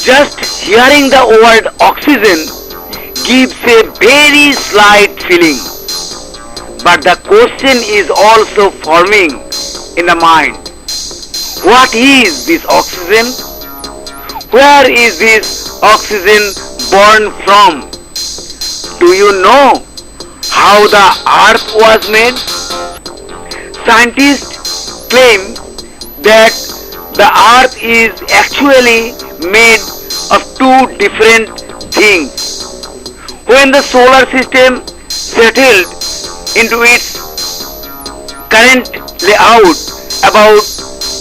Just hearing the word oxygen gives a very slight feeling, but the question is also forming in the mind. What is this oxygen? Where is this oxygen born from? Do you know how the earth was made? Scientists claim that the earth is actually made of two different things. When the solar system settled into its current layout about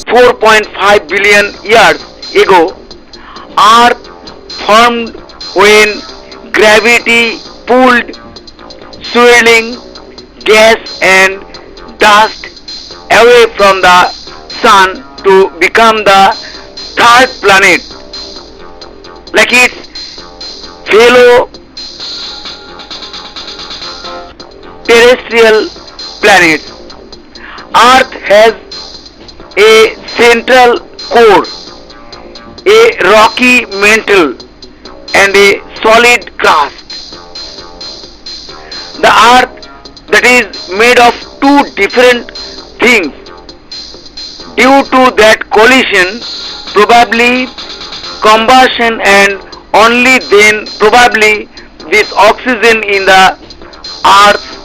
4.5 billion years ago, earth formed when gravity pulled swirling gas and dust away from the sun to become the third planet, like its fellow terrestrial planets. Earth has a central core, a rocky mantle, and a solid crust. The earth that is made of two different things. Due to that collision, probably combustion, and only then probably this oxygen in the earth's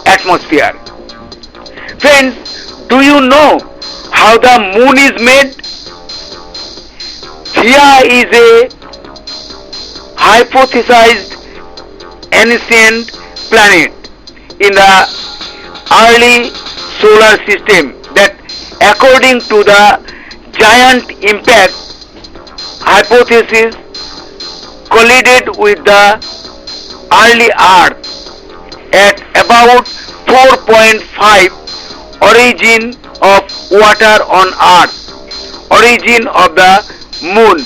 atmosphere. Friends, do you know how the moon is made? Theia is a hypothesized ancient planet in the early solar system that, according to the giant impact hypothesis, collided with the early earth at about 4.5 origin of water on earth, origin of the moon,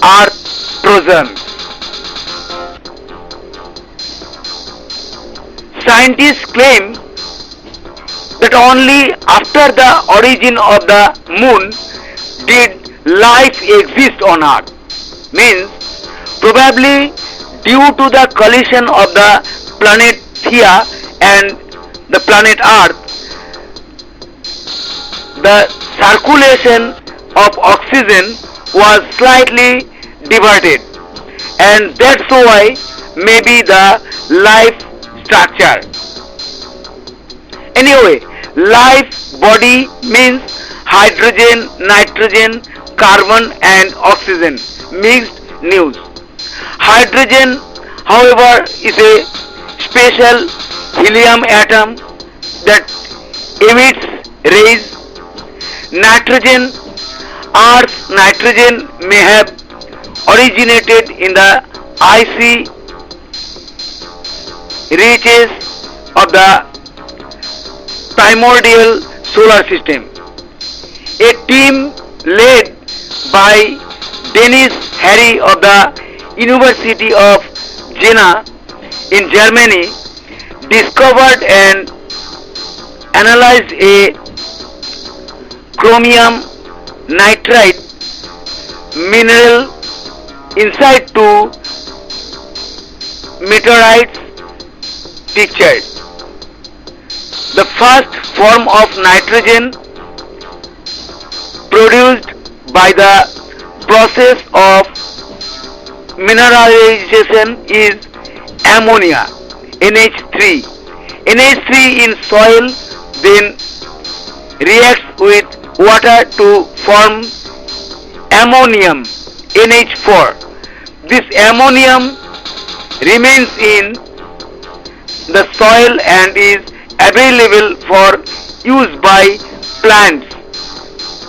earth trojan. Scientists claim that only after the origin of the moon did life exist on earth. Means probably due to the collision of the planet Theia and the planet earth, the circulation of oxygen was slightly diverted, and that's why maybe the life structure. Anyway, life body means hydrogen, nitrogen, carbon and oxygen mixed news. Hydrogen, however, is a special helium atom that emits rays. Nitrogen, Earth's nitrogen may have originated in the icy reaches of the primordial solar system. A team led by Dennis Harry of the University of Jena in Germany discovered and analyzed a chromium nitride mineral inside two meteorites pictured. The first form of nitrogen produced by the process of mineralization is ammonia, NH3. NH3 in soil then reacts with water to form ammonium, NH4. This ammonium remains in the soil and is available for use by plants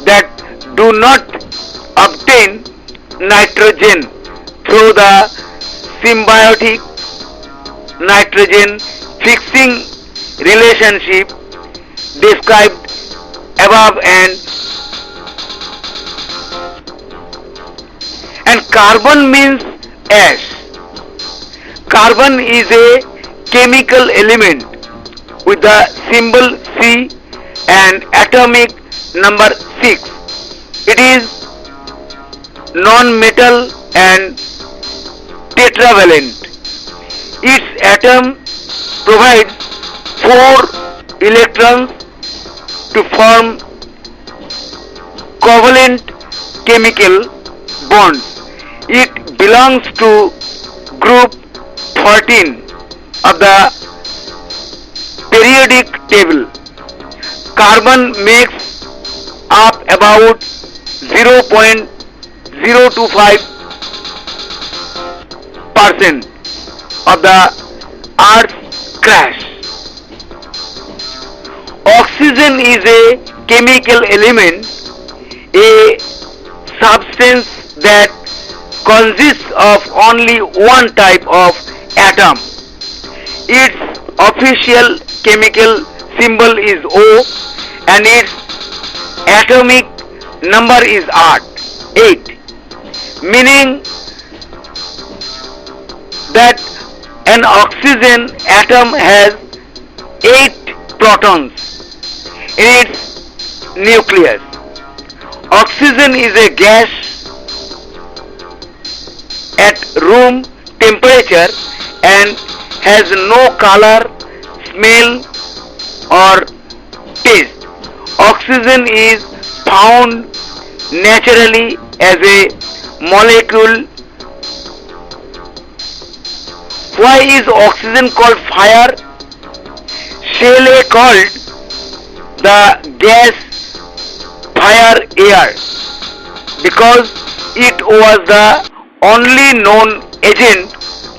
that do not obtain nitrogen through the symbiotic nitrogen fixing relationship described above, and carbon means ash. Carbon is a chemical element with the symbol C and atomic number 6. It is non-metal and tetravalent. Its atom provides four electrons to form covalent chemical bonds. It belongs to group 14 of the periodic table. Carbon makes up about 0.025% of the Earth's crash. Oxygen is a chemical element, a substance that consists of only one type of atom. Its official chemical symbol is O and its atomic number is 8, meaning that an oxygen atom has 8 protons in its nucleus. Oxygen is a gas at room temperature and has no color, smell or taste. Oxygen is found naturally as a molecule. Why is oxygen called fire? Shelley called the gas fire air because it was the only known agent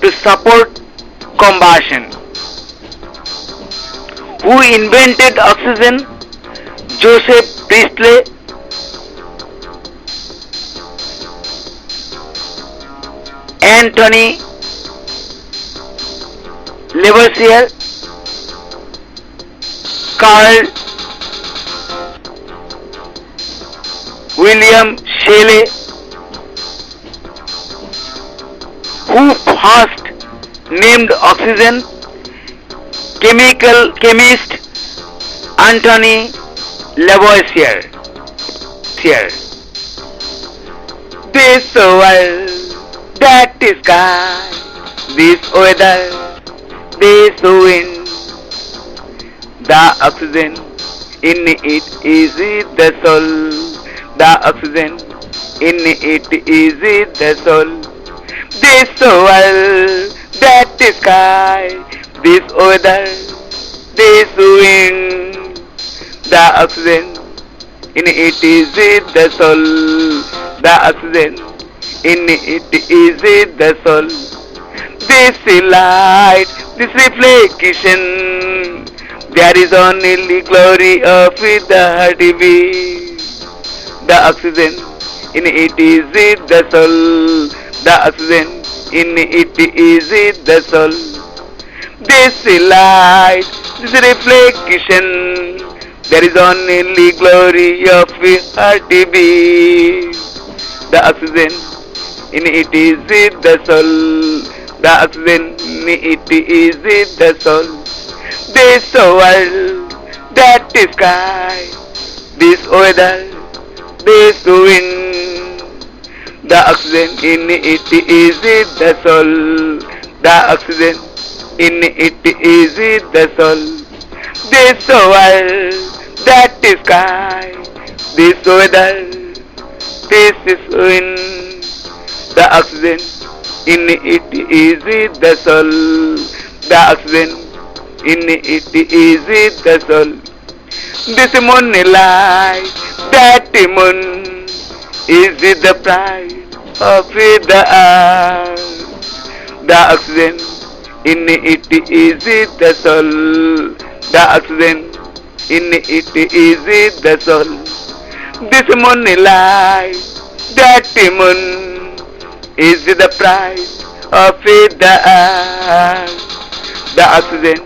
to support combustion. Who invented oxygen? Joseph Priestley. Anthony Lavoisier, Carl William Shelley. Who first named oxygen? Chemist Anthony Lavoisier. This world, that sky, this weather, this wind, the oxygen in it is the soul. The oxygen in it is the soul. This world, that sky, this weather, this wind, the oxygen in it is the soul. The oxygen in it is the soul. This light, this reflection, there is only glory of the heartbeat. The oxygen in it is the soul. The oxygen in it is the soul. This light, this reflection, there is only glory of heartbeat. The oxygen in it is the soul. The oxygen in it is the soul. This world, that sky, this weather, this wind, the oxygen in it is the soul. The oxygen in it is the soul. This world, that sky, this weather, this is wind, the oxygen in it is the soul. The oxygen in it is the soul. This moonlight, that moon is the pride of the earth. The oxygen in it is the soul. The oxygen in it is the soul. This moonlight, that moon is the pride of the earth. The oxygen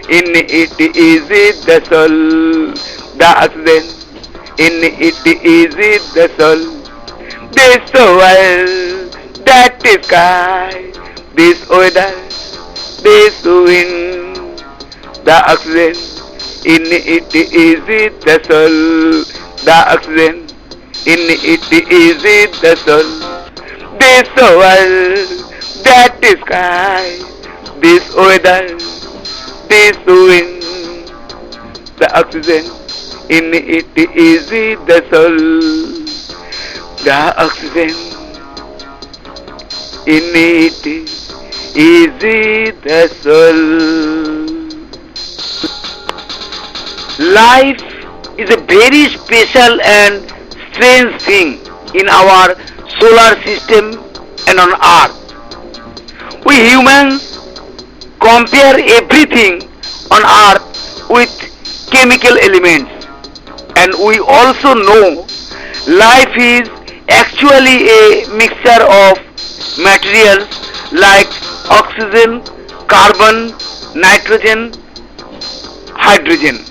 in it is the soul. The oxygen in it is the soul. This world, that sky, this weather, this wind, the oxygen in it is the soul. The oxygen in it is the soul. This world, that sky, this weather, this wind, the oxygen in it is the soul. The oxygen in it is the soul. Life is a very special and strange thing in our solar system and on earth. We humans compare everything on earth with chemical elements, and we also know life is actually a mixture of materials like oxygen, carbon, nitrogen, hydrogen.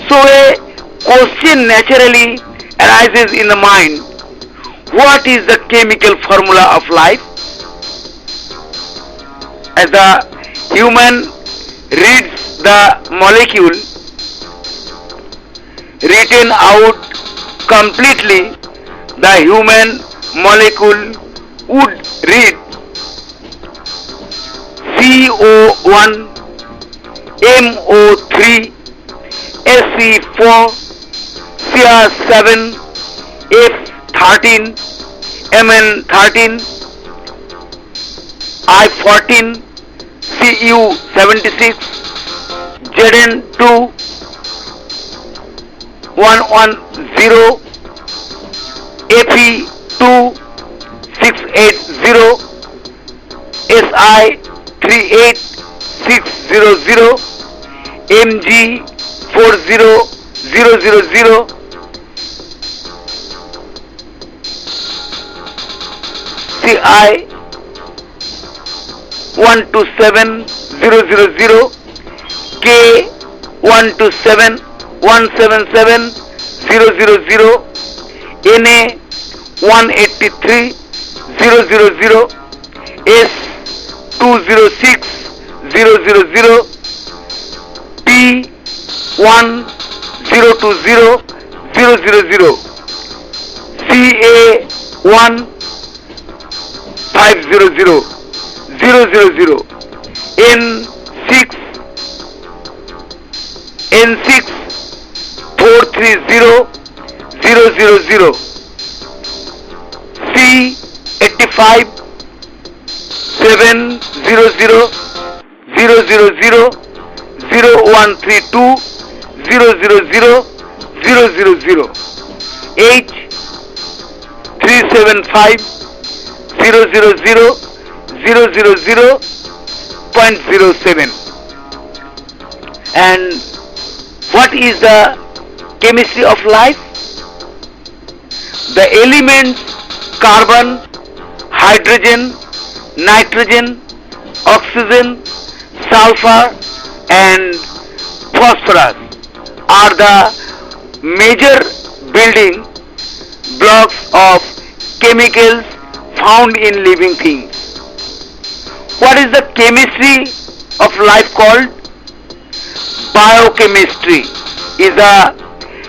So a question naturally arises in the mind: what is the chemical formula of life? As the human reads the molecule written out completely, the human molecule would read CO1, MO3, SE4, CR7, F13, Mn13, I14, Cu76, Zn2, 110, Fe2, 680, Si38600, Mg40000, Ci127000, K127177 Na183 S206 P1020 Ca1500 N6 430 C85 700 0132 H375 000 And what is the chemistry of life? The elements carbon, hydrogen, nitrogen, oxygen, sulfur and phosphorus are the major building blocks of chemicals found in living things. What is the chemistry of life called? Biochemistry is the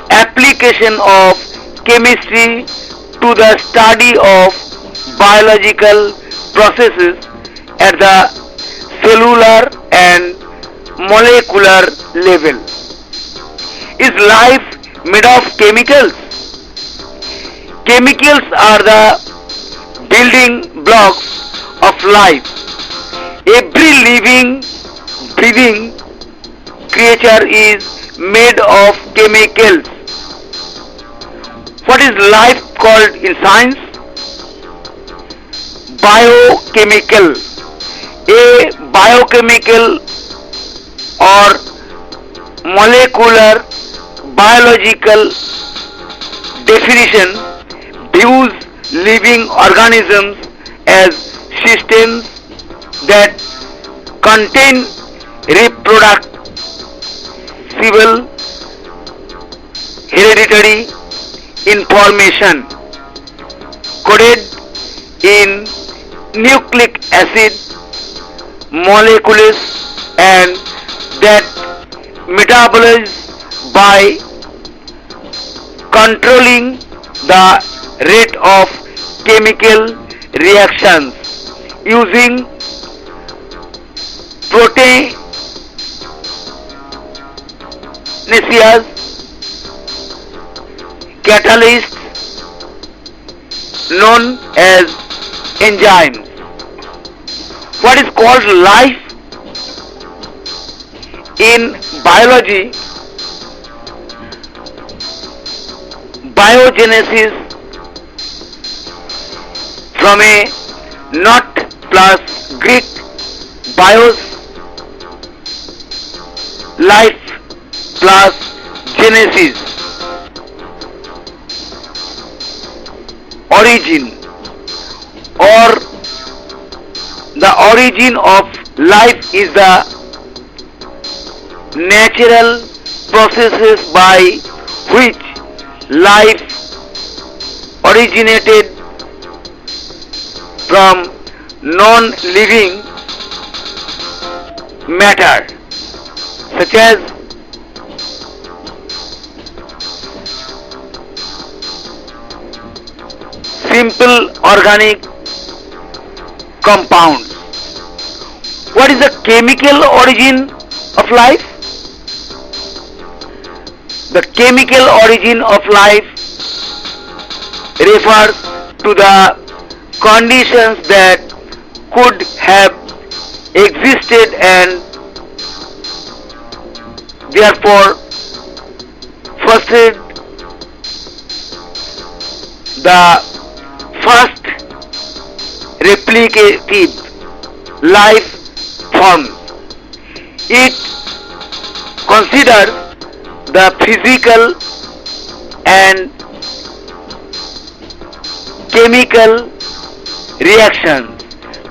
application of chemistry to the study of biological processes at the cellular and molecular level. Is life made of chemicals? Chemicals are the building blocks of life. Every living, breathing creature is made of chemicals. What is life called in science? Biochemical. A biochemical or molecular biological definition views living organisms as systems that contain reproducible hereditary information coded in nucleic acid molecules and that metabolize by controlling the rate of chemical reactions using proteinaceous catalysts known as enzymes. What is called life in biology, biogenesis from a not plus Greek bios, life plus genesis, origin, or the origin of life is the natural processes by which life originated from non-living matter such as simple organic compounds. What is the chemical origin of life? The chemical origin of life refers to the conditions that could have existed and therefore fostered the first replicative life forms. It considers the physical and chemical reactions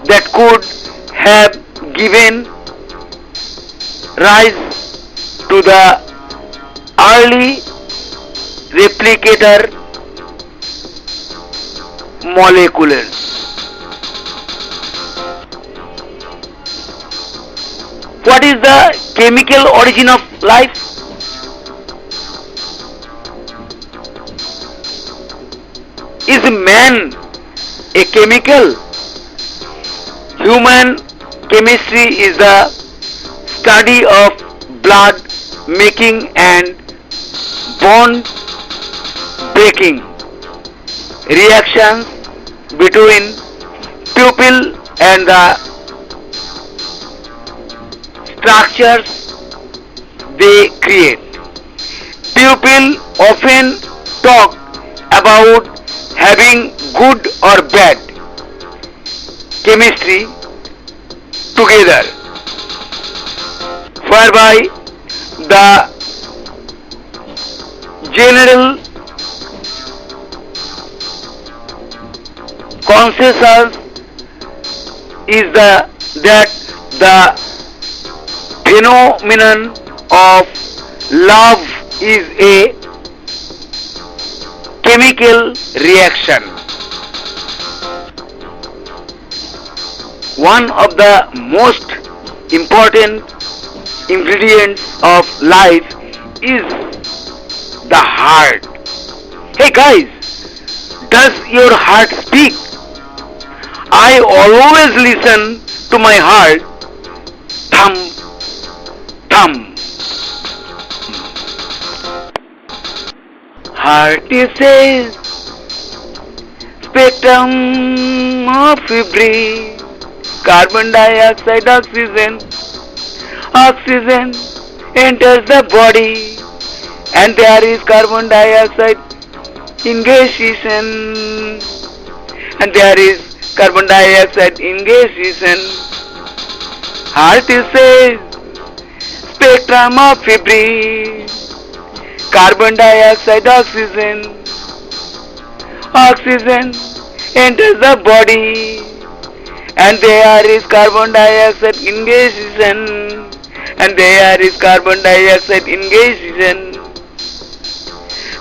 that could have given rise to the early replicator molecules. What is the chemical origin of life? Is man a chemical? Human chemistry is the study of blood making and bond breaking reactions between pupil and the structures they create. People often talk about having good or bad chemistry together, whereby the general consensus is that the phenomenon of love is a chemical reaction. One of the most important ingredients of life is the heart. Hey guys, does your heart speak? I always listen to my heart. Thump, thump. Heart is a spectrum of breeze. Carbon dioxide, oxygen. Oxygen enters the body and there is carbon dioxide ingestion. And there is carbon dioxide ingestion. Heart is a spectrum of breeze. Carbon dioxide, oxygen. Oxygen enters the body and there is carbon dioxide ingestion. And there is carbon dioxide ingestion.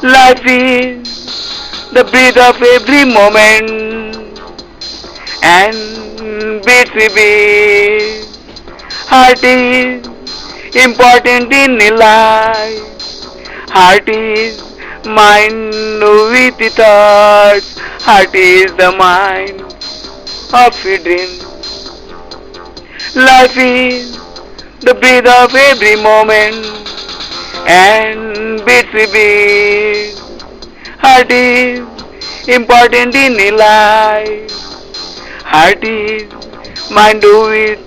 Life is the breath of every moment and beats we beat. Heart is important in life. Heart is mind with the thoughts. Heart is the mind of a dream. Life is the breath of every moment and beats a beat. Heart is important in a life. Heart is mind with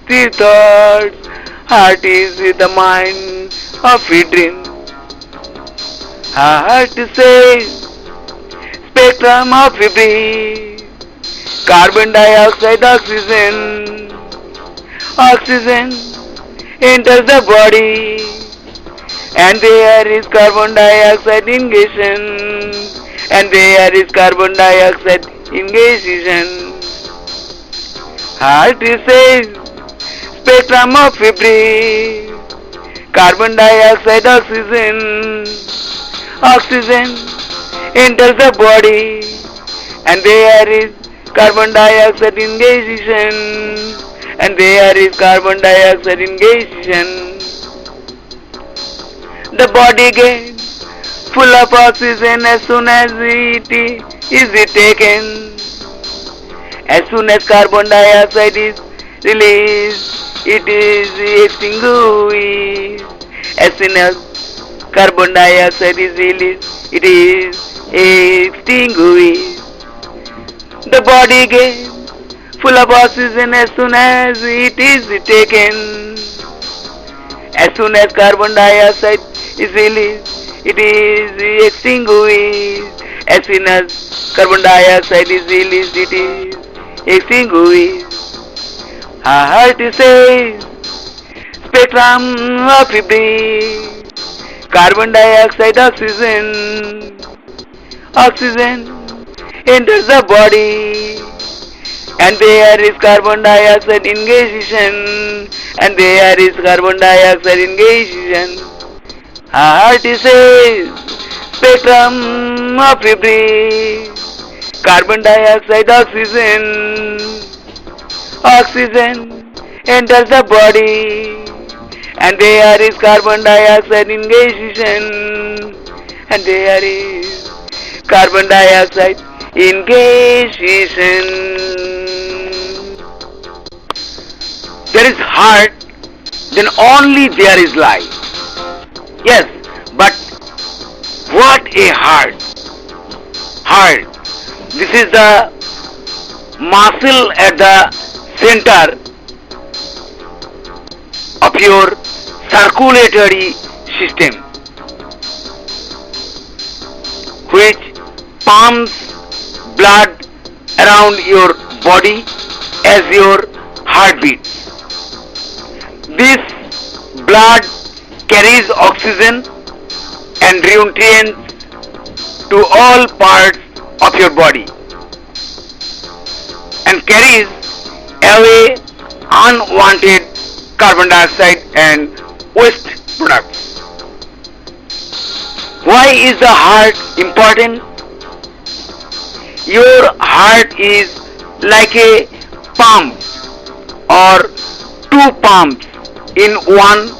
the thoughts. Heart is the mind of a dream. Heart says spectrum of a breeze. Carbon dioxide, oxygen. Oxygen enters the body and there is carbon dioxide ingestion and there is carbon dioxide ingestion. Heart says spectrum of a breeze. Carbon dioxide, oxygen. Oxygen enters the body and there is carbon dioxide ingestion and there is carbon dioxide ingestion. The body gets full of oxygen as soon as it is taken. As soon as carbon dioxide is released, it is extinguished. As soon as carbon dioxide is released, it is extinguished. The body gets full of oxygen as soon as it is taken. As soon as carbon dioxide is released, it is extinguished. As soon as carbon dioxide is released, it is extinguished. Heart says spectrum of a breeze. Carbon dioxide, oxygen. Oxygen enters the body and there is carbon dioxide ingestion and there is carbon dioxide ingestion. Heart says spectrum of a breeze. Carbon dioxide, oxygen. Oxygen enters the body and there is carbon dioxide ingestion and there is carbon dioxide ingestion. There is heart, then only there is life. Yes, but what a heart! Heart. This is the muscle at the center of your circulatory system, which pumps blood around your body as your heartbeat. This blood carries oxygen and nutrients to all parts of your body and carries away unwanted carbon dioxide and waste products. Why is the heart important? Your heart is like a pump or two pumps in one.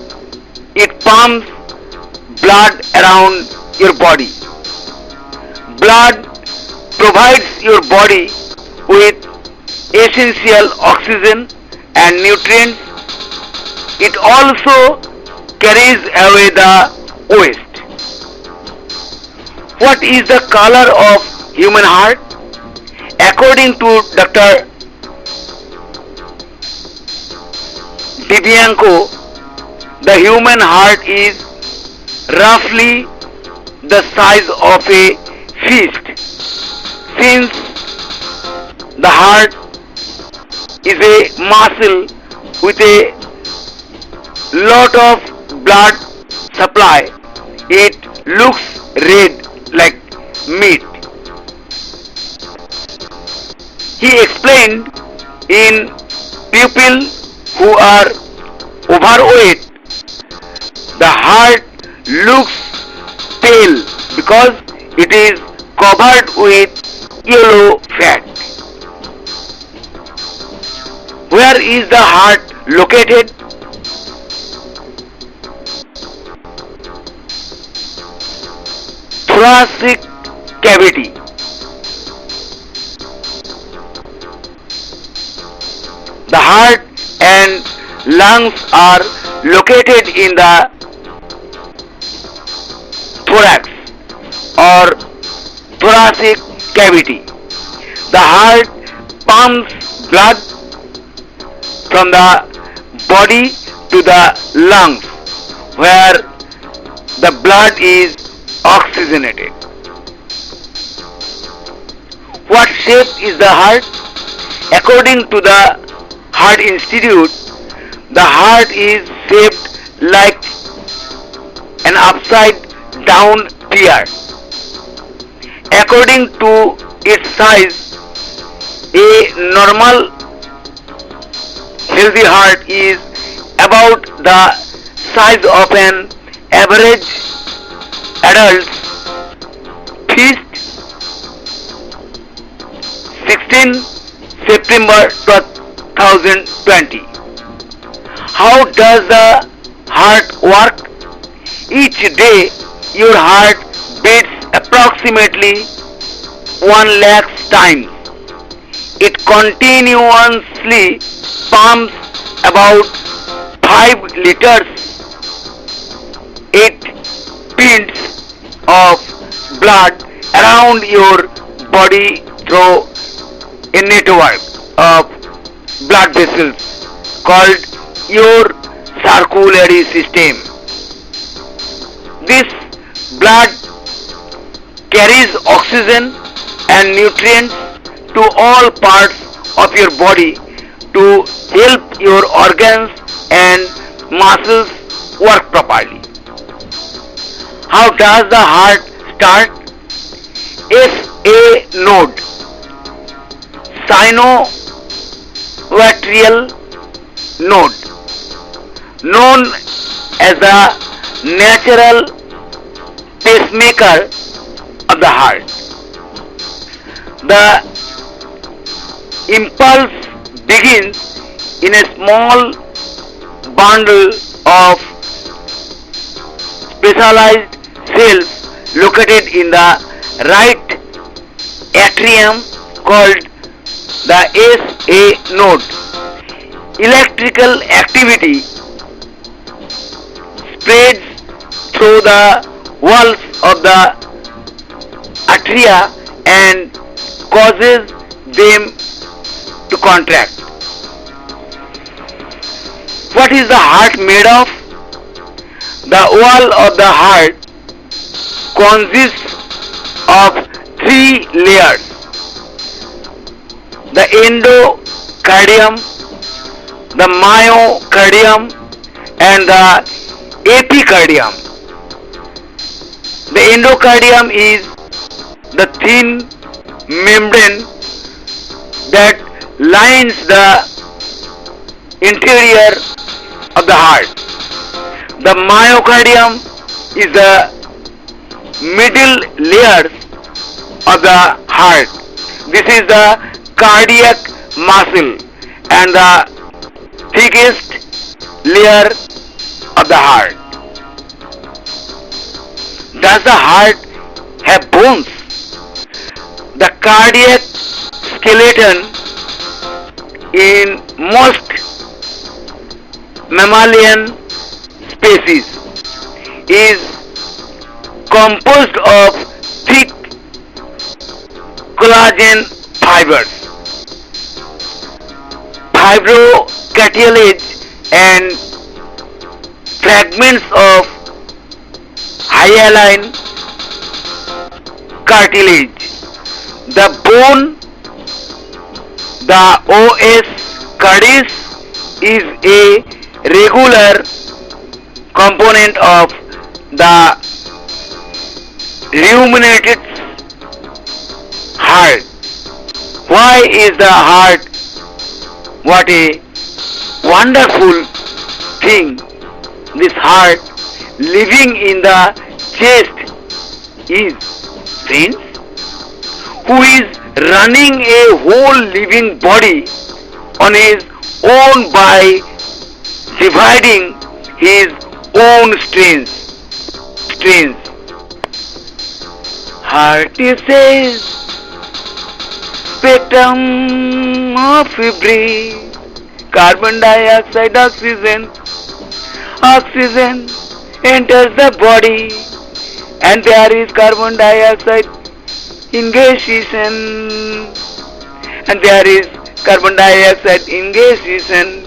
It pumps blood around your body. Blood provides your body with essential oxygen and nutrients. It also carries away the waste. What is the color of human heart? According to Dr. Divyanko, the human heart is roughly the size of a fist. Since the heart is a muscle with a lot of blood supply, it looks red like meat. He explained in people who are overweight, the heart looks pale because it is covered with yellow fat. Where is the heart located? Thoracic cavity. heart and lungs are located in the thorax or thoracic cavity. The heart pumps blood from the body to the lungs where the blood is oxygenated. What shape is the heart? According to the Heart Institute, the heart is shaped like an upside down pear. According to its size, a normal healthy heart is about the size of an average adult fist. 16 September 2020. How does the heart work? Each day your heart beats approximately 1 lakh times. It continuously pumps about 5 liters, 8 pints of blood around your body through a network of blood vessels called your circulatory system. This blood carries oxygen and nutrients to all parts of your body to help your organs and muscles work properly. How does the heart start? SA node, sinoatrial node, known as the natural pacemaker of the heart. The impulse begins in a small bundle of specialized cells located in the right atrium called the SA node. Electrical activity spreads through the walls of the atria and causes them to contract. What is the heart made of? The wall of the heart consists of 3 layers: the endocardium, the myocardium, and the epicardium. The endocardium is the thin membrane that lines the interior of the heart. The myocardium is the middle layer of the heart. This is the cardiac muscle and the thickest layer of the heart. Does the heart have bones? The cardiac skeleton in most mammalian species is composed of thick collagen fibers, fibrocartilage, and fragments of hyaline cartilage. The bone, the os cordis, is a regular component of the ruminated heart. Why is the heart? What a wonderful thing! This heart living in the chest is, friends, who is running a whole living body on his own by dividing his own strains. Heart is a spectrum of every carbon dioxide, oxygen. Oxygen enters the body and there is carbon dioxide ingestion. And there is carbon dioxide ingestion.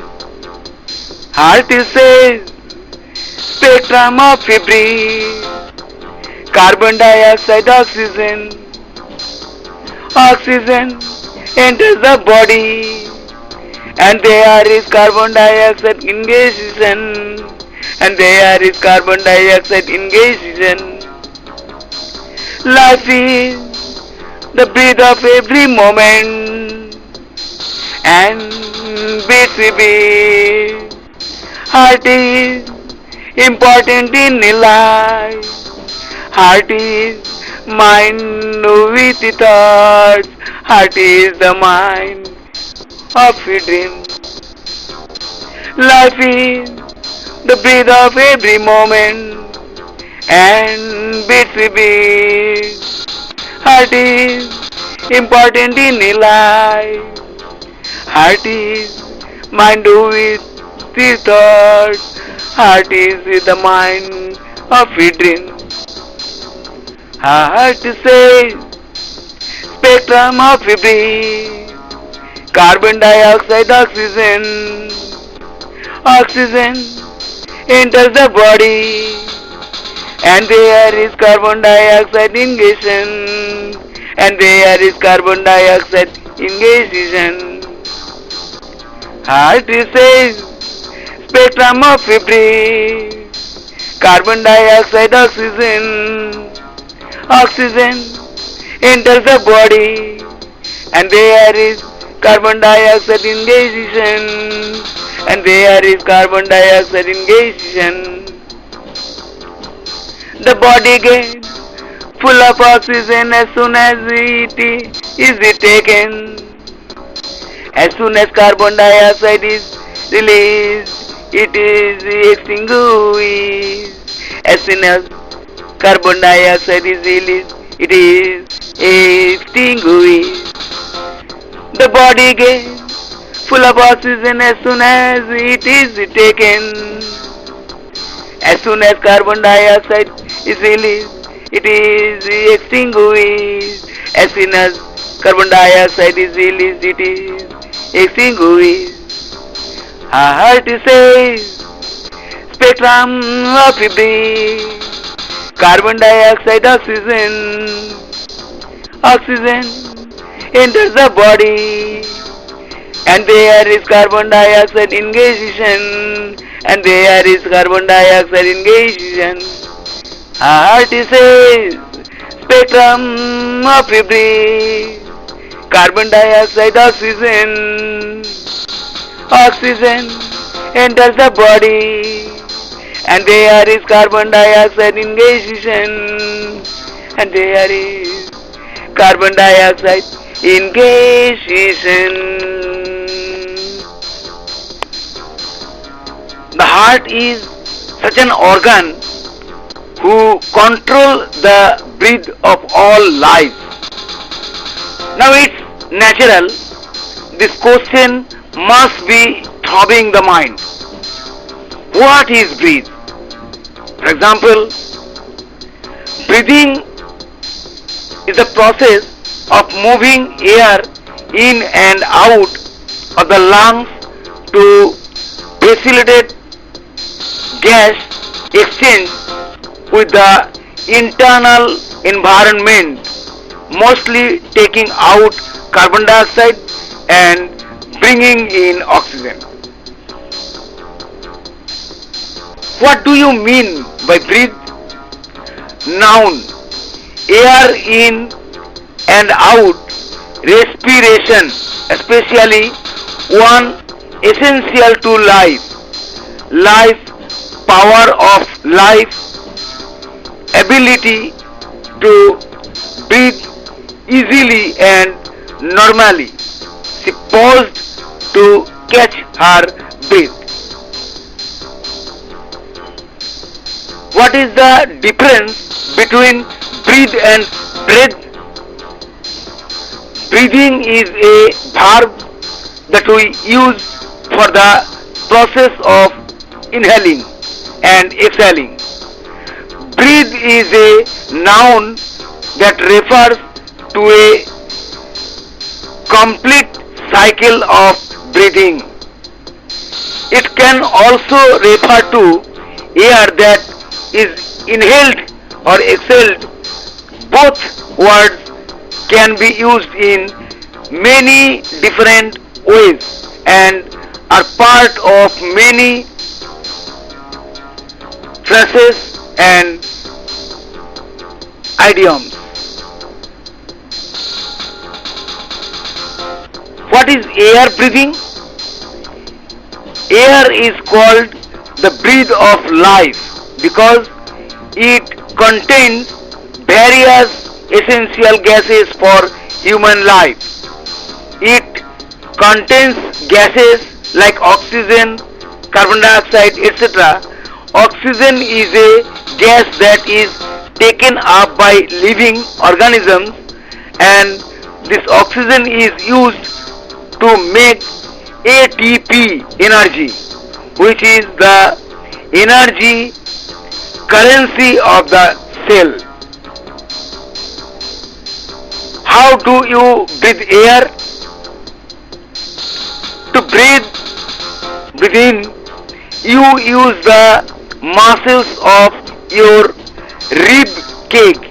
Heart is a spectrum of breathe. Carbon dioxide, oxygen. Oxygen enters the body and there is carbon dioxide ingestion. And there is carbon dioxide ingestion. Life is the breath of every moment and beats a beat. Heart is important in life. Heart is mind with thoughts. Heart is the mind of a dream. Life is the breath of every moment and beats a beat. Heart is important in life. Heart is mind with the thoughts. Heart is the mind of a dream. Heart says spectrum of breathe. Carbon dioxide, oxygen. Oxygen enters the body and there is carbon dioxide ingestion. And there is carbon dioxide ingestion. Heart says spectrum of breathe. Carbon dioxide, oxygen. Oxygen enters the body and there is carbon dioxide ingestion. And there is carbon dioxide ingestion. The body gets full of oxygen as soon as it is taken. As soon as carbon dioxide is released, it is extinguished. As soon as carbon dioxide is released, it is extinguished. The body gets full of oxygen as soon as it is taken. As soon as carbon dioxide is released, it is extinguished. As soon as carbon dioxide is released, it is extinguished. Heart says spectrum of breathe. Carbon dioxide, oxygen. Oxygen enters the body and there is carbon dioxide ingestion. And there is carbon dioxide ingestion. Heart says spectrum of breathe. Carbon dioxide, oxygen. Oxygen enters the body and there is carbon dioxide ingestion. And there is carbon dioxide ingestion. The heart is such an organ who control the breath of all life. Now it's natural. This question must be throbbing the mind. What is breath? For example, breathing is the process of moving air in and out of the lungs to facilitate gas exchange with the internal environment, mostly taking out carbon dioxide and bringing in oxygen. What do you mean by breathe? Noun: air in and out, respiration, especially one essential to life. Life, power of life, ability to breathe easily and normally. She paused to catch her breath. What is the difference between breathe and breath? Breathing is a verb that we use for the process of inhaling and exhaling. Breathe is a noun that refers to a complete cycle of breathing. It can also refer to air that is inhaled or exhaled. Both words can be used in many different ways and are part of many phrases and idioms. What is air breathing? Air is called the breath of life because it contains various essential gases for human life. It contains gases like oxygen, carbon dioxide, etc. Oxygen is a gas that is taken up by living organisms, and this oxygen is used to make ATP energy, which is the energy currency of the cell. How do you breathe air? To breathe in, you use the muscles of your rib cage,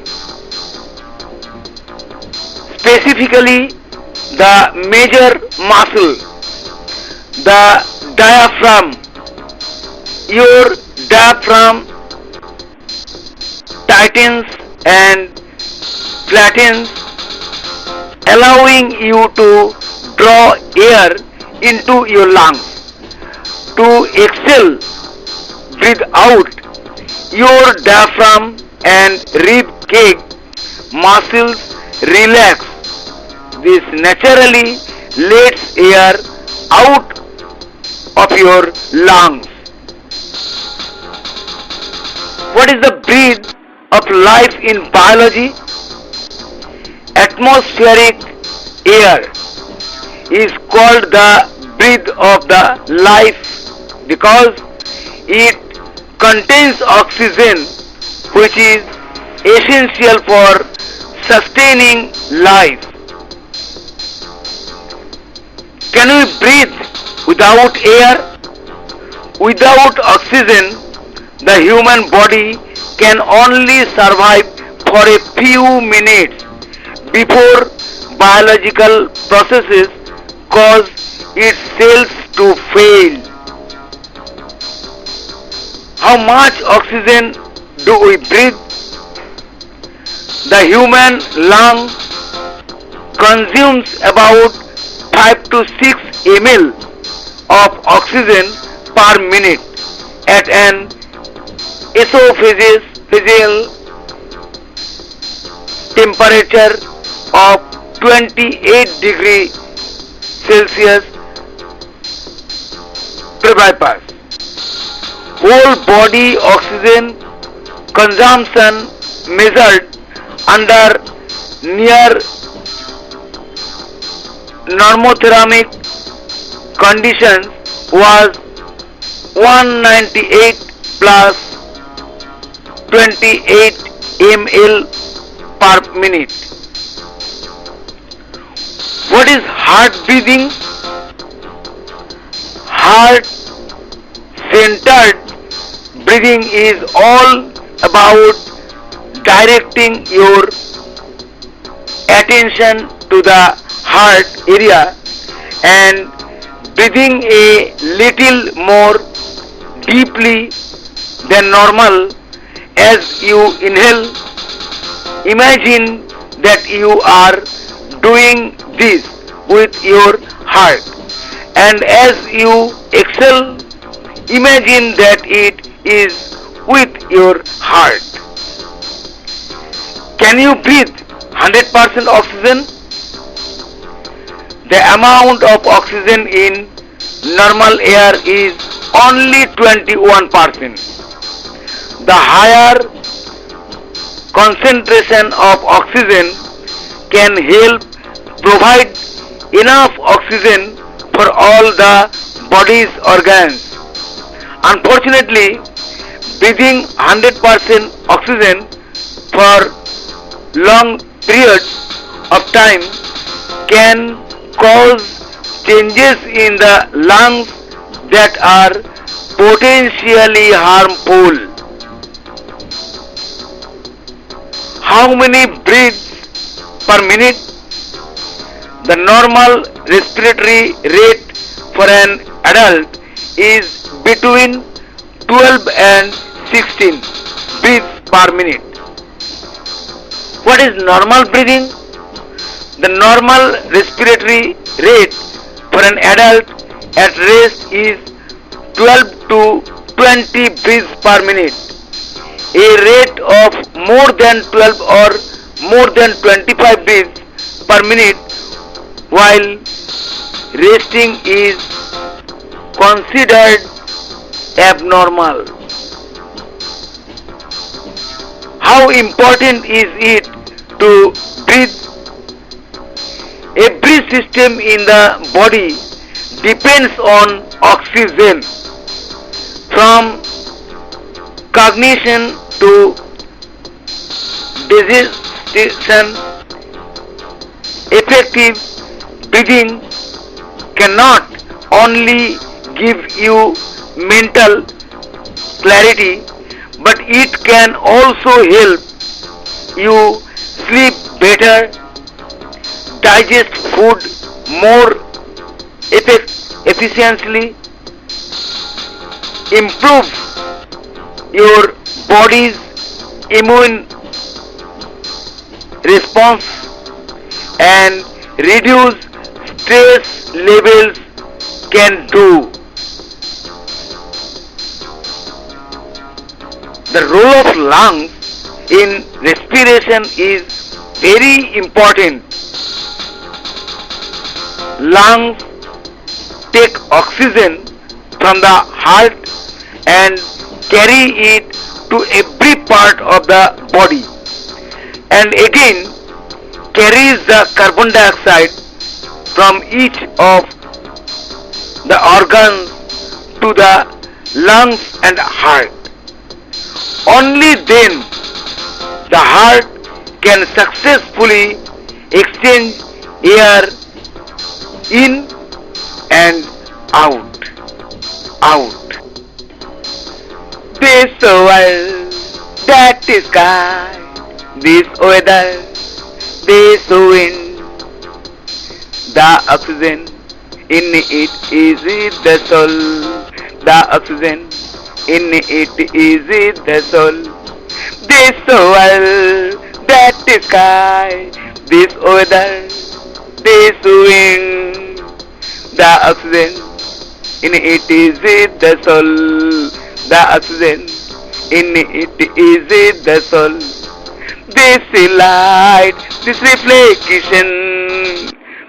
specifically the major muscle, the diaphragm. Your diaphragm tightens and flattens, allowing you to draw air into your lungs. To exhale, breathe out. Your diaphragm and rib cage muscles relax. This naturally lets air out of your lungs. What is the breath of life in biology? Atmospheric air is called the breath of the life because it contains oxygen, which is essential for sustaining life. Can we breathe without air? Without oxygen, the human body can only survive for a few minutes before biological processes cause its cells to fail. How much oxygen do we breathe? The human lung consumes about 5 to 6 ml of oxygen per minute at an esophageal temperature of 28 degrees Celsius pre-bypass. Whole body oxygen consumption measured under near normothermic conditions was 198 plus 28 ml per minute. What is heart breathing? Heart centered breathing is all about directing your attention to the heart area and breathing a little more deeply than normal as you inhale. Imagine that you are doing this with your heart, and as you exhale, imagine that it is with your heart. Can you breathe 100% oxygen? The amount of oxygen in normal air is only 21%. The higher concentration of oxygen can help provide enough oxygen for all the body's organs. Unfortunately, breathing 100% oxygen for long periods of time can cause changes in the lungs that are potentially harmful. How many breaths per minute? The normal respiratory rate for an adult is between 12 and 16 breaths per minute. What is normal breathing? The normal respiratory rate for an adult at rest is 12 to 20 breaths per minute. A rate of more than 12 or more than 25 breaths per minute while resting is considered abnormal. How important is it to breathe? Every system in the body depends on oxygen, from cognition to digestion. Effective breathing cannot only give you mental clarity, but it can also help you sleep better, digest food more efficiently, improve your body's immune response, and reduce stress levels can do. The role of lungs in respiration is very important. Lungs take oxygen from the heart and carry it to every part of the body, and again carries the carbon dioxide from each of the organs to the lungs and heart. Only then the heart can successfully exchange air in and out, out. This world, that sky, this weather, this wind, the oxygen in it is the soul. The oxygen in it is the soul. This world, that sky, this weather, this wind, the oxygen in it is the soul. The oxygen in it is the soul. This light, this reflection,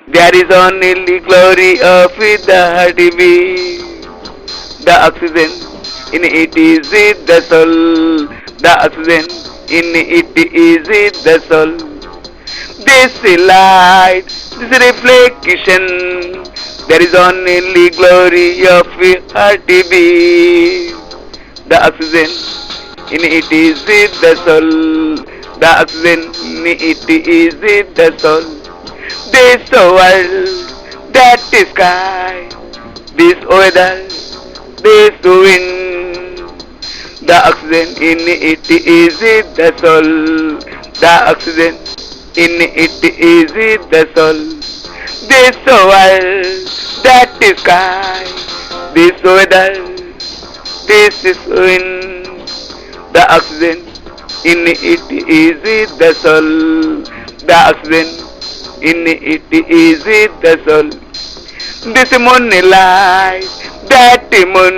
there is only glory of the heartbeat. The oxygen in it is the soul. The oxygen in it is the soul. This light, this reflection, there is only glory of heartbeat. The oxygen in it is the soul. The oxygen in it is the soul. This world, that sky, this weather, this wind, the oxygen in it is the soul. The oxygen in it is the soul. This world, that sky, this weather, this is wind, the oxygen in it is the soul. The oxygen in it is the soul. This moonlight, that moon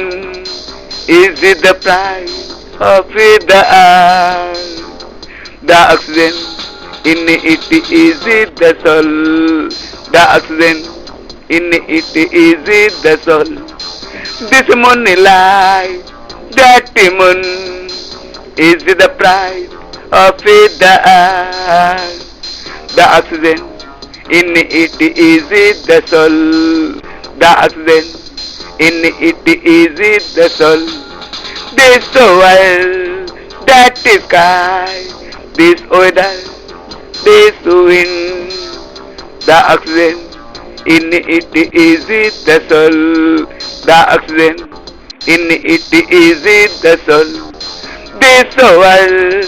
is the price of the earth. The oxygen in it is the soul. The oxygen in it is the soul. This moonlight, that moon is the price of the earth. The oxygen in it is the soul. The oxygen In it is the soul. This world, that sky, this weather, this wind, the oxygen. In it is the soul, the oxygen. In it is the soul. This world,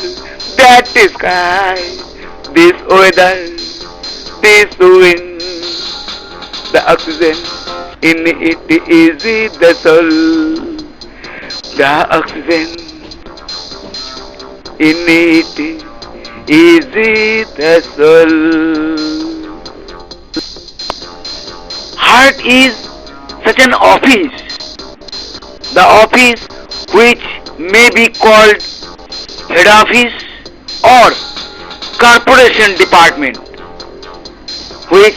that sky, this weather, this wind, the oxygen. In it is the soul, the oxygen. In it is the soul. Heart is such an office, the office which may be called head office or corporation department, which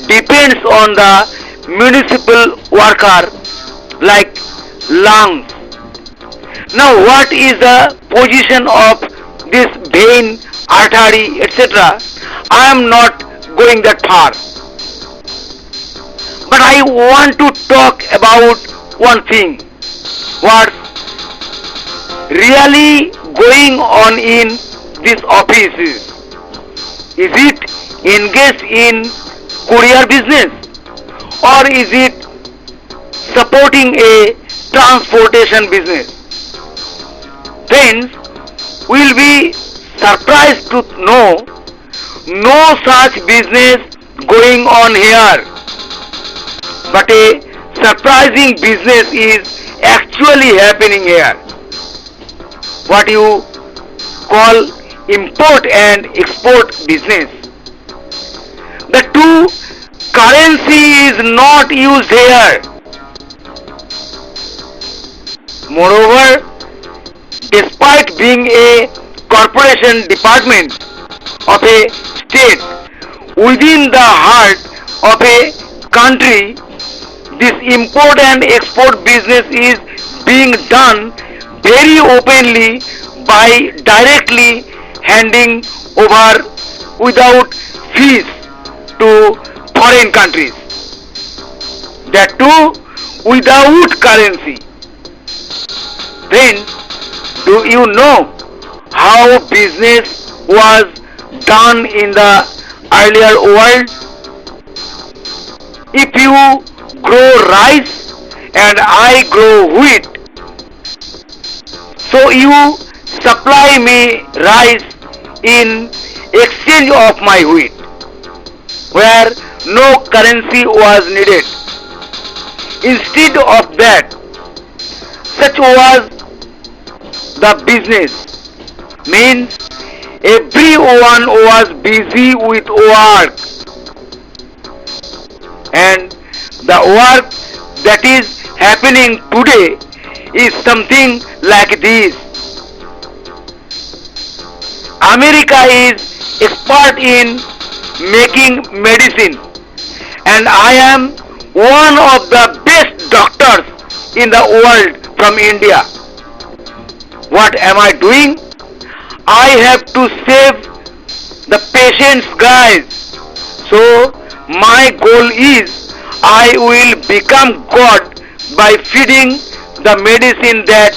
depends on the municipal worker like lungs. Now what is the position of this vein, artery, etc.? I am not going that far. But I want to talk about one thing. What's really going on in this office is it engaged in courier business or is it supporting a transportation business? Friends, will be surprised to know no such business going on here. But a surprising business is actually happening here. What you call import and export business. The two currency is not used here. Moreover, despite being a corporation department of a state within the heart of a country, this import and export business is being done very openly by directly handing over without fees to foreign countries. That too without currency. Friends, do you know how business was done in the earlier world? If you grow rice and I grow wheat, so you supply me rice in exchange of my wheat, where no currency was needed. Instead of that, such was the business, means everyone was busy with work, and the work that is happening today is something like this. America is expert in making medicine, and I am one of the best doctors in the world from India. What am I doing? I have to save the patients, guys. So my goal is I will become God by feeding the medicine that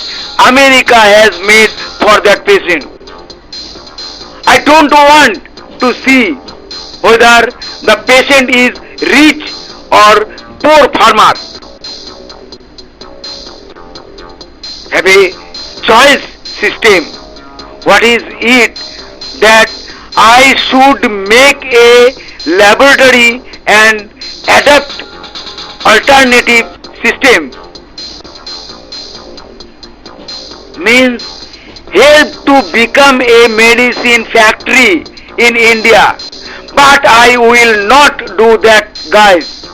America has made for that patient. I don't want to see whether the patient is rich or poor farmer. Have a choice system. What is it that I should make a laboratory and adapt alternative system? Means help to become a medicine factory in India. But I will not do that, guys,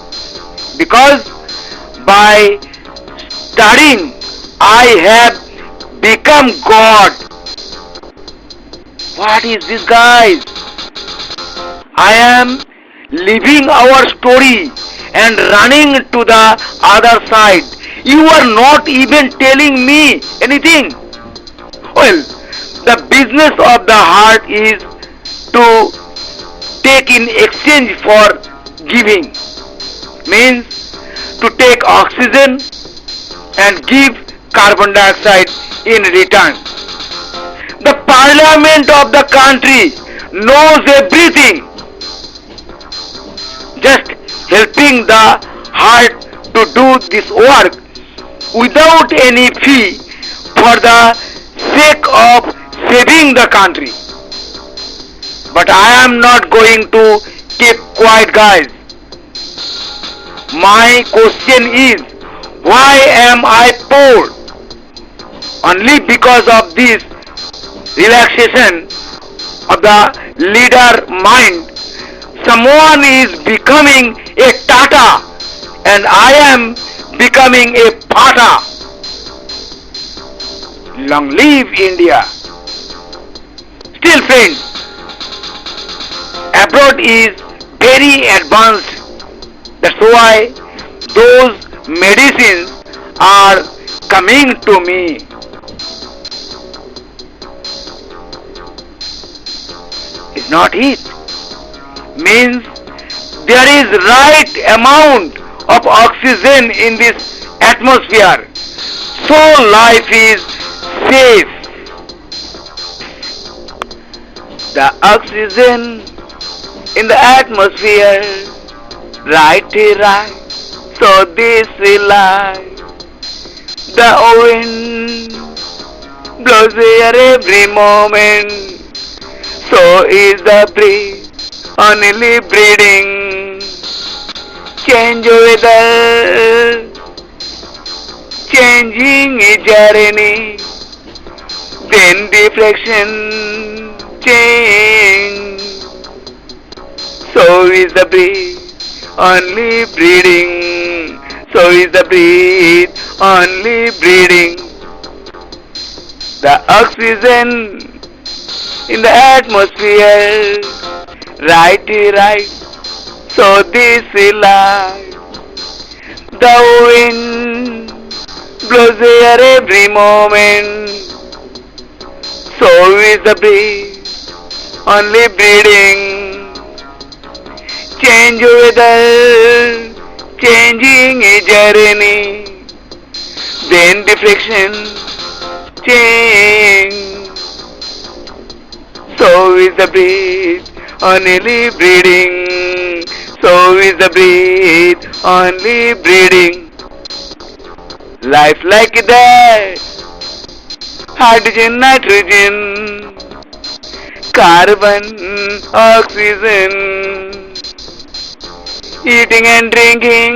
because by studying I have become God. What is this, guys? I am leaving our story and running to the other side. You are not even telling me anything. Well, the business of the heart is to take in exchange for giving. Means to take oxygen and give carbon dioxide in return. The parliament of the country knows everything, just helping the heart to do this work without any fee for the sake of saving the country. But I am not going to keep quiet, guys. My question is, why am I poor? Only because of this relaxation of the leader mind. Someone is becoming a Tata and I am becoming a Pata. Long live India. Still friends, abroad is very advanced. That's why those medicines are coming to me. Is not it? Means there is right amount of oxygen in this atmosphere. So life is safe. The oxygen in the atmosphere, right. So this will lie. The wind blows here every moment. So is the breeze only breathing. Change weather, changing journey. Then deflection change. So is the breeze only breathing. So is the breeze only breathing. The oxygen in the atmosphere, right. So this is life. The wind blows here every moment. So is the breeze only breathing. Change weather, changing journey. Then deflection change. So is the breeze only breathing. So is the breeze only breathing. Life like that. Hydrogen, nitrogen, carbon, oxygen. Eating and drinking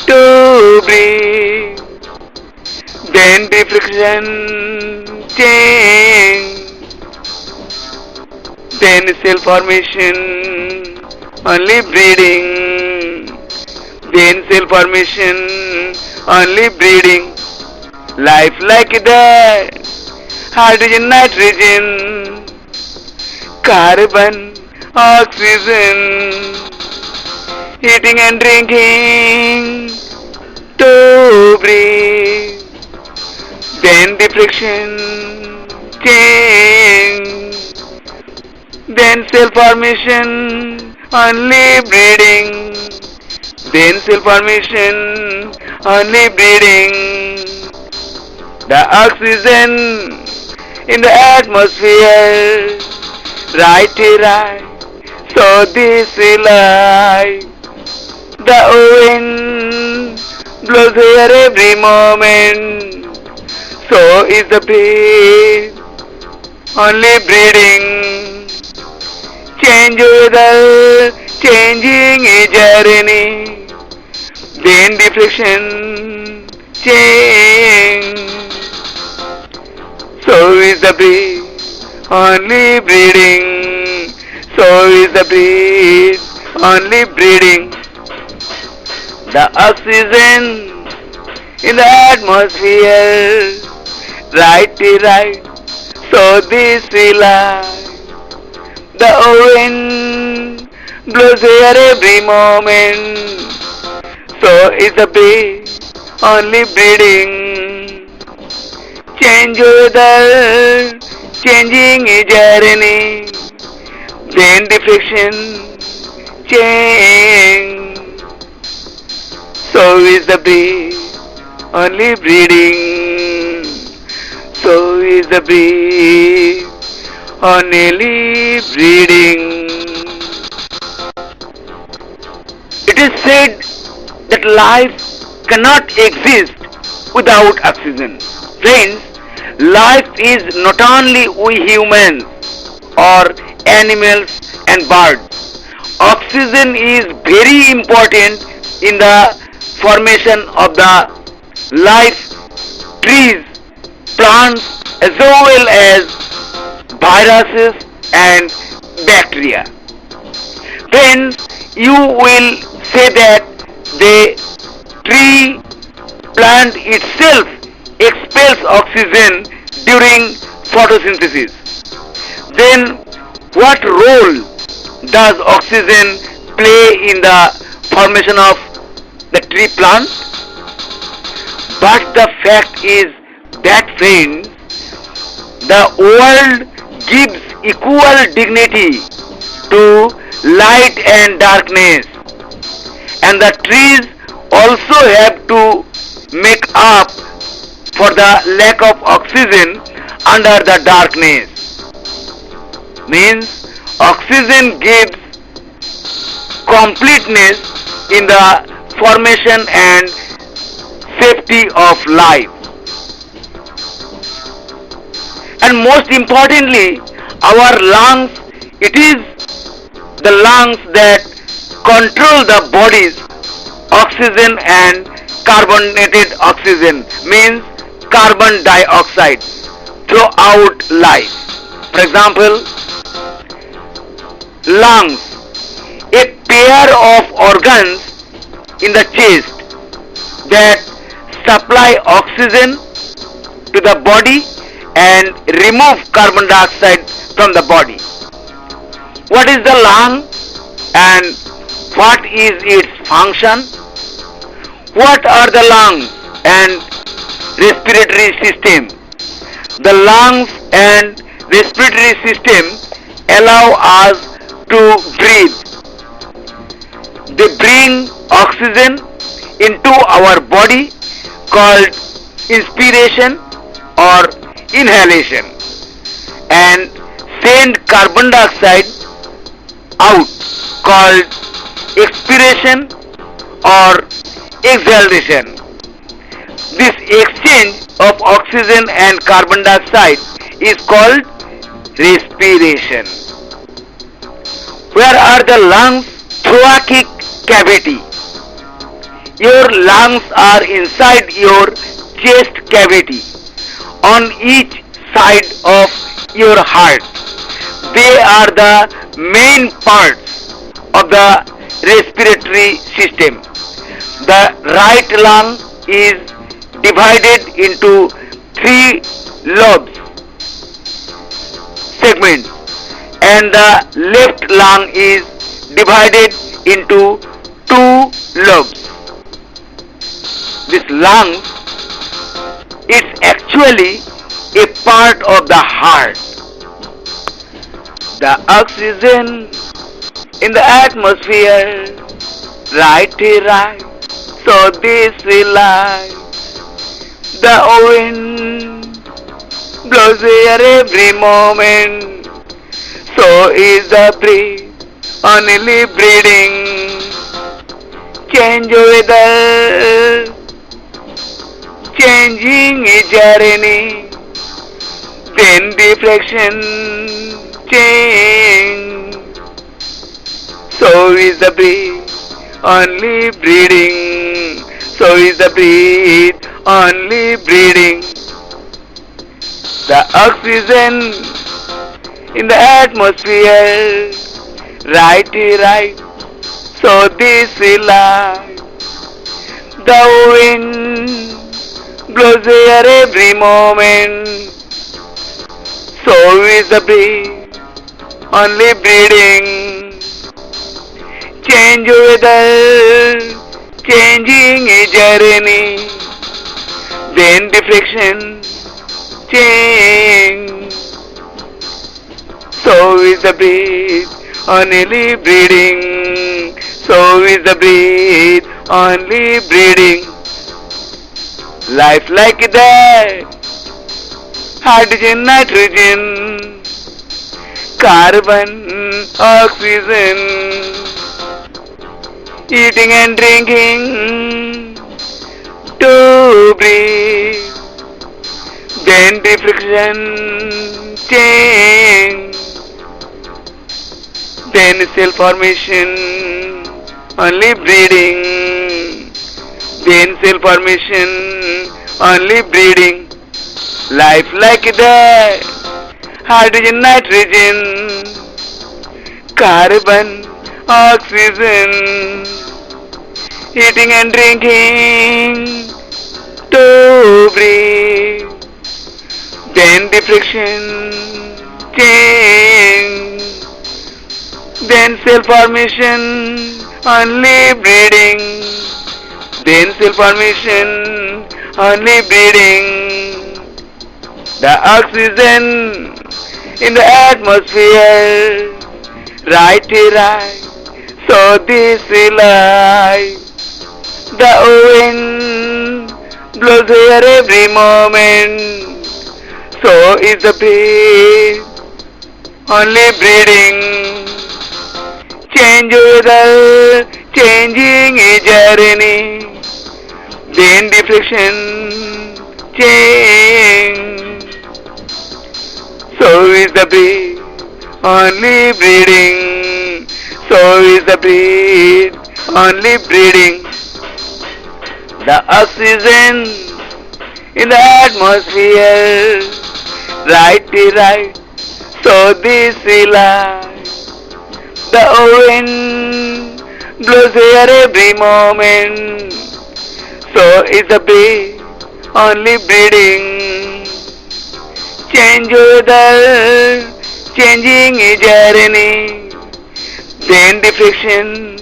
to breathe. Then diffraction change. Then cell formation, only breeding. Then cell formation, only breeding. Life like that. Hydrogen, nitrogen, carbon, oxygen. Eating and drinking to breathe. Then diffraction change. Then cell formation, only breeding. Then cell formation, only breeding. The oxygen in the atmosphere, right. So this is life. The wind blows here every moment. So is the breeze, only breathing. Change weather, changing journey. Then deflection change. So is the breeze, only breathing. So is the breeze, only breathing. The oxygen in the atmosphere, right. So this is life. The wind blows here every moment. So is the breeze only breathing. Change weather, changing journey. Then deflection change. So is the breeze only breathing. So is the breath, only breathing. It is said that life cannot exist without oxygen. Friends, life is not only we humans or animals and birds. Oxygen is very important in the formation of the life, trees, plants, as well as viruses and bacteria. Then you will say that the tree plant itself expels oxygen during photosynthesis. Then what role does oxygen play in the formation of the tree plant? But the fact is that, friends, the world gives equal dignity to light and darkness, and the trees also have to make up for the lack of oxygen under the darkness. Means oxygen gives completeness in the formation and safety of life. And most importantly, our lungs, it is the lungs that control the body's oxygen and carbonated oxygen, means carbon dioxide, throughout life. For example, lungs, a pair of organs in the chest that supply oxygen to the body and remove carbon dioxide from the body. What is the lung and what is its function? What are the lungs and respiratory system? The lungs and respiratory system allow us to breathe. They bring oxygen into our body, called inspiration or inhalation, and send carbon dioxide out, called expiration or exhalation. This exchange of oxygen and carbon dioxide is called respiration. Where are the lungs? Thoracic cavity. Your lungs are inside your chest cavity, on each side of your heart. They are the main parts of the respiratory system. The right lung is divided into three lobes segments, and the left lung is divided into two lobes. This lung is actually a part of the heart. The oxygen in the atmosphere, right, so this will lie. The wind blows here every moment, so is the breeze, only breathing. Change weather, changing is journey, then deflection change. So is the breeze, only breathing. So is the breeze, only breathing. The oxygen in the atmosphere, right, so this is life. The wind blows here every moment, so is the breeze, only breathing. Change weather, changing a journey, then deflection change. So is the breeze, only breathing. So is the breeze, only breathing. Life like that, hydrogen, nitrogen, carbon, oxygen, eating and drinking to breathe, then diffraction, change, then cell formation, only breeding, then cell formation, only breeding. Life like that, hydrogen, nitrogen, carbon, oxygen, eating and drinking to breathe, then diffraction, change, then cell formation, only breeding, then cell formation, only breeding. The oxygen in the atmosphere, right, right. So this is life. The wind blows here every moment. So is the breeze, only breathing. Change weather, changing a journey. Then diffraction, change. So is the breeze, only breathing. So is the breeze, only breathing. The oxygen in the atmosphere, right, right. So this is life. The wind blows here every moment. So is the bee only breeding. Change weather, changing a journey. Then diffraction,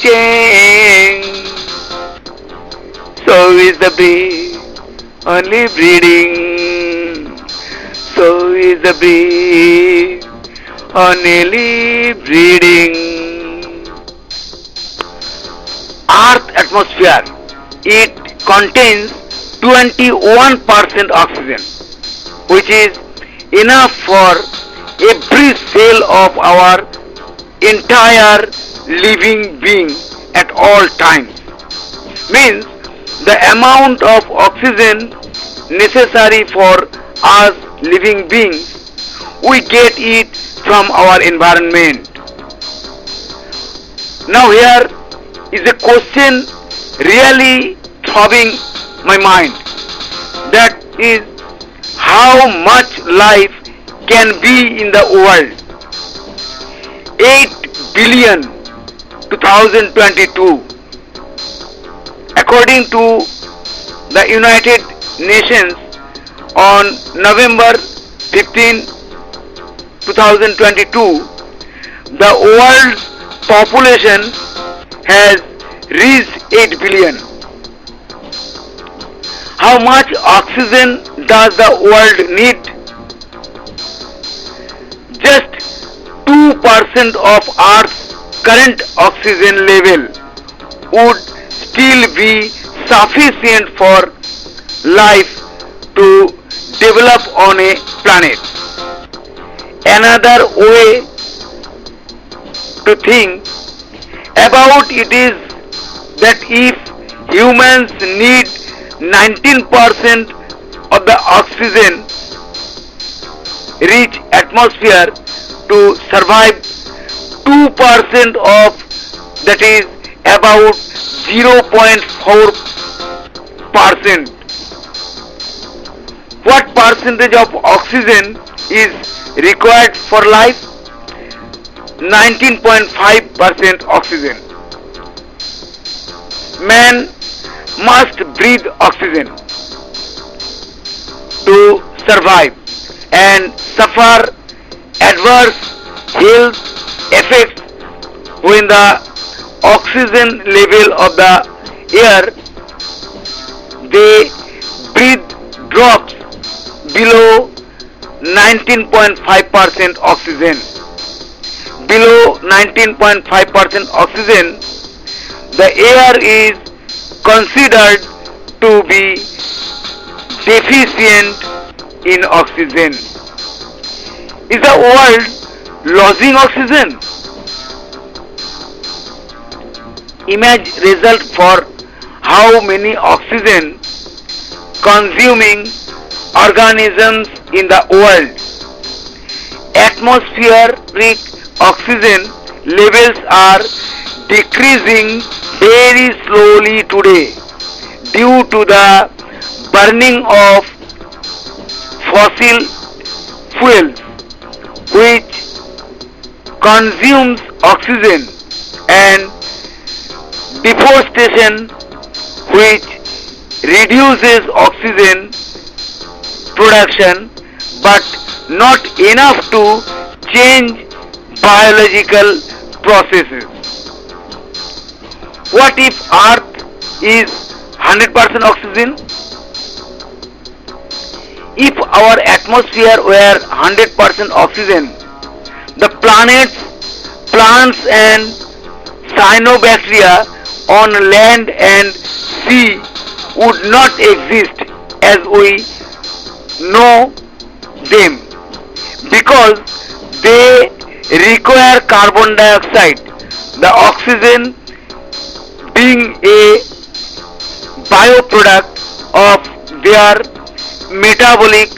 change. So is the bee only breeding. So is the bee only breeding. Earth atmosphere, it contains 21% oxygen, which is enough for every cell of our entire living being at all times. Means the amount of oxygen necessary for us living beings, we get it from our environment. Now here is a question really throbbing my mind. That is, how much life can be in the world? 8 billion 2022. According to the United Nations on November 15, 2022, the world's population has reached 8 billion. How much oxygen does the world need? Just 2% of Earth's current oxygen level would still be sufficient for life to develop on a planet. Another way to think about it is that if humans need 19% of the oxygen rich atmosphere to survive, 2% of that is about 0.4%. What percentage of oxygen is required for life? 19.5% oxygen. Man must breathe oxygen to survive and suffer adverse health effects when the oxygen level of the air they breathe drops below 19.5% oxygen. Below 19.5% oxygen, the air is considered to be deficient in oxygen. Is the world losing oxygen? Image result for how many oxygen consuming organisms in the world. Atmospheric oxygen levels are decreasing very slowly today due to the burning of fossil fuels which consumes oxygen and deforestation which reduces oxygen production but not enough to change biological processes. What if Earth is 100% oxygen? If our atmosphere were 100% oxygen, the planets, plants and cyanobacteria on land and sea would not exist as we know them because they require carbon dioxide. The oxygen being a byproduct of their metabolic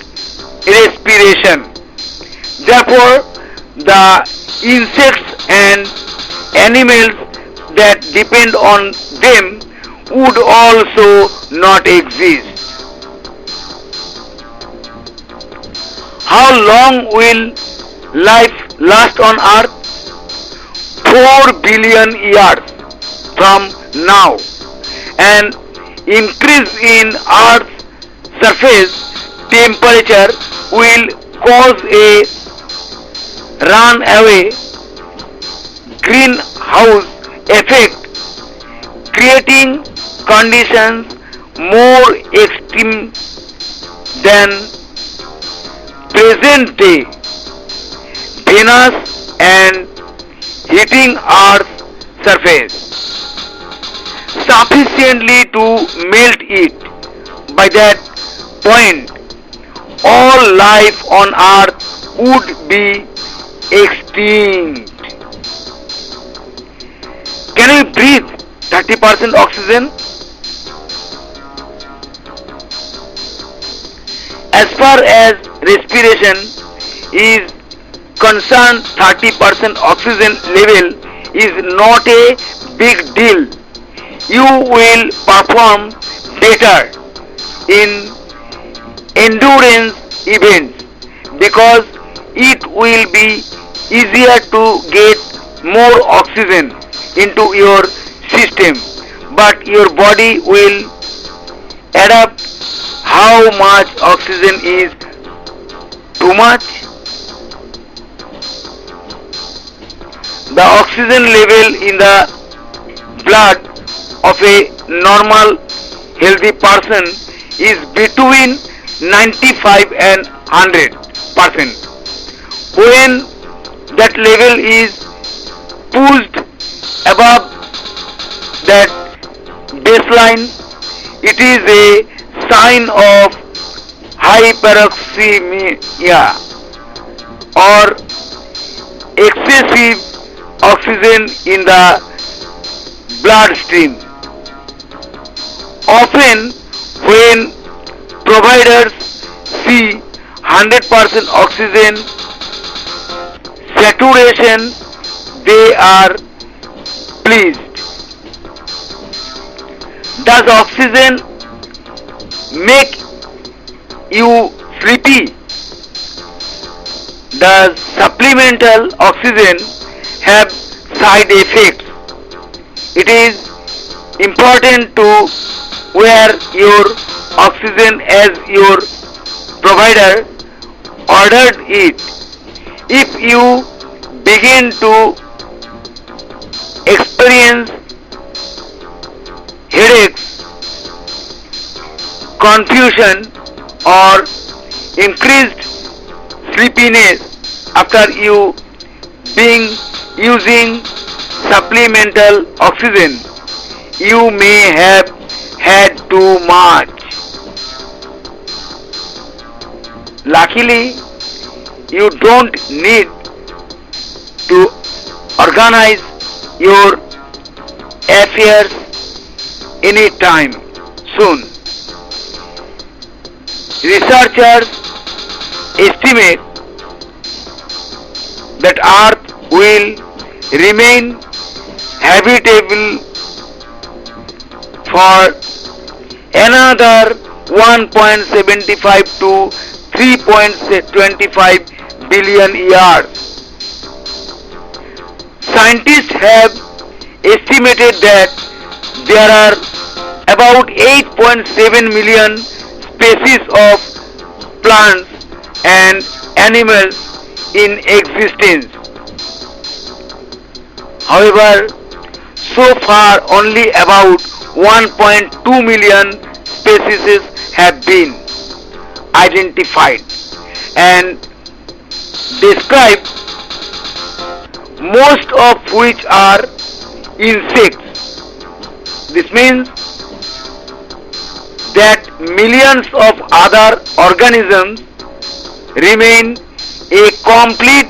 respiration. Therefore, the insects and animals that depend on them would also not exist. How long will life last on Earth? 4 billion years from now. An increase in Earth's surface temperature will cause a runaway greenhouse effect, creating conditions more extreme than present day Venus and heating Earth's surface sufficiently to melt it. By that point, all life on Earth would be extinct. Can we breathe 30% oxygen? As far as respiration is concerned, 30% oxygen level is not a big deal. You will perform better in endurance events because it will be easier to get more oxygen into your system, but your body will adapt how much oxygen is too much. The oxygen level in the blood of a normal healthy person is between 95 and 100%. When that level is pushed above that baseline, it is a sign of hyperoxemia or excessive oxygen in the bloodstream. Often, when providers see 100% oxygen saturation, they are pleased. Does oxygen make you sleepy? Does supplemental oxygen have side effects? It is important to wear your oxygen as your provider ordered it. If you begin to experience headaches, confusion or increased sleepiness after you being using supplemental oxygen, you may have had too much. Luckily, you don't need to organize your affairs anytime soon. Researchers estimate that Earth will remain habitable for another 1.75 to 3.25 billion years. Scientists have estimated that there are about 8.7 million species of plants and animals in existence. However, so far only about 1.2 million species have been identified and described, most of which are insects. This means that millions of other organisms remain a complete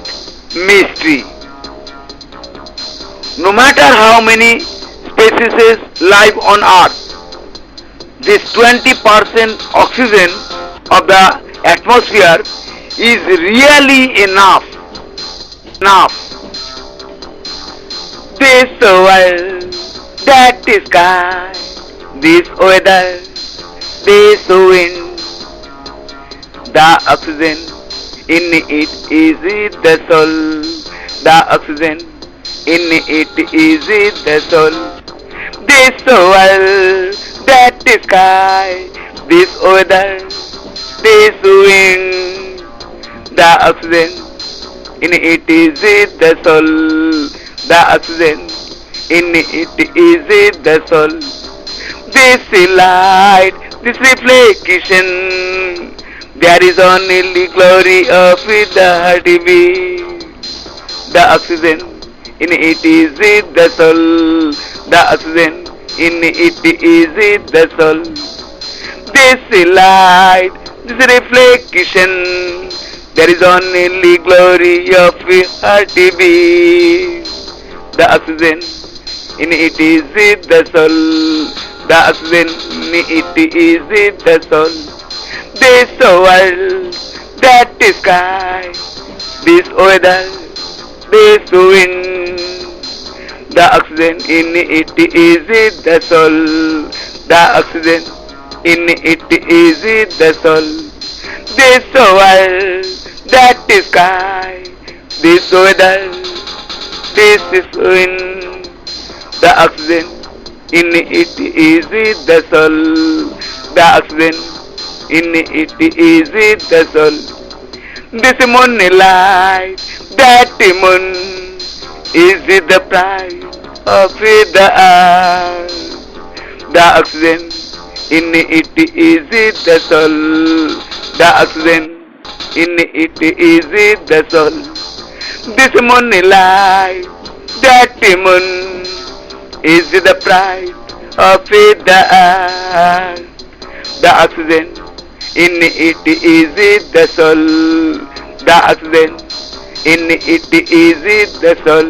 mystery. No matter how many species live on Earth, this 20% oxygen of the atmosphere is really enough. This world, that sky, this weather, this wind, the oxygen in it is the soul. The oxygen in it is the soul. This world, that sky, this weather, this wind, the oxygen in it is the soul. The oxygen in it is the soul. This light, this reflection, there is only glory of the heartbeat. The oxygen in it is the soul. The oxygen in it is the soul. This light, this reflection, there is only glory of heartbeat. The oxygen in it is the soul. The oxygen in it is the soul. This world, that sky, this weather, this wind, the oxygen in it is the soul. The oxygen in it is the soul. This world, that sky, this weather, this wind, the oxygen in it is the soul. The oxygen in it is the soul. This moonlight, that moon is the pride of the earth. The oxygen in it is the soul. The oxygen in it is the soul. This moonlight, that moon is the pride of the earth. The oxygen in it is the soul. The oxygen in it is the soul.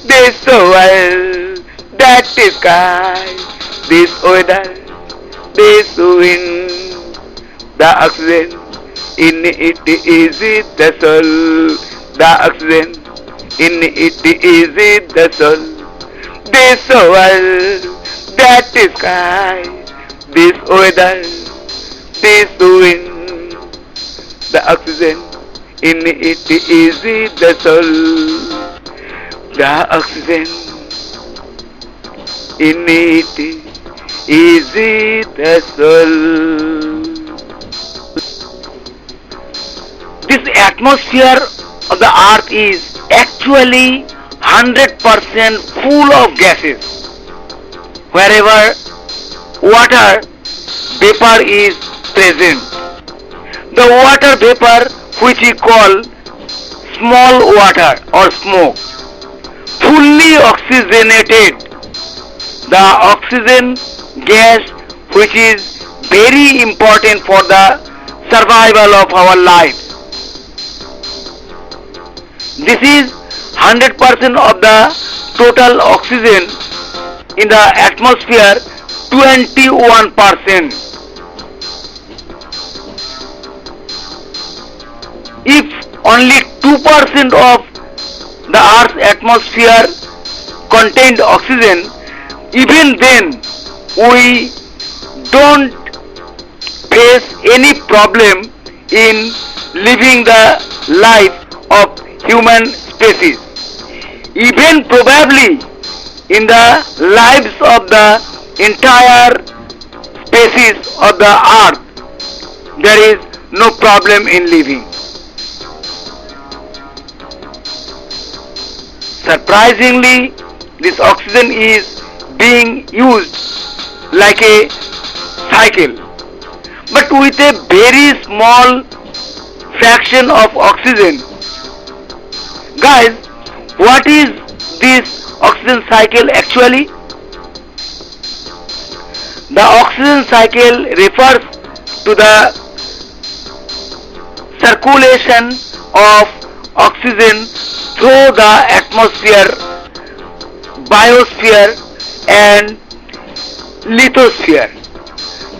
This world, that sky, this weather, this wind, the oxygen in it is the soul. The oxygen in it is the soul. This world, that sky, this weather, this wind, the oxygen in it is the soul. The oxygen in it is the soul. This atmosphere of the earth is actually 100% full of gases. Wherever water vapor is present, the water vapor, which we call small water or smoke, fully oxygenated. The oxygen gas, which is very important for the survival of our life. This is 100% of the total oxygen in the atmosphere, 21%. If only 2% of the Earth's atmosphere contained oxygen, even then we don't face any problem in living the life of human species. Even probably in the lives of the entire species of the earth, there is no problem in living. Surprisingly, this oxygen is being used like a cycle, but with a very small fraction of oxygen. Guys, what is this oxygen cycle actually? The oxygen cycle refers to the circulation of oxygen through the atmosphere, biosphere and lithosphere.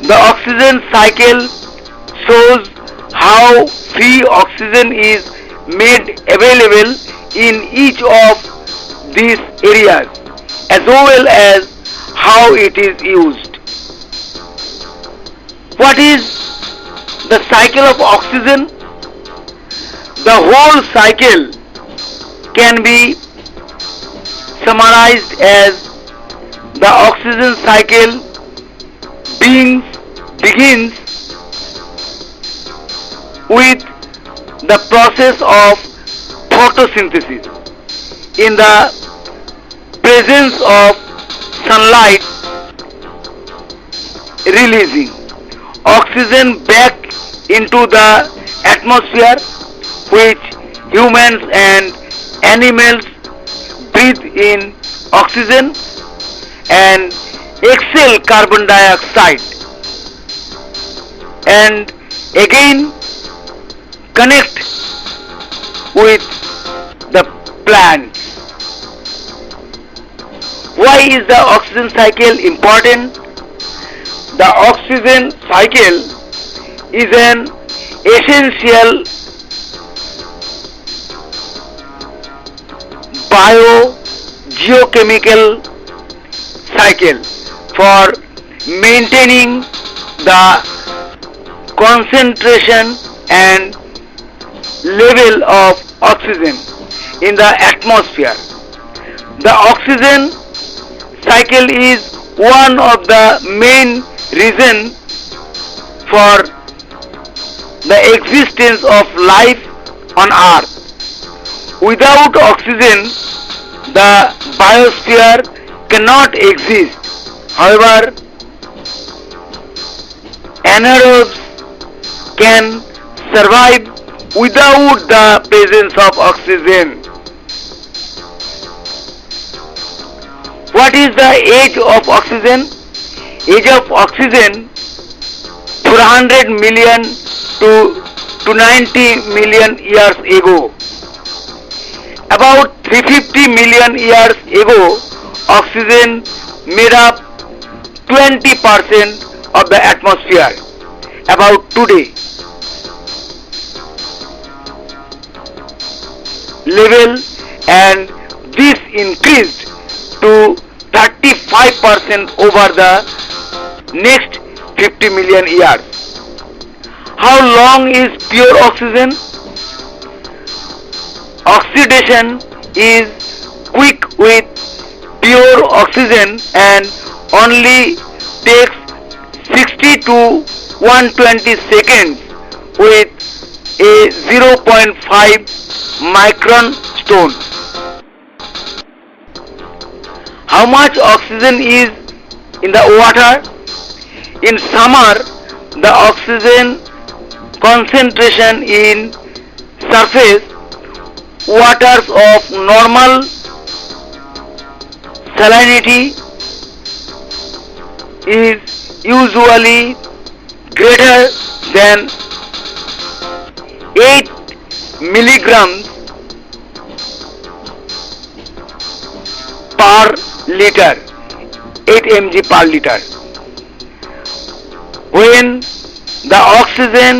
The oxygen cycle shows how free oxygen is made available in each of these areas, as well as how it is used. What is the cycle of oxygen? The whole cycle can be summarized as the oxygen cycle begins with the process of photosynthesis. In the presence of sunlight, releasing oxygen back into the atmosphere, which humans and animals breathe in oxygen and exhale carbon dioxide, and again connect with the plant. Why is the oxygen cycle important? The oxygen cycle is an essential biogeochemical cycle for maintaining the concentration and level of oxygen in the atmosphere. The oxygen cycle is one of the main reasons for the existence of life on earth. Without oxygen, the biosphere cannot exist. However, anaerobes can survive without the presence of oxygen. What is the age of oxygen? Age of oxygen 400 million to 90 million years ago. About 350 million years ago, oxygen made up 20% of the atmosphere. About today, level, and this increased to 35% over the next 50 million years. How long is pure oxygen? Oxidation is quick with pure oxygen and only takes 60 to 120 seconds with a 0.5 micron stone. How much oxygen is in the water? In summer, the oxygen concentration in surface waters of normal salinity is usually greater than 8 milligrams per liter, 8 mg per liter. When the oxygen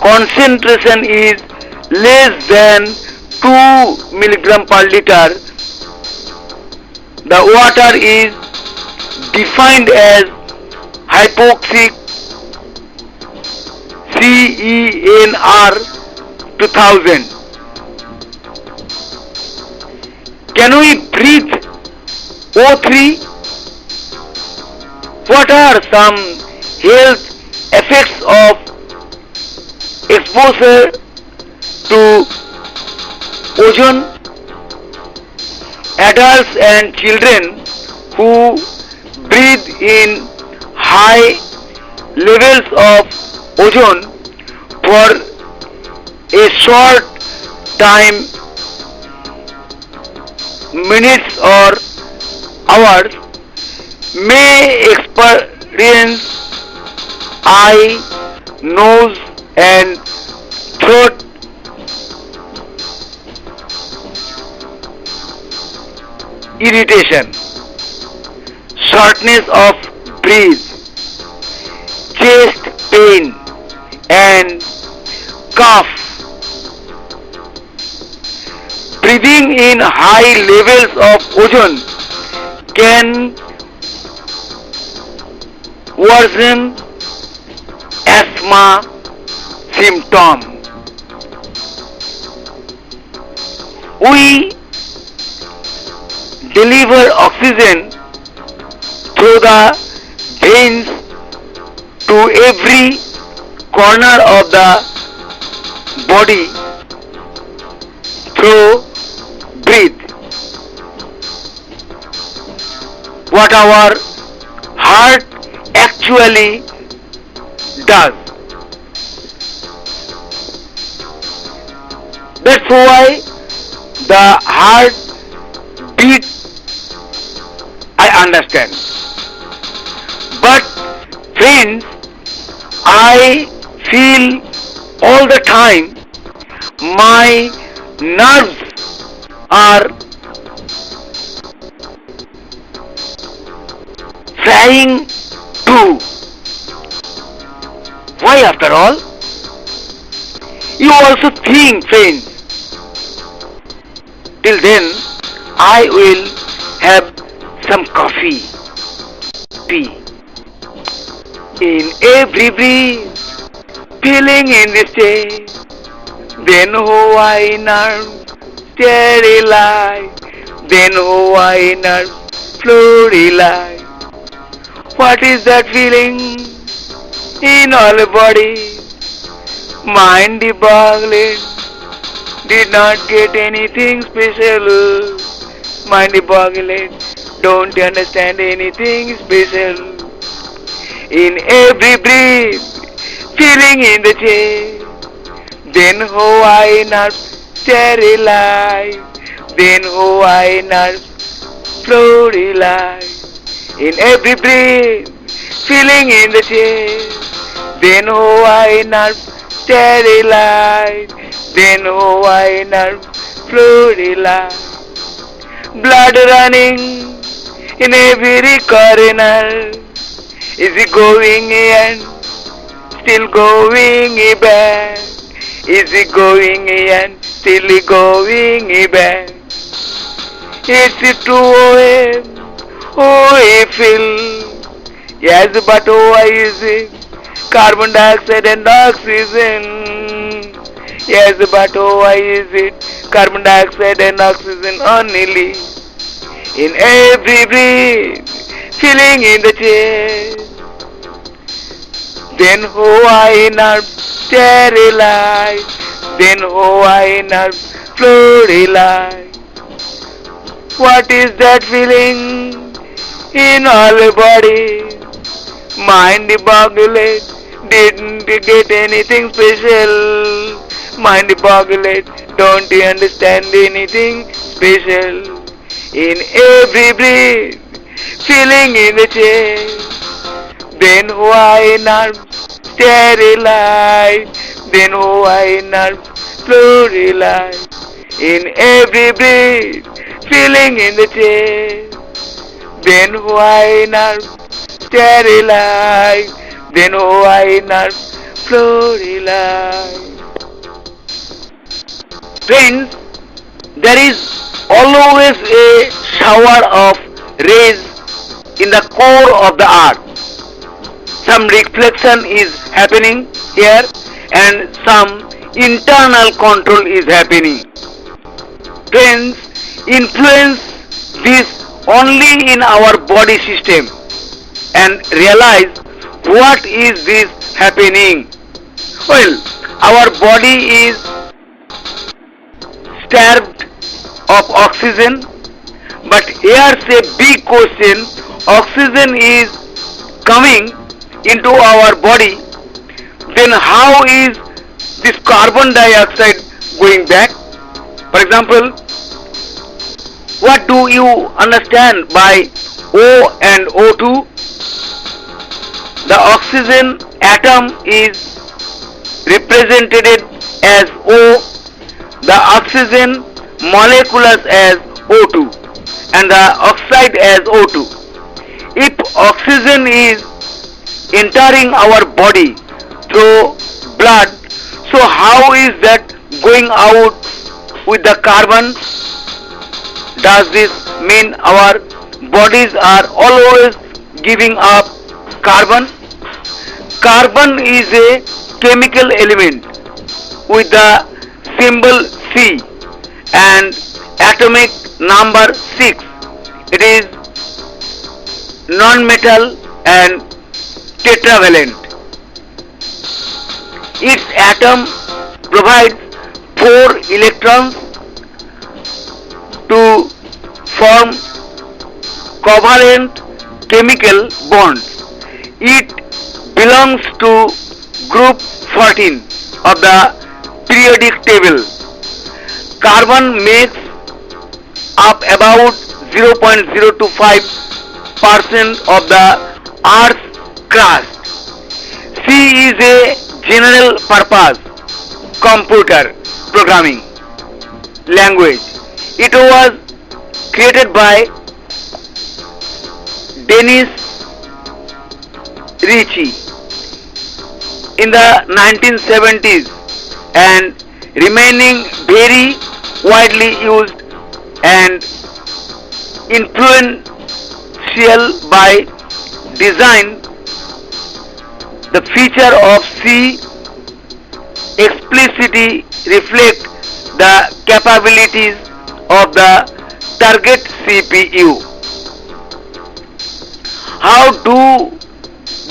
concentration is less than 2 milligram per liter, the water is defined as hypoxic CENR 2000. Can we breathe O3? What are some health effects of exposure to ozone? Adults and children who breathe in high levels of ozone for a short time, minutes or hours, may experience eye, nose and throat irritation, shortness of breath, chest pain and cough. Breathing in high levels of ozone can worsen asthma symptom. We deliver oxygen through the veins to every corner of the body through breath. What our heart actually does. That's why the heart beat I understand. But friends, I feel all the time my nerves are flying too. Why after all? You also think, friends. Till then, I will have some coffee. Tea. In every breeze, feeling in this chest. Then who I nerve, sterilize. Then who I nerve, fluorilize. What is that feeling in all the body? Mind boggled, did not get anything special. Mind boggled, don't understand anything special. In every breath, feeling in the chest. Then who I not sterilize. Then who I not fluorilize. In every breath, feeling in the chest. Then who I not sterilize. Then who I not fluorilize. Blood running in every corner. Is it going and still going back? Is it going and still going back? It's 2 a.m. Oh, I feel. Yes, but why is it? Carbon dioxide and oxygen. Yes, but why is it? Carbon dioxide and oxygen only. In every breath, feeling in the chest. Then who I not sterilize. Then who I not fluorilize. What is that feeling in all the body? Mind boggled, didn't get anything special. Mind boggled, don't you understand anything special? In every breath, feeling in the chest. Then why not sterilize? Then why not fluoride in every breath, feeling in the chest. Then why nerve sterilite? Then why nerve fluoride? Friends, there is always a shower of rays in the core of the earth. Some reflection is happening here and some internal control is happening. Trends influence this only in our body system and realize what is this happening. Well, our body is starved of oxygen, but here's a big question. Oxygen is coming into our body, then how is this carbon dioxide going back? For example, what do you understand by O and O2? The oxygen atom is represented as O, the oxygen molecules as O2 and the oxide as O2. If oxygen is entering our body through blood, so how is that going out with the carbon? Does this mean our bodies are always giving up carbon? Carbon is a chemical element with the symbol C and atomic number 6. It is non-metal and tetravalent. Its atom provides 4 electrons to form covalent chemical bonds. It belongs to group 14 of the periodic table. Carbon makes up about 0.025% of the Earth's crust. C is a general purpose computer programming language. It was created by Dennis Ritchie in the 1970s and remaining very widely used and influential by design. The feature of C explicitly reflect the capabilities of the target CPU. How do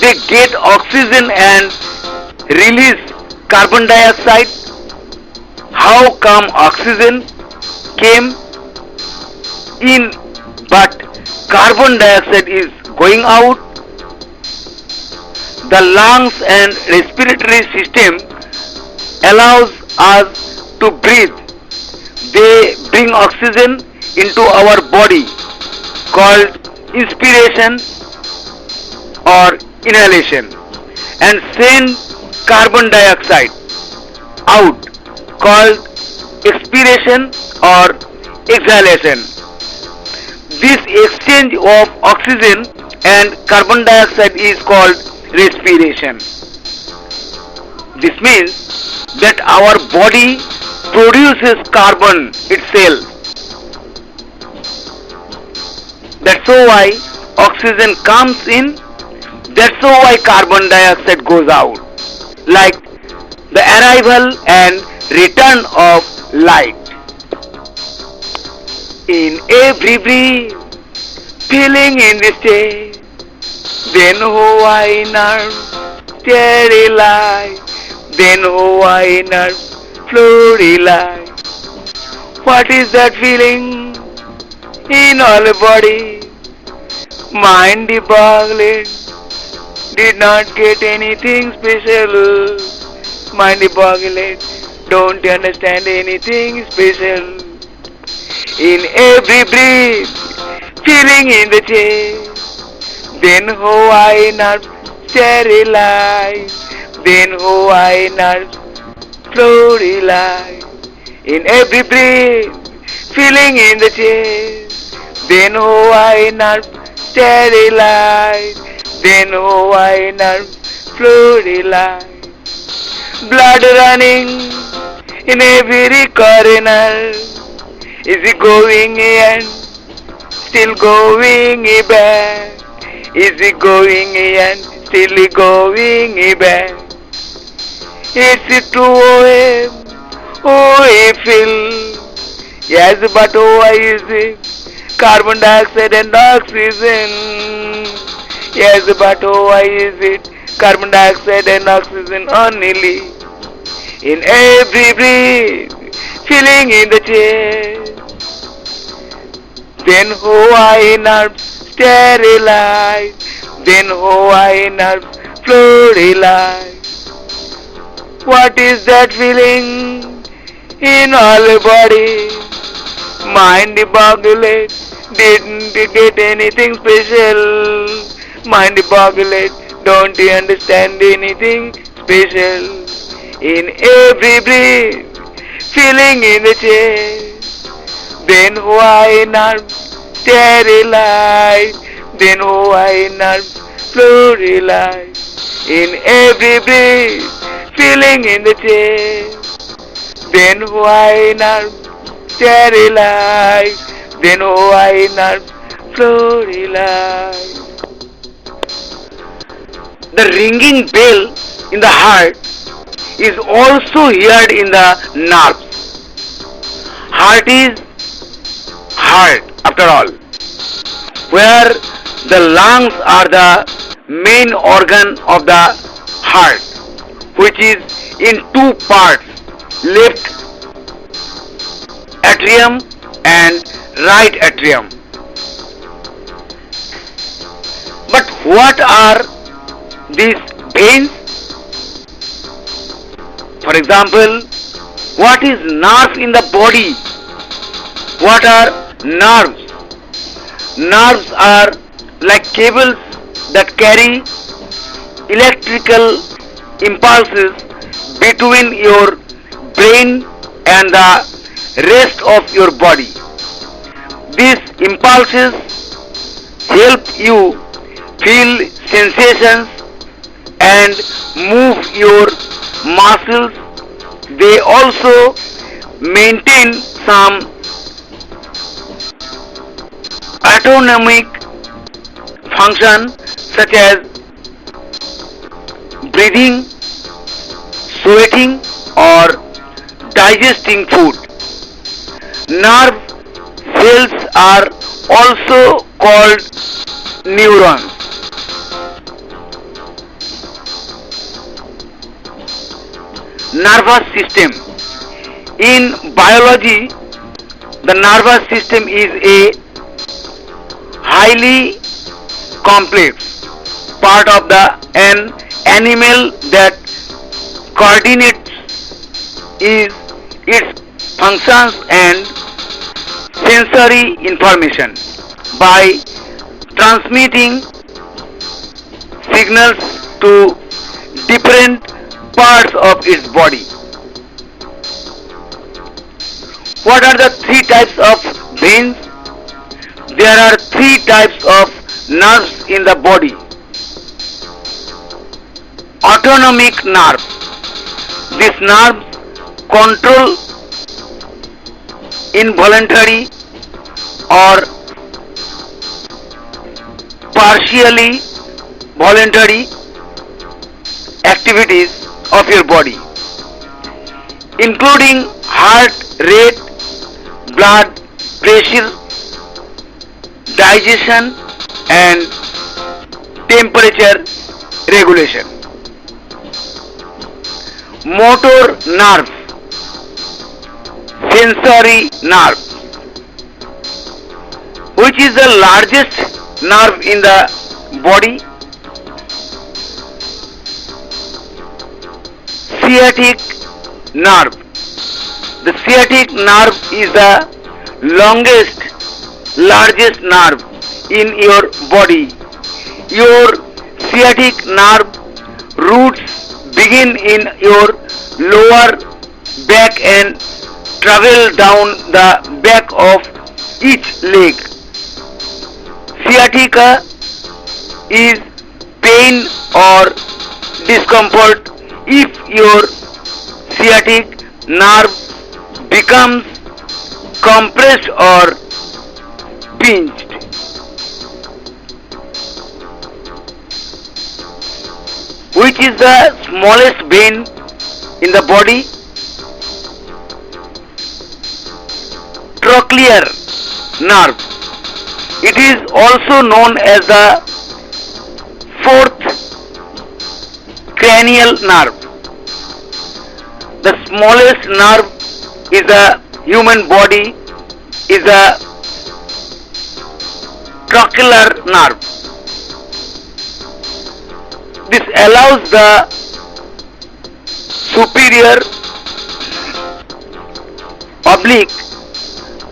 they get oxygen and release carbon dioxide? How come oxygen came in but carbon dioxide is going out? The lungs and respiratory system allows us to breathe. They bring oxygen into our body called inspiration or inhalation and send carbon dioxide out called expiration or exhalation. This exchange of oxygen and carbon dioxide is called respiration. This means that our body produces carbon itself. That's why oxygen comes in. That's why carbon dioxide goes out. Like the arrival and return of light. In every breath, feeling in this state. Then why nerve sterilite? Then why nerve fluoride? What is that feeling in all body? Mind boggling. Did not get anything special. Mind boggling. Don't understand anything special. In every breath, feeling in the chest. Then why not sterilize? Then why not fluoride? in every breath, feeling in the chest. Then why not sterilite? Then why not fluoride? Blood running in every corner. Is it going and still going back? Is it going and still going back? It's true, oh, feel. Yes, but why is it carbon dioxide and oxygen? Yes, but why is it carbon dioxide and oxygen only? In every breath, feeling in the chest. Then why not sterilize? Then why not fluoride? What is that feeling in all the body? Mind boggled, didn't get anything special. Mind boggled, don't you understand anything special? In every breath, feeling in the chest. Then why not sterilize? Then why not fluoride? In every breath, feeling in the chest. Then why not sterilize? Then why not fluoride? The ringing bell in the heart is also heard in the nerves. Heart is heart after all, where the lungs are the main organ of the heart, which is in two parts, left atrium and right atrium. But what are these veins? For example, what is nerve in the body? What are nerves? Nerves are like cables that carry electrical impulses between your brain and the rest of your body. These impulses help you feel sensations and move your muscles. They also maintain some autonomic function such as breathing, sweating or digesting food. Nerve cells are also called neurons. Nervous system. In biology, the nervous system is a highly complex part of an animal that coordinates its functions and sensory information by transmitting signals to different parts of its body. What are the three types of veins? There are three types of nerves in the body. Autonomic nerve. These nerves control involuntary or partially voluntary activities of your body, including heart rate, blood pressure, digestion and temperature regulation. Motor nerve, sensory nerve, which is the largest nerve in the body. Sciatic nerve. The sciatic nerve is the longest, largest nerve in your body. Your sciatic nerve roots begin in your lower back and travel down the back of each leg. Sciatica is pain or discomfort if your sciatic nerve becomes compressed or pinched. Which is the smallest vein in the body? Trochlear nerve. It is also known as the fourth cranial nerve. The smallest nerve is the human body is the trochlear nerve. This allows the superior oblique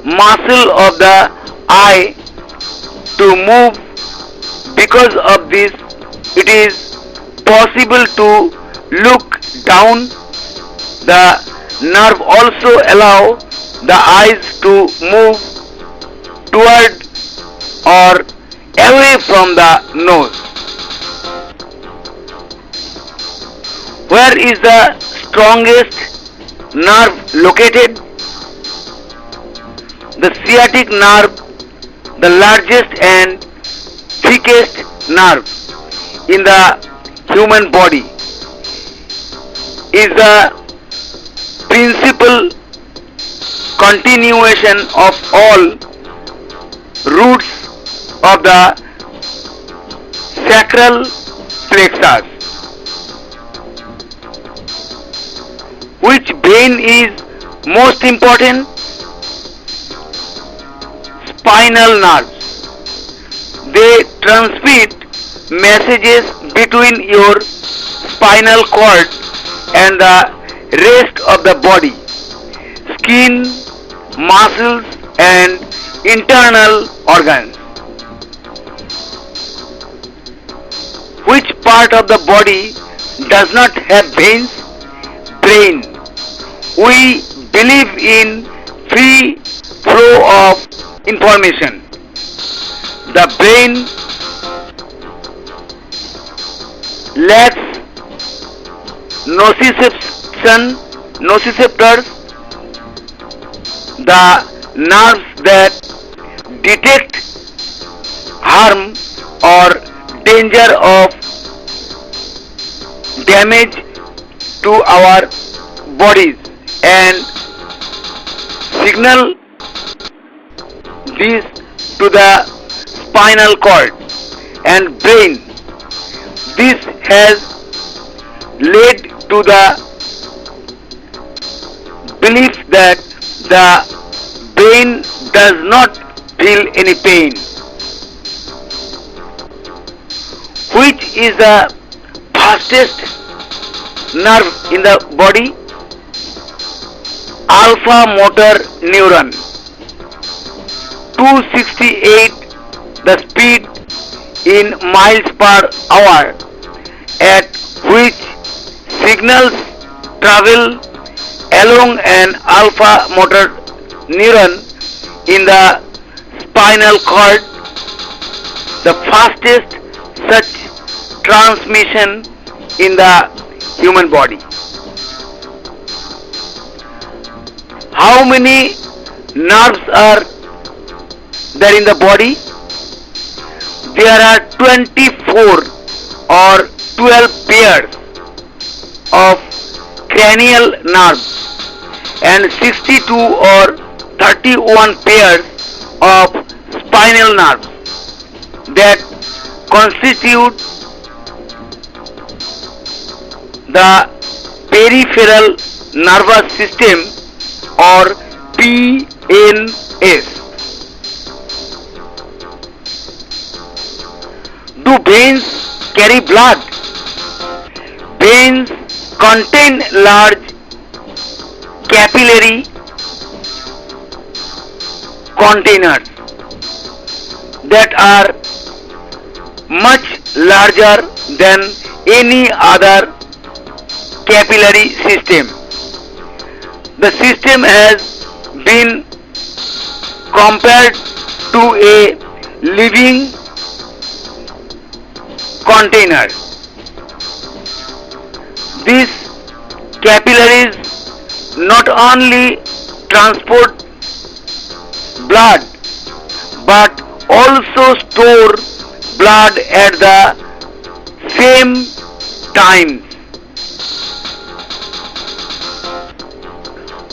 muscle of the eye to move. Because of this, it is possible to look down. The nerve also allow the eyes to move toward or away from the nose. Where is the strongest nerve located? The sciatic nerve, the largest and thickest nerve in the human body, is the principal continuation of all roots of the sacral plexus. Which vein is most important? Spinal nerves. They transmit messages between your spinal cord and the rest of the body, skin, muscles and internal organs. Which part of the body does not have veins? Brain. We believe in free flow of information. The brain lacks nociceptors, the nerves that detect harm or danger of damage to our bodies and signal this to the spinal cord and brain. This has led to the belief that the brain does not feel any pain. Which is the fastest nerve in the body? Alpha motor neuron. 268 the speed in miles per hour at which signals travel along an alpha motor neuron in the spinal cord. The fastest such transmission in the human body. How many nerves are there in the body? There are 24 or 12 pairs of cranial nerves and 62 or 31 pairs of spinal nerves that constitute the peripheral nervous system or PNS. Do veins carry blood? Veins contain large capillary containers that are much larger than any other capillary system. The system has been compared to a living container. These capillaries not only transport blood but also store blood at the same time.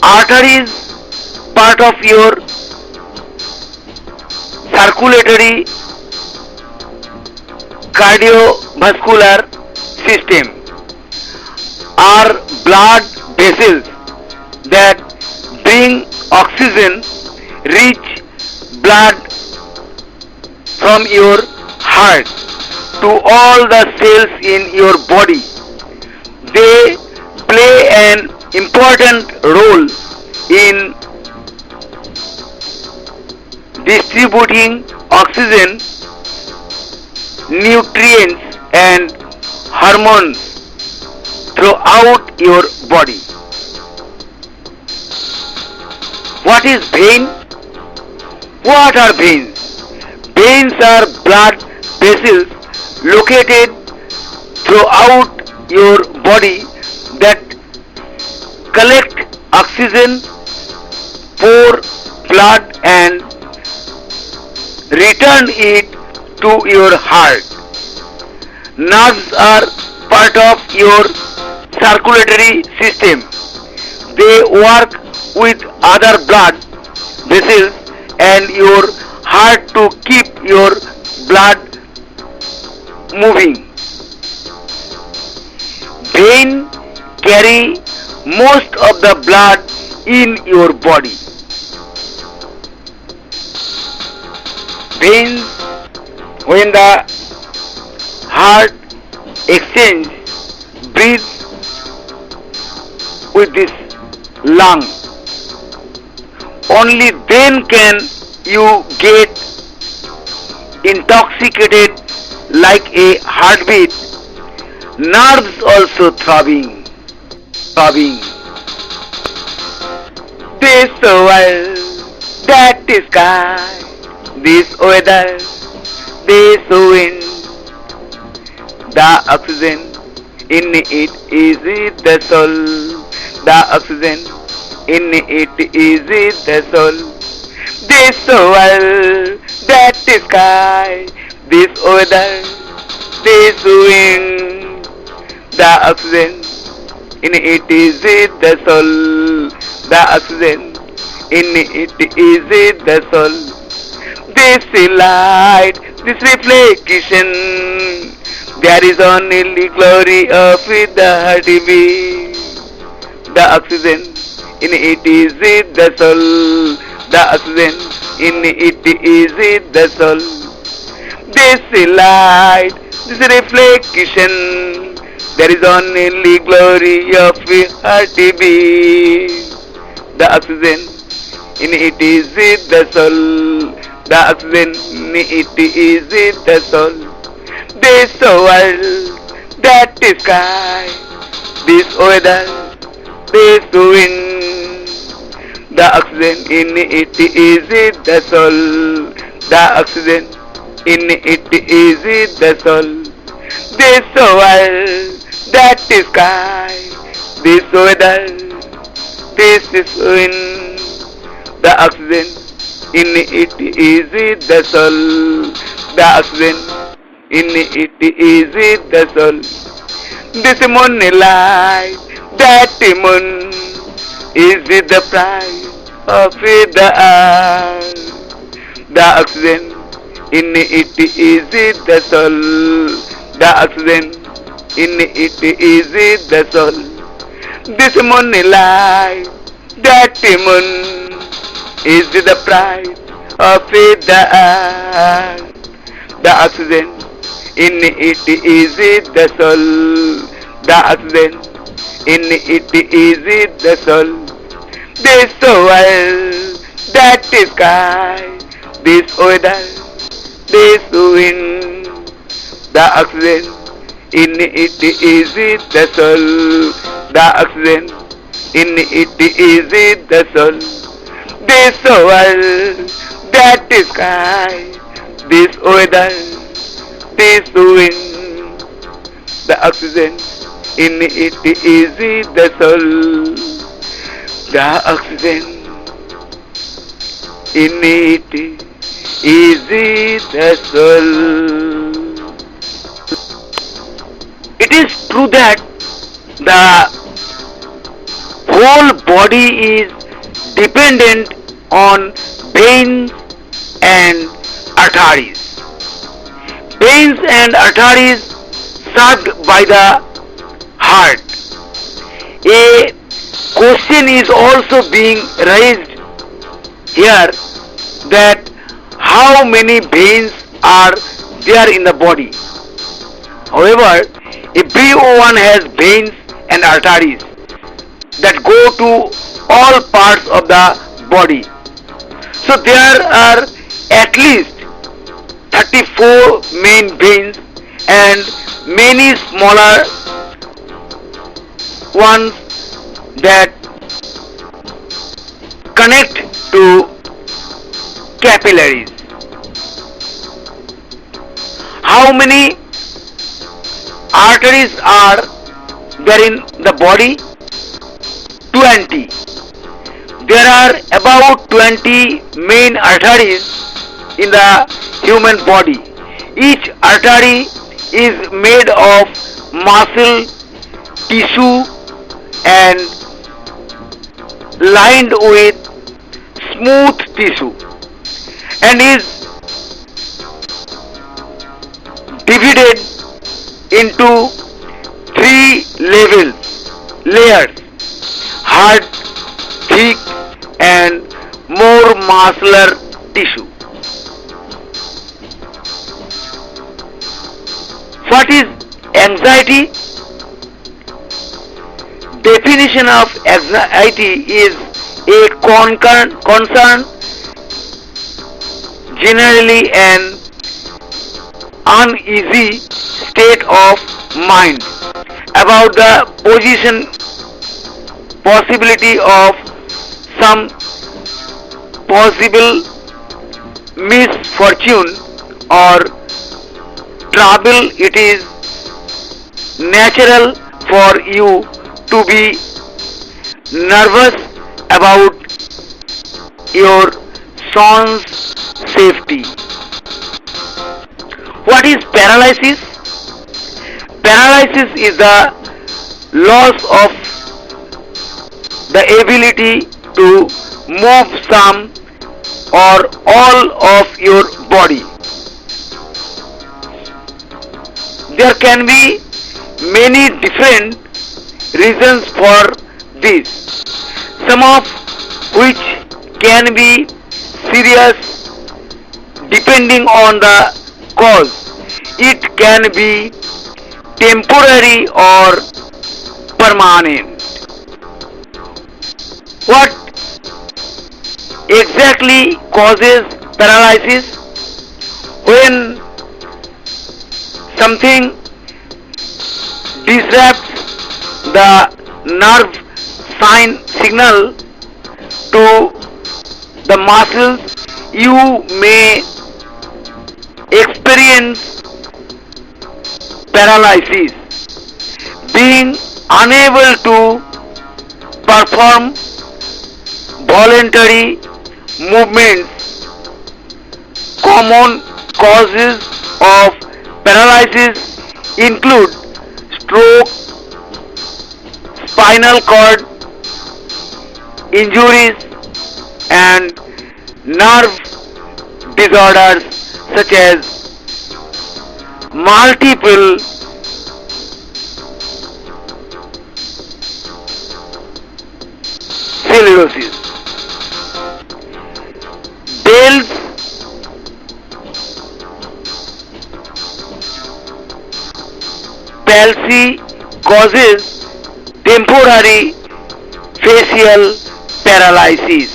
Arteries, part of your circulatory cardiovascular system, are blood vessels that bring oxygen rich blood from your heart to all the cells in your body. They play an important role in distributing oxygen, nutrients and hormones throughout your body. What is vein? What are veins? Veins are blood vessels located throughout your body that collect oxygen, pour blood and return it to your heart. Nerves are part of your circulatory system. They work with other blood vessels and your heart to keep your blood moving. Veins carry most of the blood in your body. Veins, when the heart exchange breathe with this lung, only then can you get intoxicated like a heartbeat. Nerves also throbbing. This world, that sky, this weather, this wind, the oxygen in it is the soul. The oxygen in it is the soul. This world, that sky, this weather, this wind, the oxygen in it is the soul. The oxygen in it is the soul. This light, this reflection, there is only glory of the heartbeat. The oxygen in it is the soul. The oxygen in it is the soul. This light, this reflection, there is only glory of heartbeat. The oxygen in it is the soul. The oxygen in it is the soul. This world, that sky, this weather, this wind, the oxygen in it is the soul. The oxygen in it is the soul. This world, that sky, this weather, this wind, the oxygen in it is the soul. The oxygen in it is the soul. This moonlight, that moon is the price of the earth. The oxygen in it is the soul. The oxygen in it is the soul. This moonlight, that moon is the price of the earth. The oxygen in it is the soul. The oxygen in it is the soul. This world, that sky, this weather, this wind, the oxygen in it is the soul. The oxygen in it is the soul. This world, that sky, this weather, this wind, the oxygen in it is the soul. The oxygen in it is the soul. It is true that the whole body is dependent on veins and arteries. Veins and arteries served by the heart. A question is also being raised here that how many veins are there in the body. However, everyone has veins and arteries that go to all parts of the body. So there are at least 34 main veins and many smaller ones that connect to capillaries. How many arteries are there in the body? 20. There are about 20 main arteries in the human body. Each artery is made of muscle, tissue and lined with smooth tissue and is divided into three layers: hard, thick and more muscular tissue. What is anxiety? Definition of anxiety is a concern, generally an uneasy state of mind about the possibility of some possible misfortune or trouble. It is natural for you to be nervous about your son's safety. What is paralysis? Paralysis is the loss of the ability to move some or all of your body. There can be many different reasons for this, some of which can be serious depending on the cause. It can be temporary or permanent. What exactly causes paralysis? When something disrupts the nerve signal to the muscles, you may experience paralysis. Being unable to perform voluntary movements. Common causes of paralysis include stroke, spinal cord injuries and nerve disorders such as multiple sclerosis. Bell's palsy causes temporary facial paralysis.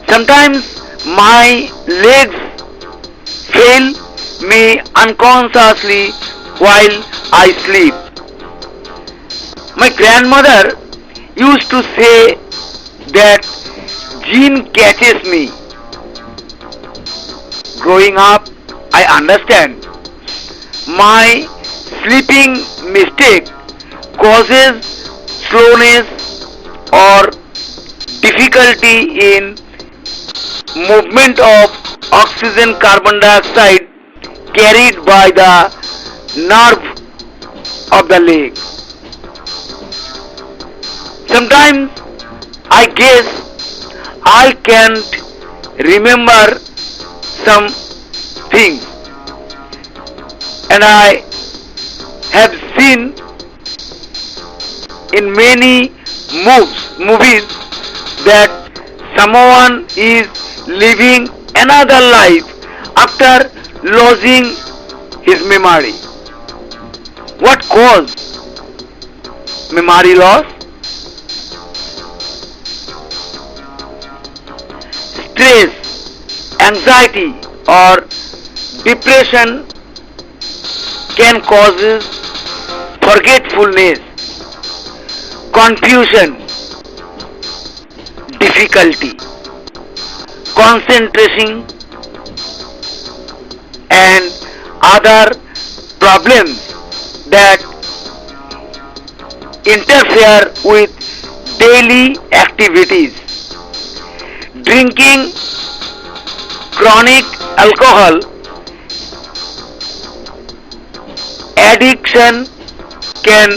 Sometimes my legs fail me unconsciously while I sleep. My grandmother used to say that gene catches me. Growing up, I understand my sleeping mistake causes slowness or difficulty in movement of oxygen carbon dioxide carried by the nerve of the leg. Sometimes I guess I can't remember some things, and I have seen in many movies that someone is living another life after losing his memory. What caused memory loss? Stress, anxiety, or depression can cause forgetfulness, confusion, difficulty, concentration, and other problems that interfere with daily activities. Drinking chronic alcohol addiction can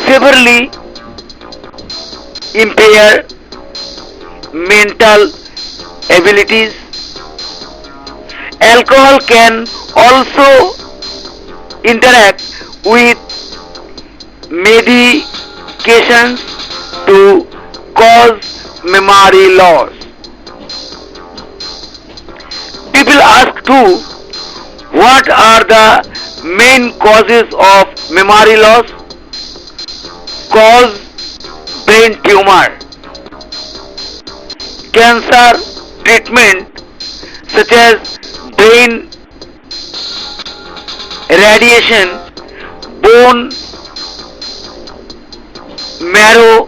severely impair mental abilities. Alcohol can also interact with medications to cause memory loss. People ask too, what are the main causes of memory loss? Cause brain tumor, cancer treatment such as brain radiation, bone marrow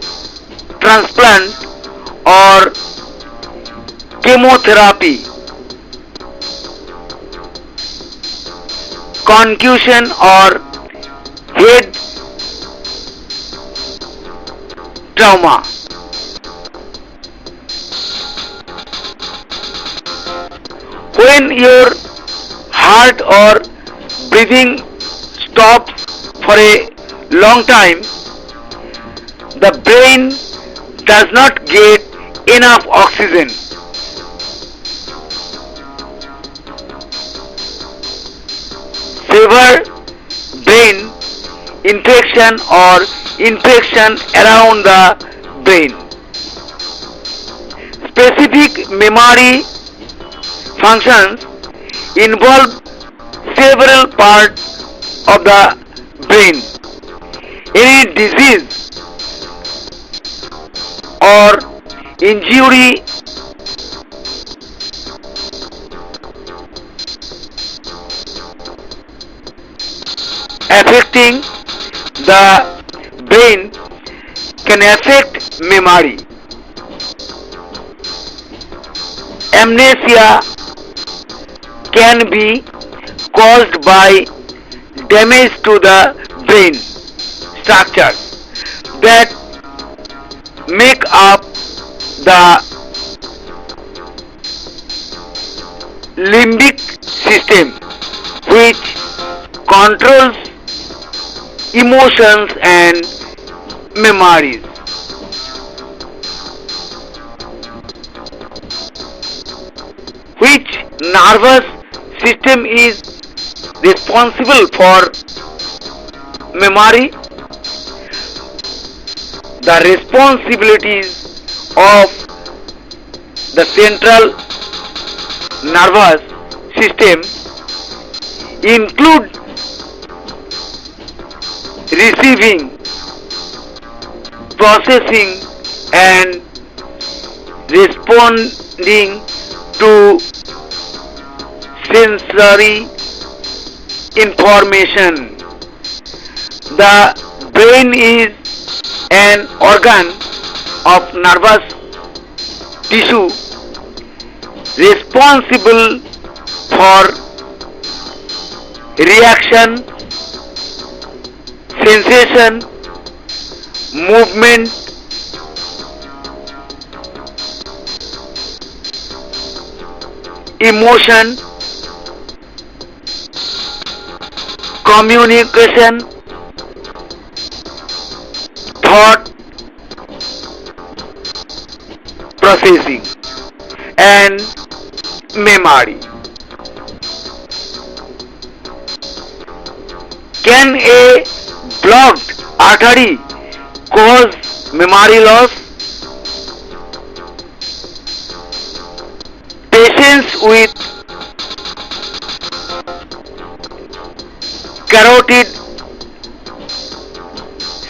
transplant, or chemotherapy, concussion or head trauma. When your heart or breathing stops for a long time, the brain does not get enough oxygen. Severe brain infection or infection around the brain. Specific memory functions involve several parts of the brain. Any disease or injury affecting the brain can affect memory. Amnesia can be caused by damage to the brain structures that make up the limbic system, which controls emotions and memories. Which nervous system is responsible for memory? The responsibilities of the central nervous system include receiving, processing, and responding to sensory information. The brain is an organ of nervous tissue responsible for reaction, sensation, movement, emotion, communication, thought processing, and memory. Can a blocked artery cause memory loss? Patients with carotid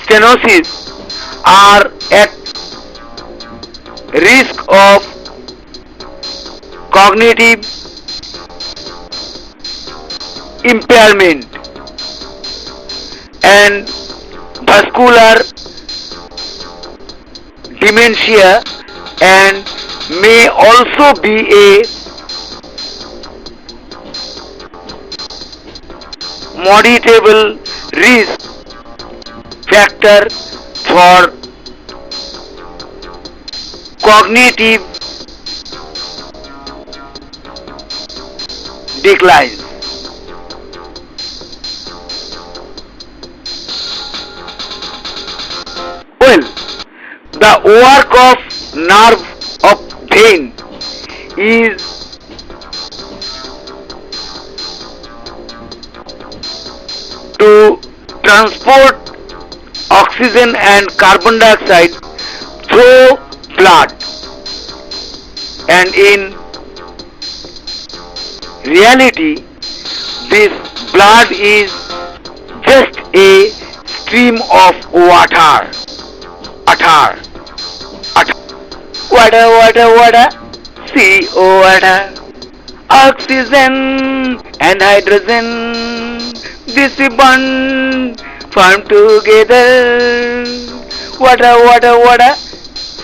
stenosis are at risk of cognitive impairment and vascular dementia, and may also be a modifiable risk factor for cognitive decline. Well, the work of nerve of vein is to transport oxygen and carbon dioxide through blood, and in reality this blood is just a stream of water. Atar, atar. Water, CO water, oxygen and hydrogen, this bond form together. Water,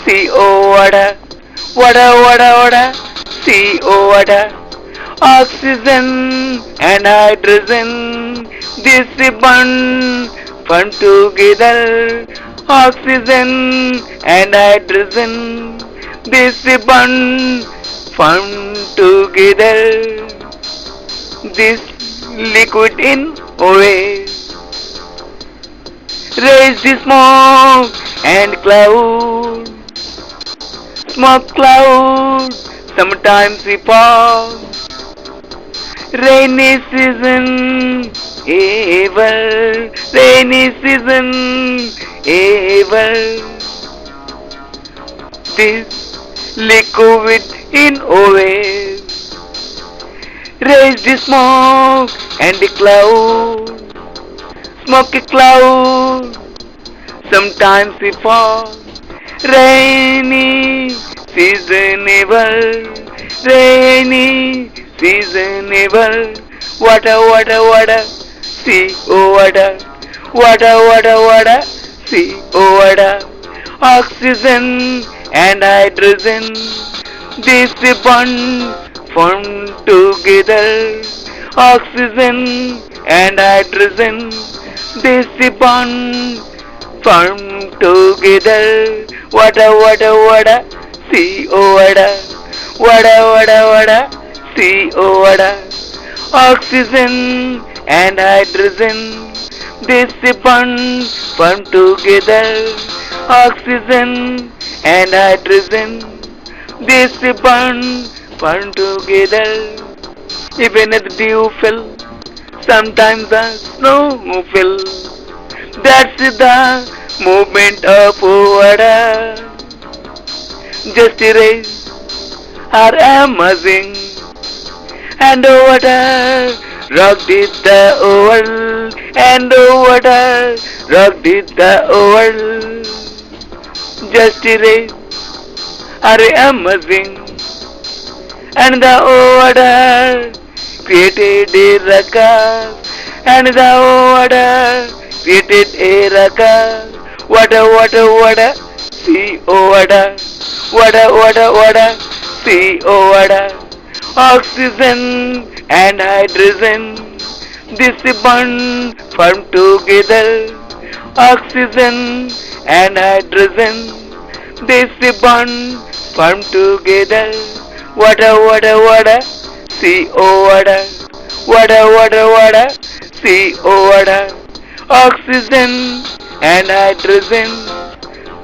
CO water, CO water, oxygen and hydrogen, this bond form together. Oxygen and hydrogen, this bond form together. This liquid in away, raise the smoke and cloud. Smoke cloud, sometimes we fall. Rainy season, ever. Rainy season, ever. This liquid in away, raise the smoke and the cloud. Smoky cloud, sometimes we fall. Rainy seasonable, rainy seasonable. Water, CO water, CO water. Oxygen and hydrogen, this bond form together. Oxygen and hydrogen, this bond form together. Water, CO water, CO water. Oxygen and hydrogen, this bond form together. Oxygen and hydrogen, this bond form together. Even if the dew fell, sometimes the snow fell. That's the movement of water. Just erase are amazing, and water rocked it the world, and water rocked it the world. Just erase are amazing, and the water created a ruckus, and the water created a ruckus. Water, CO water, water, CO water, oxygen and hydrogen. This bond form together, oxygen and hydrogen. This bond form together, water, CO water, water, CO water, oxygen and hydrogen.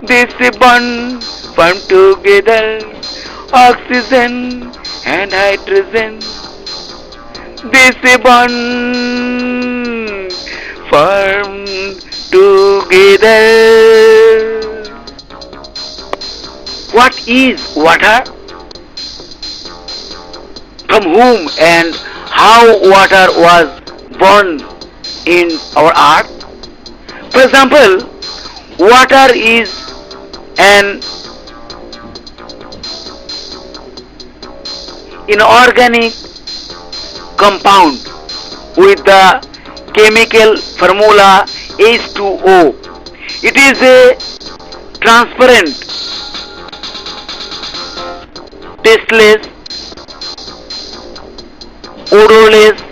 This bond form together, oxygen and hydrogen. This bond form together. What is water? From whom and how water was born in our earth? For example, water is an inorganic compound with the chemical formula H2O. It is a transparent, tasteless, odorless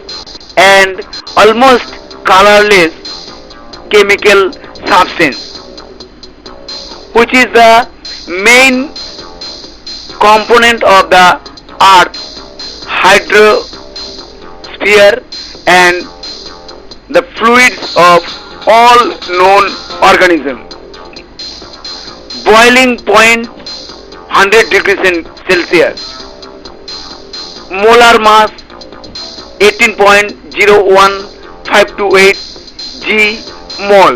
and almost colorless chemical substance which is the main component of the earth hydrosphere and the fluids of all known organisms. Boiling point 100 degrees Celsius. Molar mass 18.01528 g mol.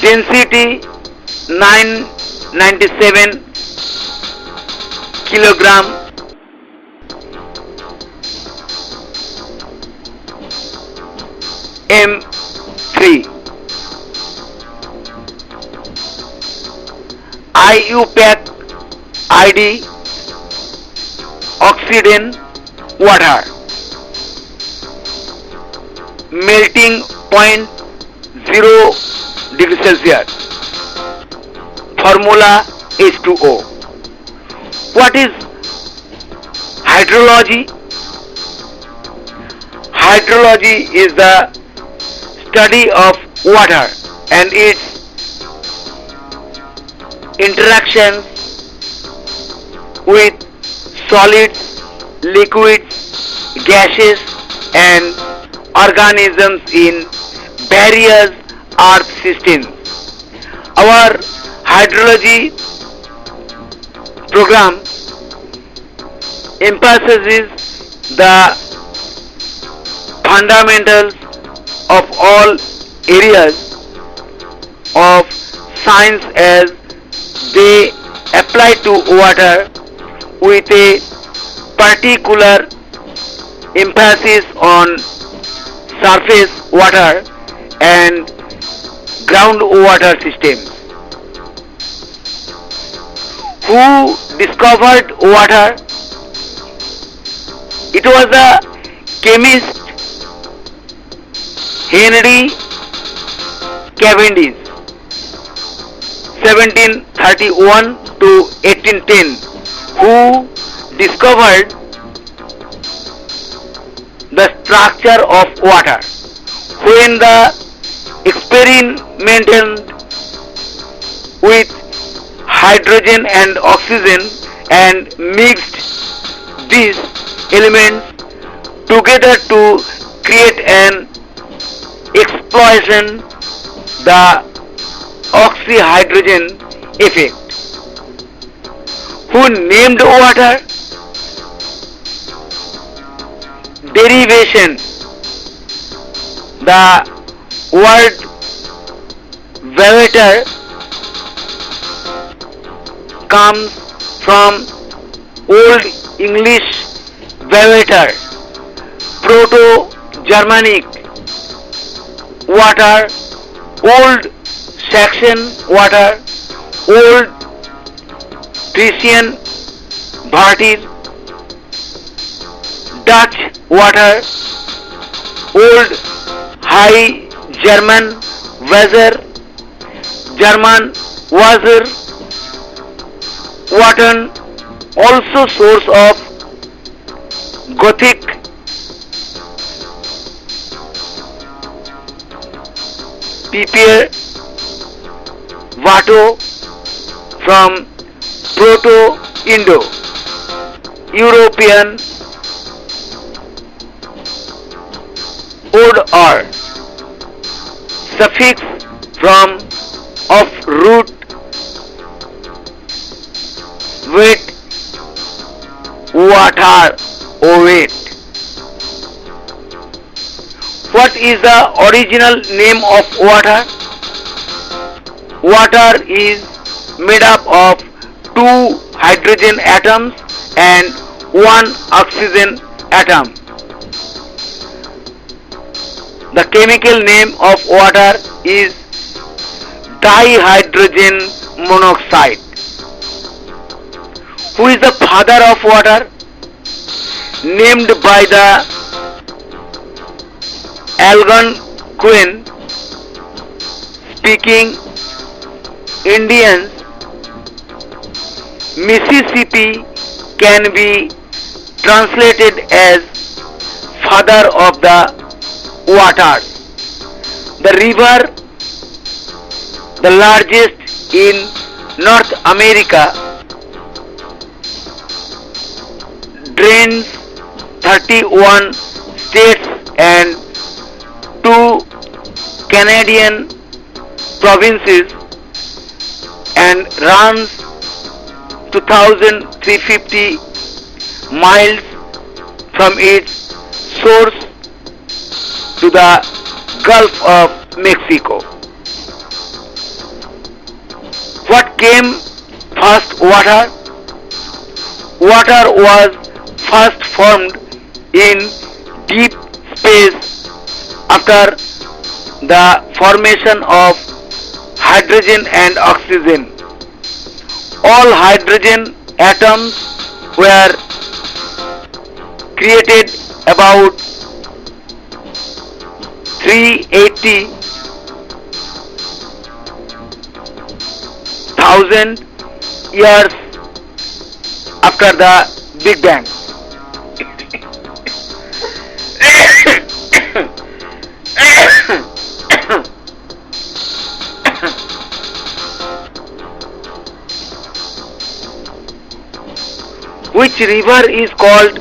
Density 997 kilogram M3. IUPAC ID oxidant water. Melting point 0 degrees Celsius. Formula H2O. What is hydrology? Hydrology is the study of water and its interactions with solids, liquids, gases and organisms in various earth systems. Our hydrology program emphasizes the fundamentals of all areas of science as they apply to water with a particular emphasis on surface water and groundwater systems. Who discovered water? It was the chemist Henry Cavendish 1731 to 1810 who discovered the structure of water. When the experimented with hydrogen and oxygen and mixed these elements together to create an explosion, the oxyhydrogen effect. Who named water? Derivation. The word water comes from Old English water, Proto-Germanic water, Old Saxon water, Old Frisian Vartir, Dutch water, Old High German Wasser, German Wasser, Water, also source of Gothic Piper, Vato from Proto-Indo-European od or suffix from of root wet water wet. What is the original name of water? Water is made up of two hydrogen atoms and one oxygen atom. The chemical name of water is dihydrogen monoxide. Who is the father of water? Named by the Algonquin speaking Indians, Mississippi can be translated as father of the waters. The river, the largest in North America, drains 31 states and 2 Canadian provinces and runs 2,350 miles from its source to the Gulf of Mexico. What came first? Water. Water was first formed in deep space after the formation of hydrogen and oxygen. All hydrogen atoms were created about 380,000 years after the Big Bang. Which river is called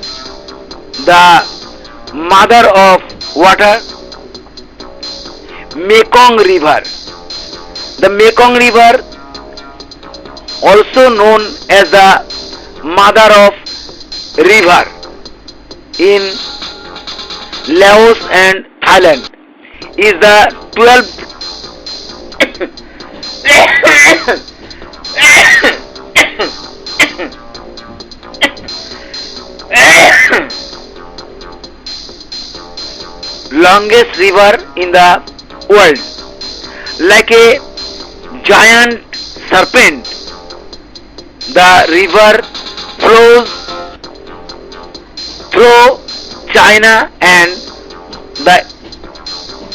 the mother of water? Mekong River. The Mekong River, also known as the mother of river in Laos and Thailand, is the 12th longest river in the world. Like a giant serpent, the river flows through China and the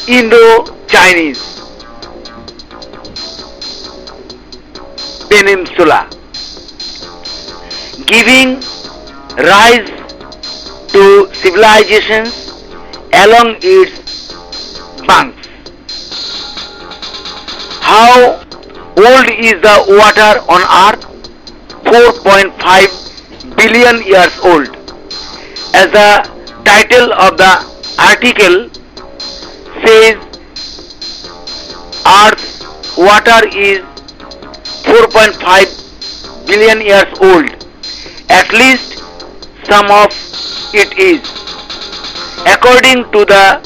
Indo-Chinese peninsula, giving rise to civilizations along its banks. How old is the water on earth? 4.5 billion years old. As the title of the article says, Earth's water is 4.5 billion years old. At least some of it is. According to the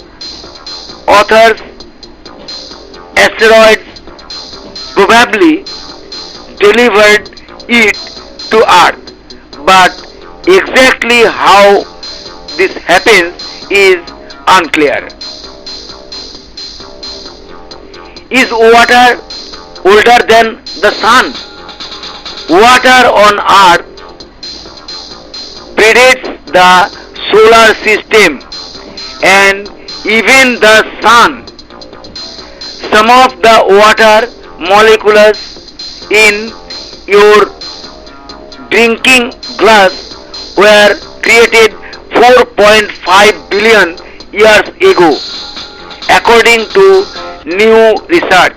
authors, asteroids probably delivered it to Earth, but exactly how this happens is unclear. Is water older than the sun? Water on Earth predates the solar system and even the sun. Some of the water molecules in your drinking glass were created 4.5 billion years ago, according to new research.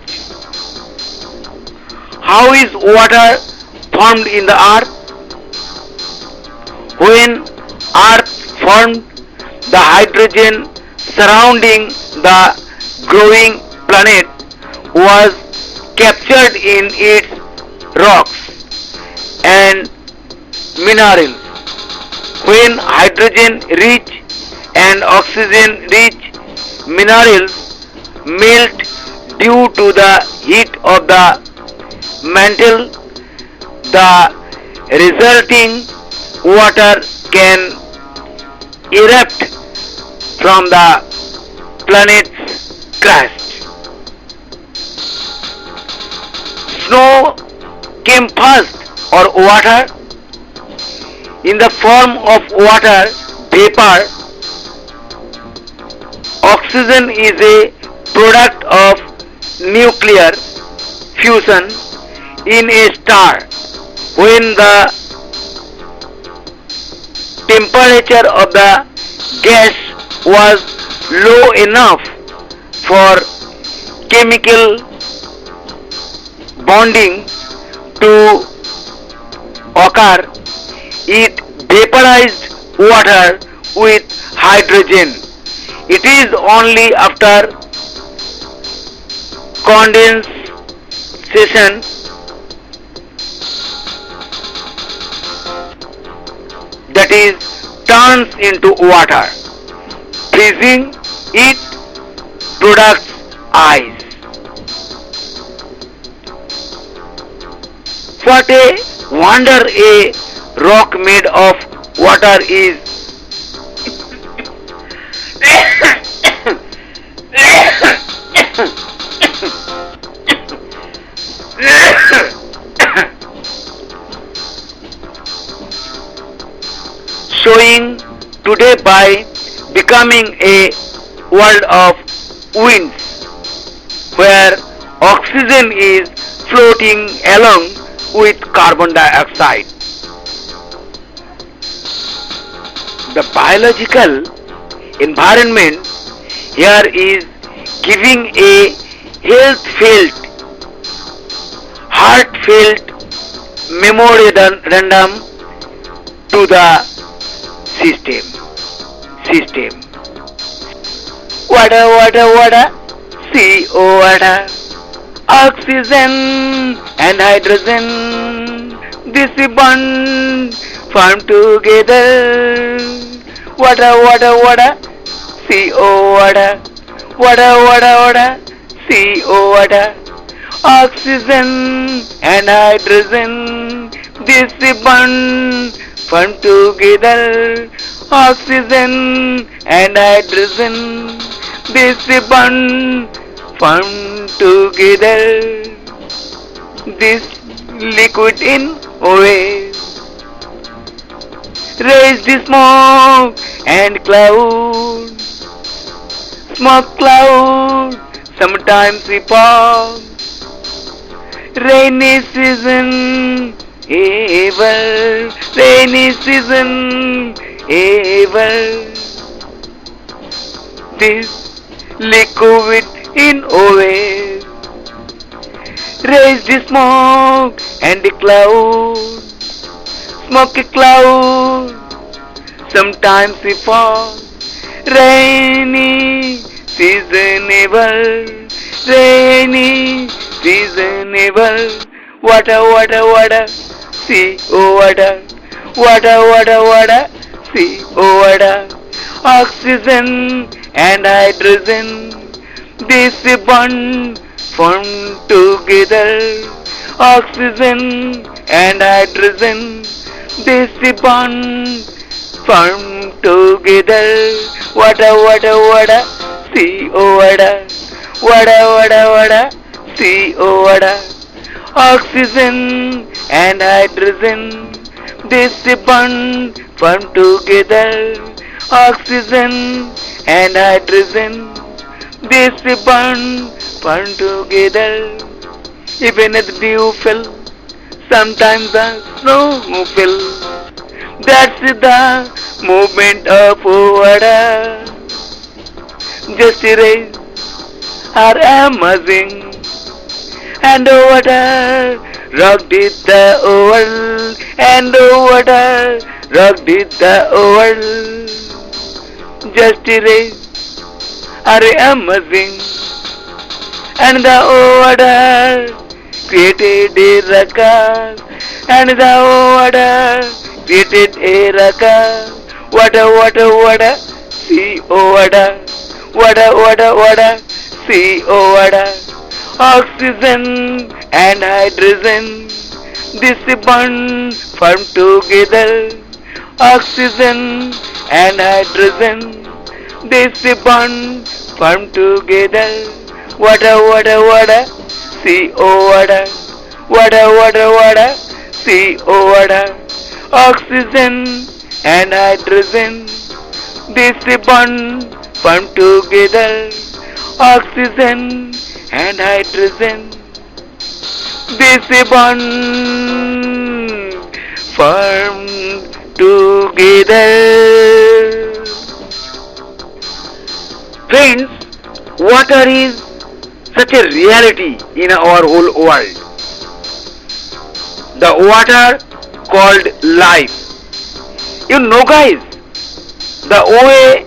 How is water formed in the earth? When earth formed, the hydrogen surrounding the growing planet was captured in its rocks and minerals. When hydrogen rich and oxygen rich minerals melt due to the heat of the mantle, the resulting water can erupt from the planet's crust. Snow came first, or water? In the form of water vapor, oxygen is a product of nuclear fusion in a star. When the temperature of the gas was low enough for chemical bonding to occur, it vaporized water with hydrogen. It is only after condensation that is turns into water. Freezing it products ice. What a wonder a rock made of water is. Showing today by becoming a world of winds where oxygen is floating along with carbon dioxide. The biological environment here is giving a health-felt, heartfelt memorandum to the system. Water, water, water, CO water, oxygen and hydrogen. This bond form together. Water, water, water, CO water, water, water, water, CO water, oxygen and hydrogen. This bond form together. Oxygen and hydrogen. This bond form together. This liquid in waves raise the smoke and cloud. Smoke cloud sometimes we fall. Rainy season ever. Rainy season ever. This liquid in waves raise the smoke and the cloud. Smoky cloud sometimes we fall. Rainy seasonable. Rainy seasonable. Water, water, water, CO water. Water, water, water, CO water. Oxygen and hydrogen. This bond form together. Oxygen and hydrogen. This bond form together. Water, water, water, CO water. Water, water, water, CO water. Oxygen and hydrogen. This bond form together. Oxygen and hydrogen. This bond form together. Even if the dew fell, sometimes the snow fell. That's the movement of water. Just erase are amazing. And water rocked it the world. And water rocked it the world. Just erase are amazing. And the water created a ruckus. And the water created a ruckus. Water, water, water, sea water. Water, water, water, sea water. Oxygen and hydrogen, this bond form together. Oxygen and hydrogen, this bond form together. Water, water, water, sea water. Water, water, water, sea water. Oxygen and hydrogen, this bond form together. Oxygen and hydrogen, this bond form together. Friends, water is such a reality in our whole world. The water called life. You know, guys, the way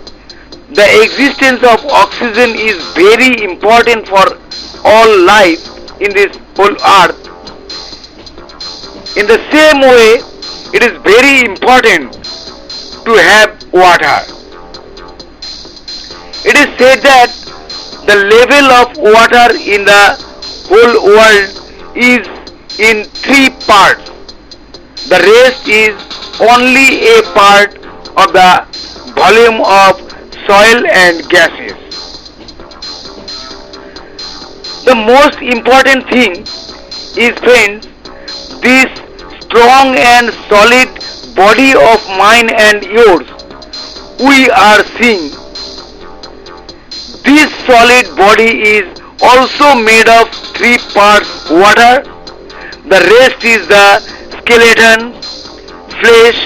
the existence of oxygen is very important for all life in this whole earth. In the same way, it is very important to have water. It is said that the level of water in the whole world is in three parts. The rest is only a part of the volume of soil and gases. The most important thing is, friends, this strong and solid body of mine and yours we are seeing. This solid body is also made of three parts water. The rest is the skeleton, flesh,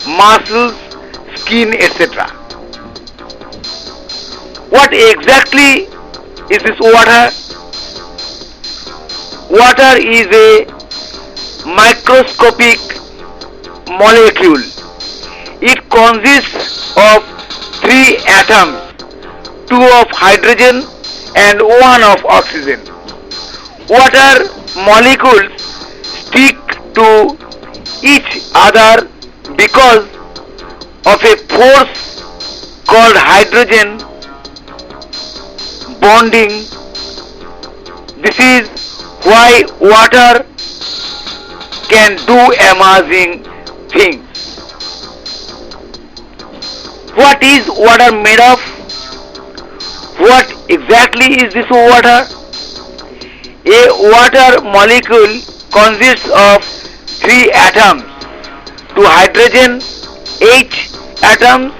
muscles, skin, etc. What exactly is this water? Water is a microscopic molecule. It consists of three atoms, two of hydrogen and one of oxygen. Water molecules stick to each other because of a force called hydrogen bonding. This is why water can do amazing things. What is water made of? What exactly is this water? A water molecule consists of three atoms, two hydrogen H atoms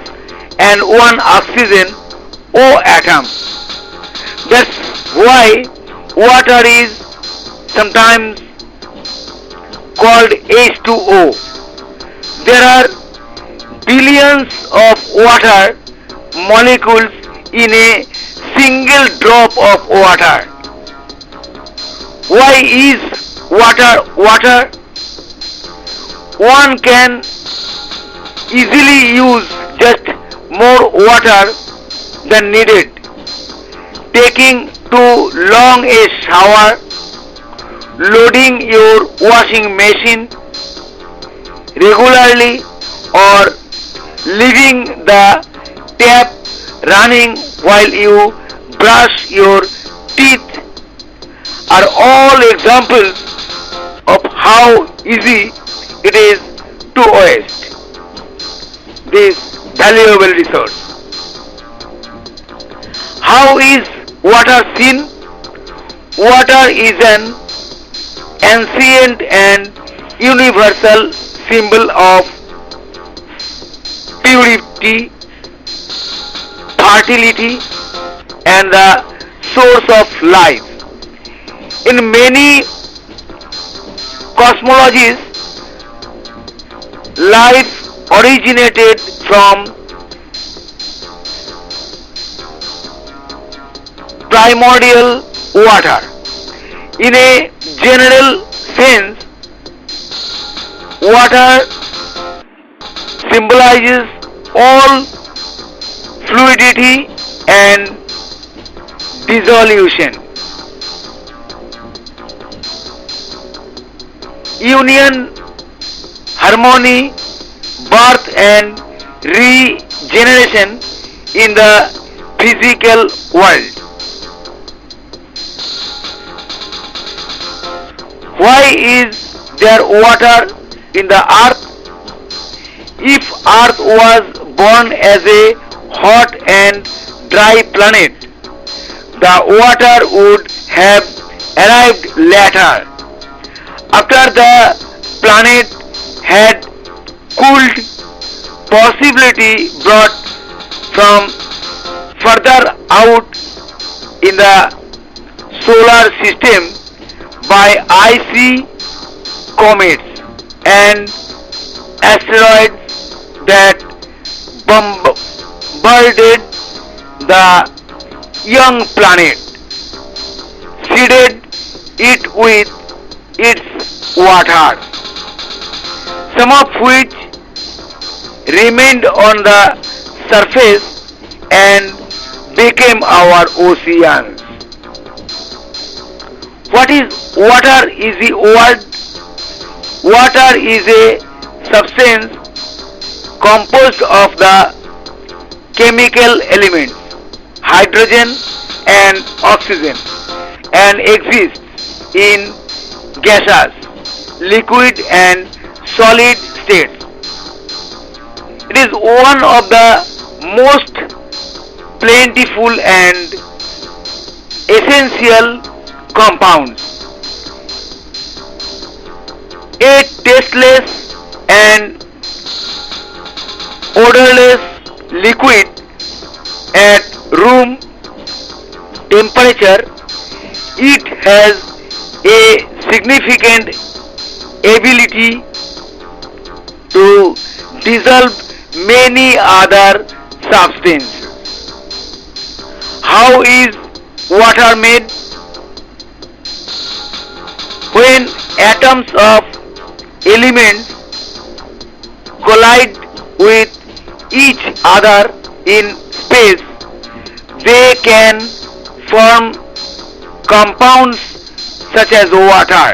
and one oxygen O atom. That's why water is sometimes called H2O. There are billions of water molecules in a single drop of water. Why is water water? One can easily use just more water than needed. Taking too long a shower, loading your washing machine regularly, or leaving the tap running while you brush your teeth are all examples of how easy it is to waste this valuable resource. How is water seen? Water is an ancient and universal symbol of purity, fertility, and the source of life. In many cosmologies, life originated from primordial water. In a general sense, water symbolizes all fluidity and dissolution. Union, harmony, birth and regeneration in the physical world. Why is there water in the earth? If earth was born as a hot and dry planet, the water would have arrived later. After the planet had cooled, possibility brought from further out in the solar system by icy comets and asteroids that bombarded the young planet, seeded it with its water, some of which remained on the surface and became our oceans. What is water is the word. Water is a substance composed of the chemical elements hydrogen and oxygen and exists in gaseous, liquid and solid states. It is one of the most plentiful and essential compounds. A tasteless and odorless liquid at room temperature, it has a significant ability to dissolve many other substances. How is water made? When atoms of elements collide with each other in space, they can form compounds such as water.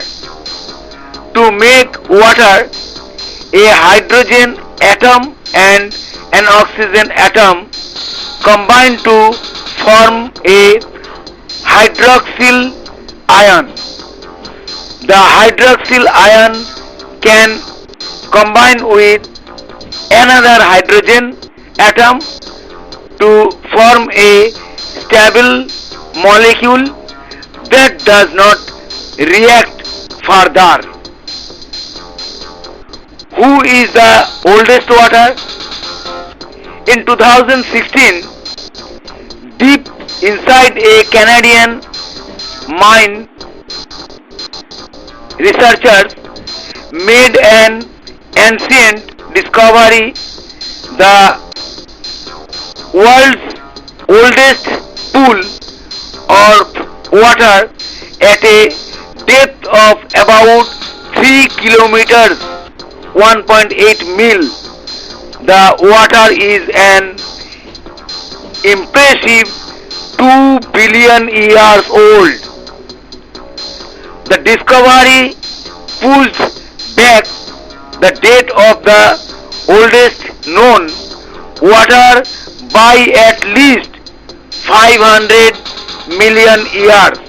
To make water, a hydrogen atom and an oxygen atom combine to form a hydroxyl ion. The hydroxyl ion can combine with another hydrogen atom to form a stable molecule that does not react further. Who is the oldest water? In 2016, deep inside a Canadian mine, researchers made an ancient discovery. The world's oldest pool of water at a depth of about 3 kilometers 1.8 mil. The water is an impressive 2 billion years old. The discovery pulls back the date of the oldest known water by at least 500 million years.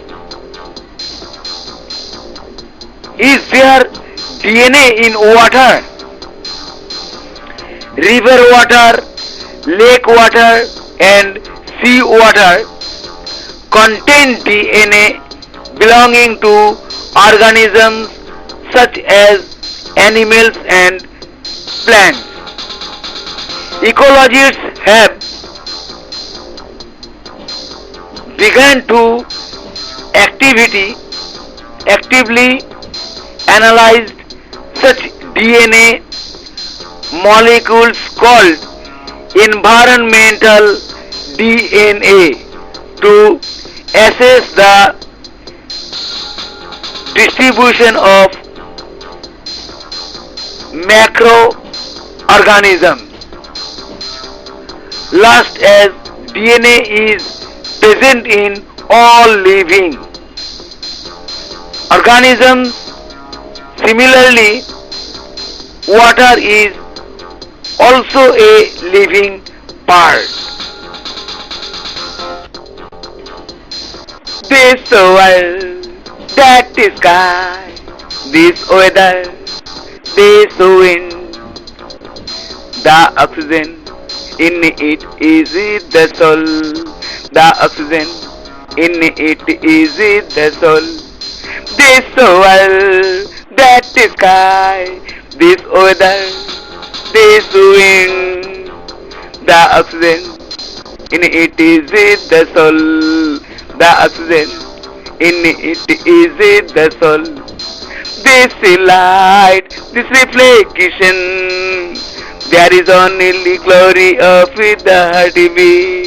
Is there DNA in water? River water, lake water and sea water contain DNA belonging to organisms such as animals and plants. Ecologists have begun to actively analyzed such DNA molecules called environmental DNA to assess the distribution of macroorganisms. Last as DNA is present in all living organisms, similarly water is also a living part. This world, that sky, this weather, this wind, the oxygen in it is the soul. The oxygen in it is the soul. This world, that sky, this weather, this wind, the oxygen in it is the soul. The oxygen in it is the soul. This light, this reflection, there is only glory of the heartbeat.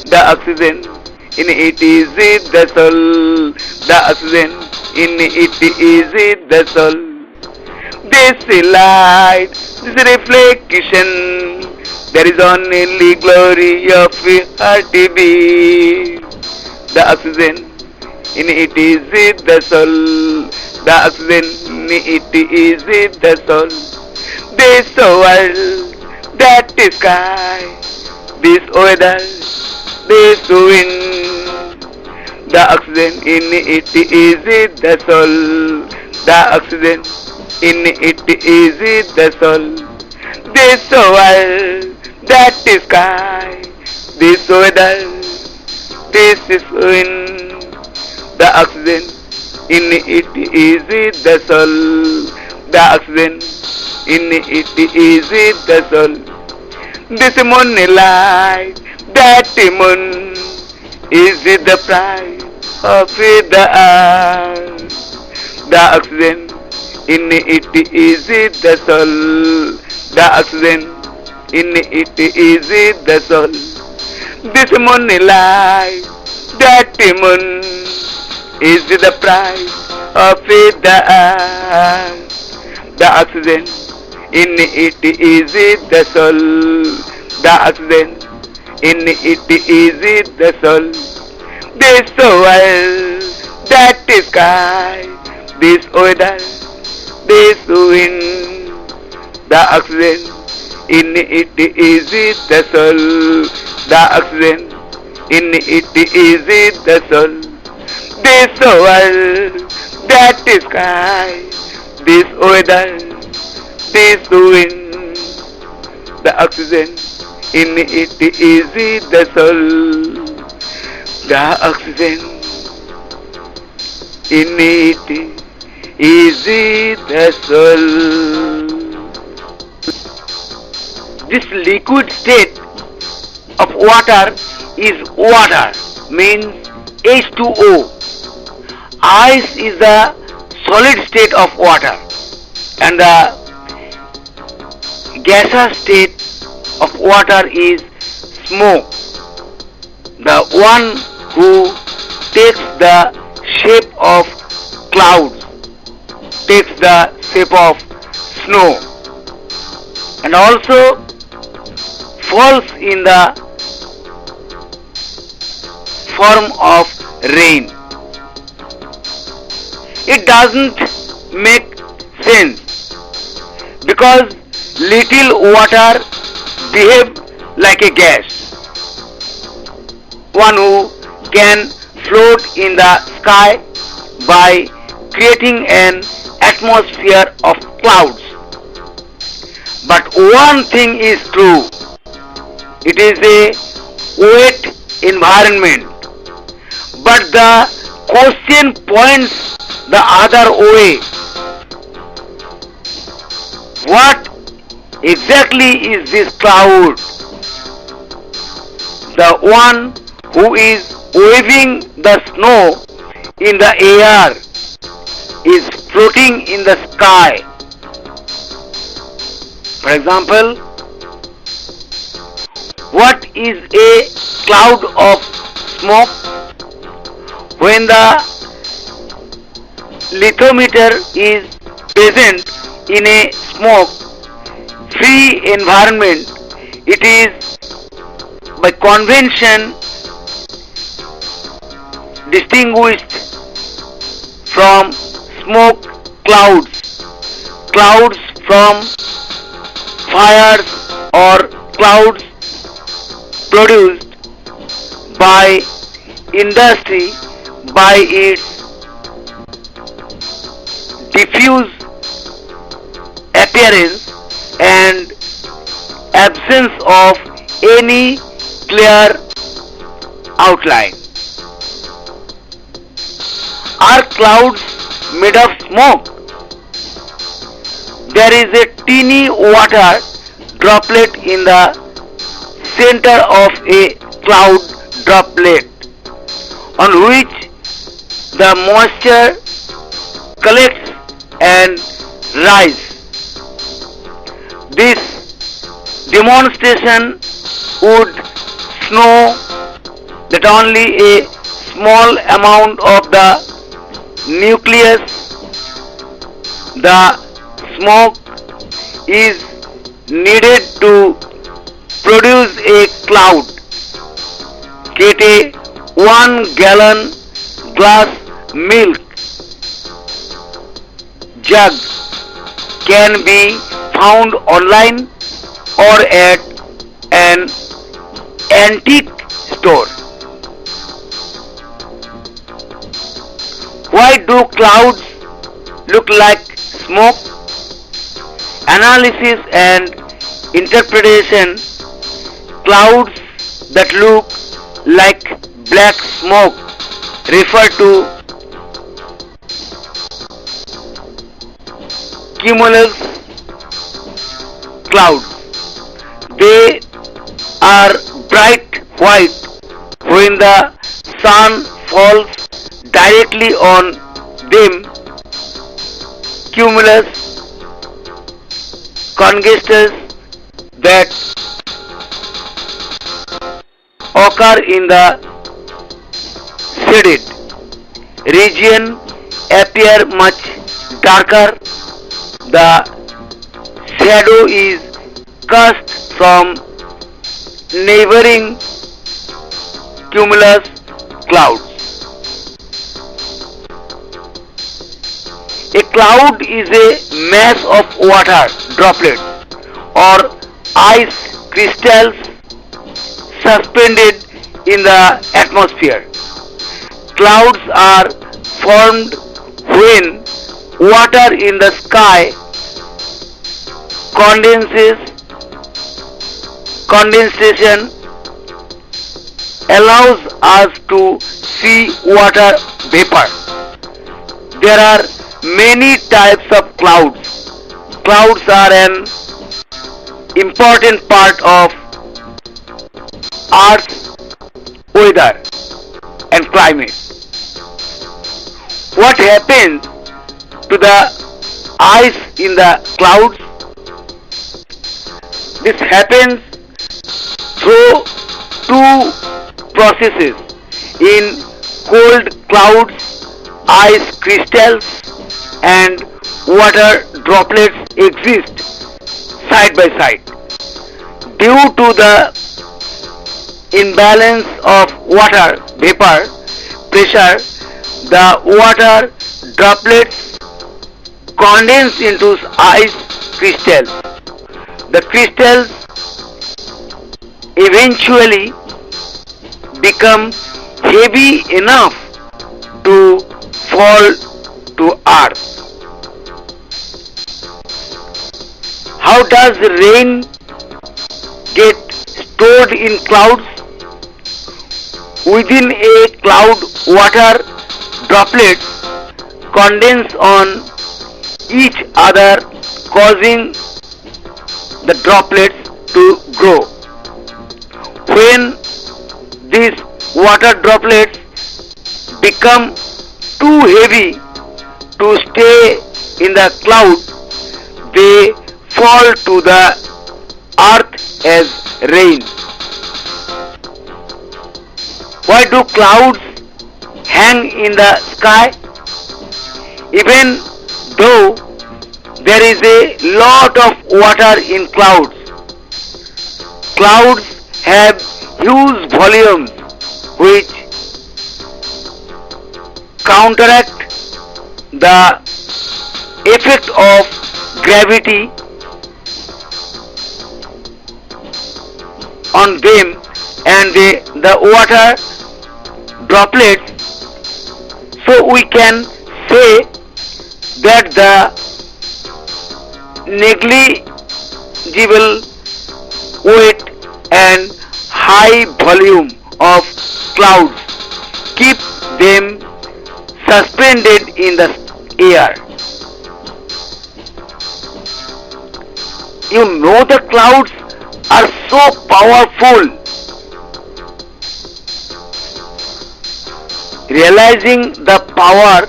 The oxygen in it is the soul. The oxygen in it is the soul. This light, this reflection, there is only glory of heartbeat. The oxygen in it is the soul. The oxygen in it is the soul. This world, that sky, this weather, this wind, the oxygen in it is the soul. The oxygen in it is the soul. This world, that sky, this weather, this is wind, the oxygen in it is the soul. The oxygen in it is the soul. This moonlight, that moon is the pride of the earth. The oxygen in it is the soul. The oxygen in it is the soul. This moonlight, that moon is the pride of the earth. The oxygen in it is the soul. The oxygen in it is the soul. This world, that sky, this weather, this wind, the oxygen in it is the soul. The oxygen in it is the soul. This world, that sky, this weather, this wind, the oxygen in it is the soul. The oxygen in it is the soul. This liquid state of water is water, means H2O. Ice is the solid state of water, and the gaseous state of water is smoke. The one who takes the shape of clouds, takes the shape of snow, and also falls in the form of rain. It doesn't make sense because little water behave like a gas. One who can float in the sky by creating an atmosphere of clouds. But one thing is true, it is a wet environment. But the question points the other way. What exactly is this cloud? The one who is waving the snow in the air is floating in the sky. For example, what is a cloud of smoke? When the lithometer is present in a smoke-free environment, it is by convention distinguished from smoke clouds, clouds from fires or clouds produced by industry by its diffuse appearance and absence of any clear outline. Are clouds made of smoke? There is a teeny water droplet in the center of a cloud droplet on which the moisture collects and rises. This demonstration would show that only a small amount of the nucleus, the smoke, is needed to produce a cloud. Get a 1 gallon glass milk jug can be found online or at an antique store. Why do clouds look like smoke? Analysis and interpretation. Clouds that look like black smoke refer to cumulus clouds. They are bright white when the sun falls directly on them. Cumulus congestus that occur in the shaded region appear much darker. The shadow is cast from neighboring cumulus clouds. A cloud is a mass of water droplets or ice crystals suspended in the atmosphere. Clouds are formed when water in the sky condenses. Condensation allows us to see water vapor. There are many types of clouds. Clouds are an important part of Earth's weather and climate. What happens to the ice in the clouds? This happens through two processes. In cold clouds, ice crystals and water droplets exist side by side. Due to the imbalance of water vapor pressure, the water droplets condense into ice crystals. The crystals eventually become heavy enough to fall to earth. How does rain get stored in clouds? Within a cloud, water droplets condense on each other, causing the droplets to grow. When these water droplets become too heavy to stay in the cloud, they fall to the earth as rain. Why do clouds hang in the sky? Even though there is a lot of water in clouds, clouds have huge volumes which counteract the effect of gravity on them, and the water droplets, so we can say that the negligible weight and high volume of clouds keep them suspended in the air. You know the clouds are so powerful. Realizing the power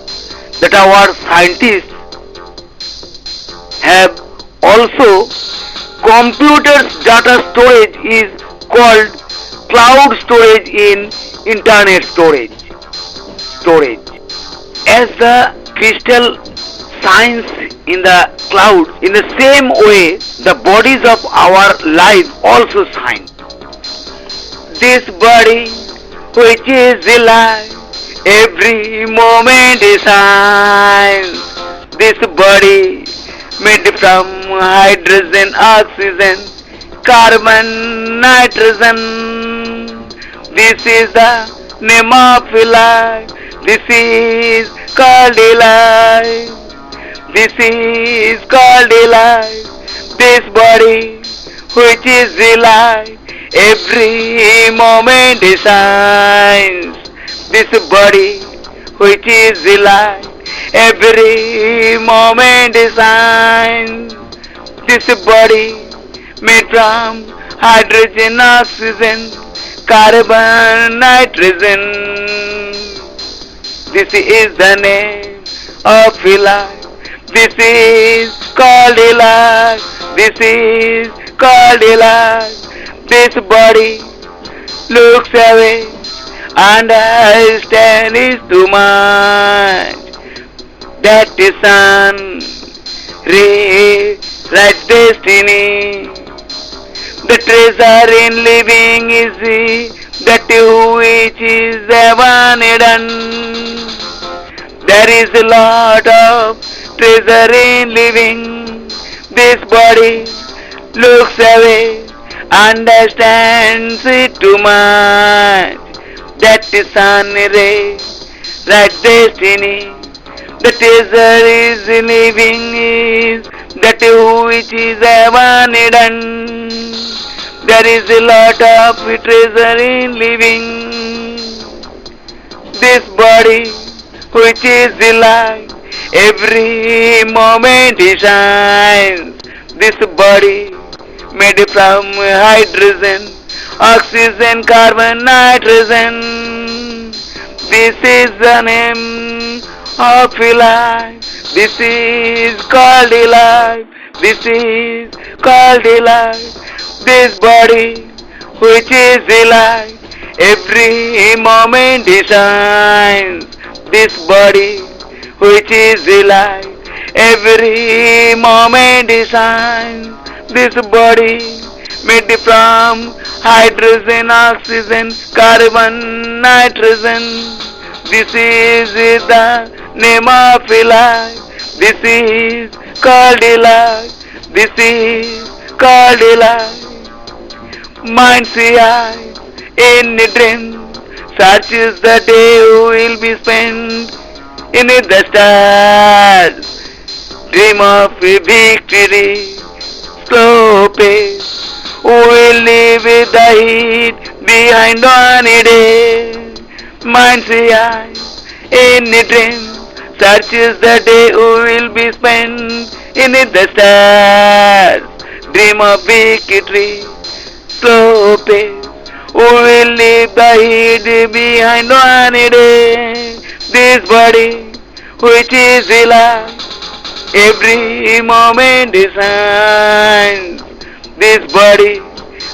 that our scientists have also, computers data storage is called cloud storage in internet storage. As the crystal shines in the clouds, in the same way the bodies of our life also shine. This body which is alive, every moment is shines. This body made from hydrogen, oxygen, carbon, nitrogen. This is the name of life. This is called life. This is called life. This body which is alive, every moment is shines. This body which is alive, every moment is shines. This body made from hydrogen, oxygen, carbon, nitrogen. This is the name of life. This is called life. This is called life. This body looks away and I stand is too much. That is sun, rewrites destiny. The treasure in living is that which is ever hidden. There is a lot of treasure in living. This body looks away, understands it too much. That is sun ray, right destiny. The treasure is living is that which is ever hidden. There is a lot of treasure in living. This body which is alive, every moment it shines. This body made from hydrogen, oxygen, carbon, nitrogen. This is the name of life. This is called life. This is called life. This body which is alive, every moment it shines. This body which is alive, every moment it shines. This body made from hydrogen, oxygen, carbon, nitrogen. This is the name of life. This is called life. This is called life. Mind's eyes in a dream searches the day will be spent in the stars. Dream of a victory, slow pace. We'll leave the heat behind on a day. Mind's eyes in a dream searches the day will be spent in the stars. Dream of victory, slow pace. We'll leave the heat behind on a day. This body which is alive. Every moment is shines. This body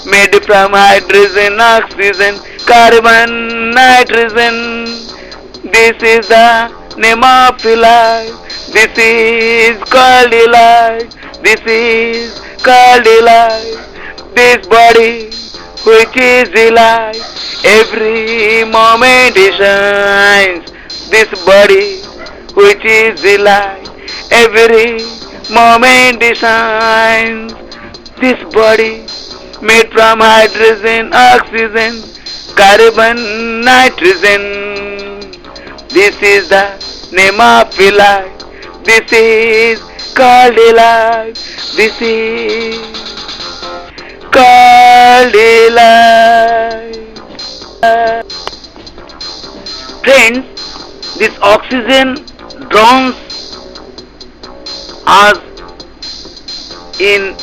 made from hydrogen, oxygen, carbon, nitrogen. This is the name of life. This is called life. This is called life. This body which is alive. Every moment it shines. This body which is alive. Every moment it shines. This body made from hydrogen, oxygen, carbon, nitrogen. This is the name of life. This is called life. This is called life. Friends, this oxygen drowns us in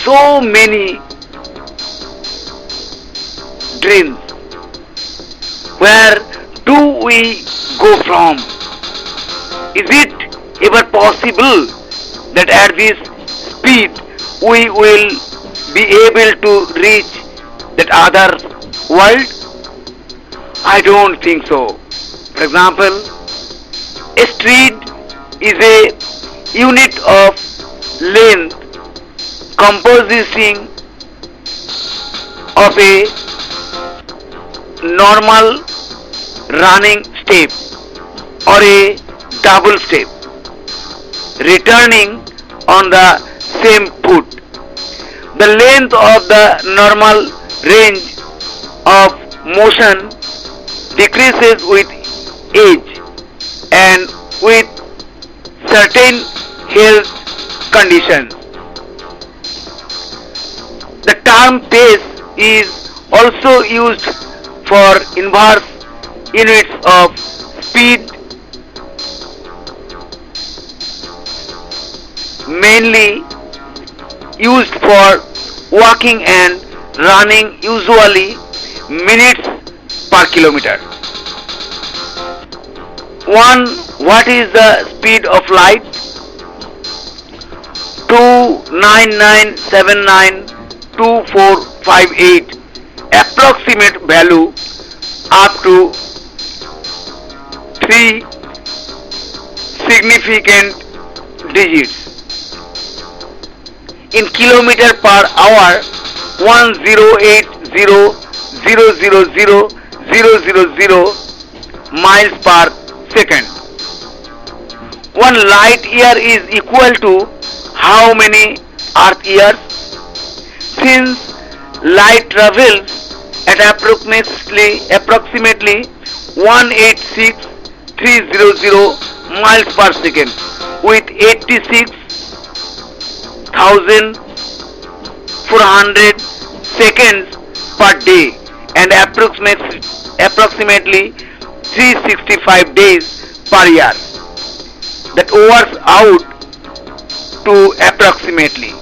so many dreams. Where do we go from? Is it ever possible that at this speed we will be able to reach that other world? I don't think so. For example, a street is a unit of length composing of a normal running step or a double step returning on the same foot. The length of the normal range of motion decreases with age and with certain health conditions. The term pace is also used for inverse units of speed, mainly used for walking and running, usually minutes per kilometer. 1. What is the speed of light? 299792458. Approximate value up to 3 significant digits. In kilometer per hour, 1080,000,000 miles per second. One light year is equal to how many earth years? Since light travels at approximately 186,300 miles per second with 86,400 seconds per day and approximately 365 days per year. That works out to approximately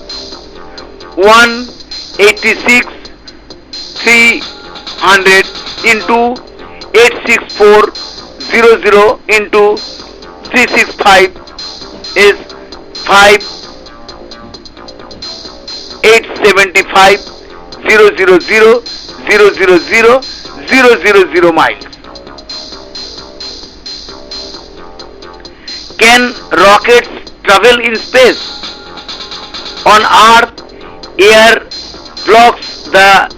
186,300 into 86400 into 365 is 5,875,000,000 miles. Can rockets travel in space? On Earth, air blocks the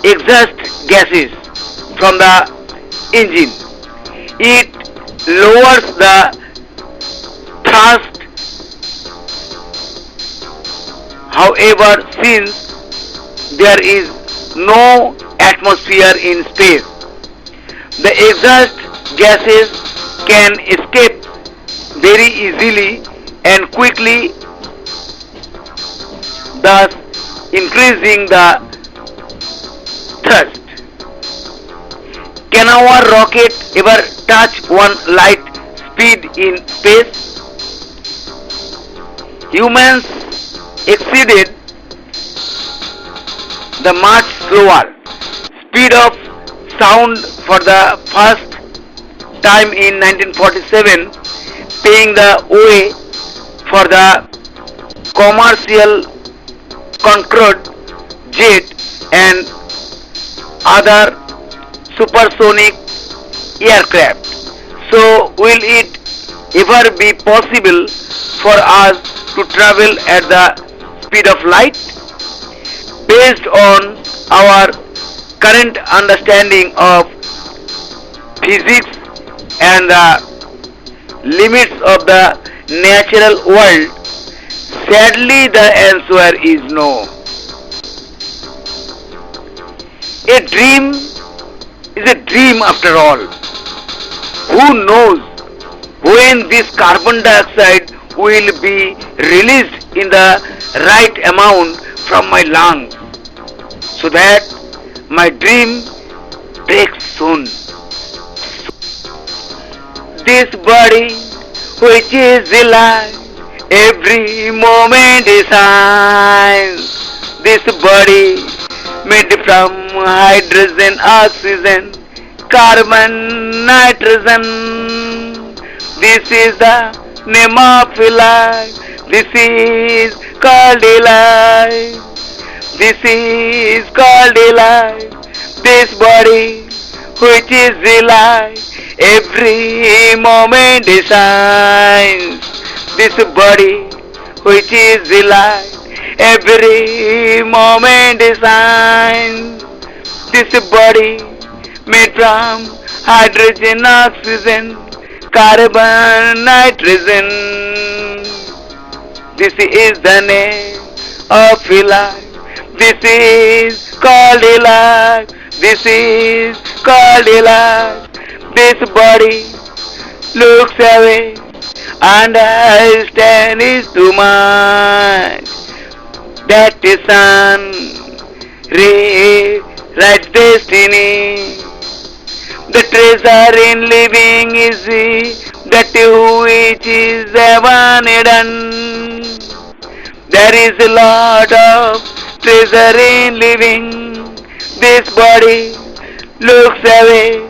exhaust gases from the engine. It lowers the thrust. However, since there is no atmosphere in space, the exhaust gases can escape very easily and quickly, thus increasing the thrust. Can our rocket ever touch one light speed in space? Humans exceeded the much slower speed of sound for the first time in 1947, paving the way for the commercial Concorde jet and other supersonic aircraft. So, will it ever be possible for us to travel at the speed of light? Based on our current understanding of physics and the limits of the natural world, sadly the answer is no. A dream is a dream after all. Who knows when this carbon dioxide will be released in the right amount from my lungs so that my dream breaks soon. This body which is alive, every moment is science. This body made from hydrogen, oxygen, carbon, nitrogen. This is the name of life. This is called a life. This is called a life. This body which is alive, every moment is science. This body which is alive, every moment is science. This body made from hydrogen, oxygen, carbon, nitrogen. This is the name of life. This is called a life. This is called a life. This body looks away and I stand is too much. That is sun, ray, right destiny. The treasure in living is that which is abundant. There is a lot of treasure in living. This body looks away,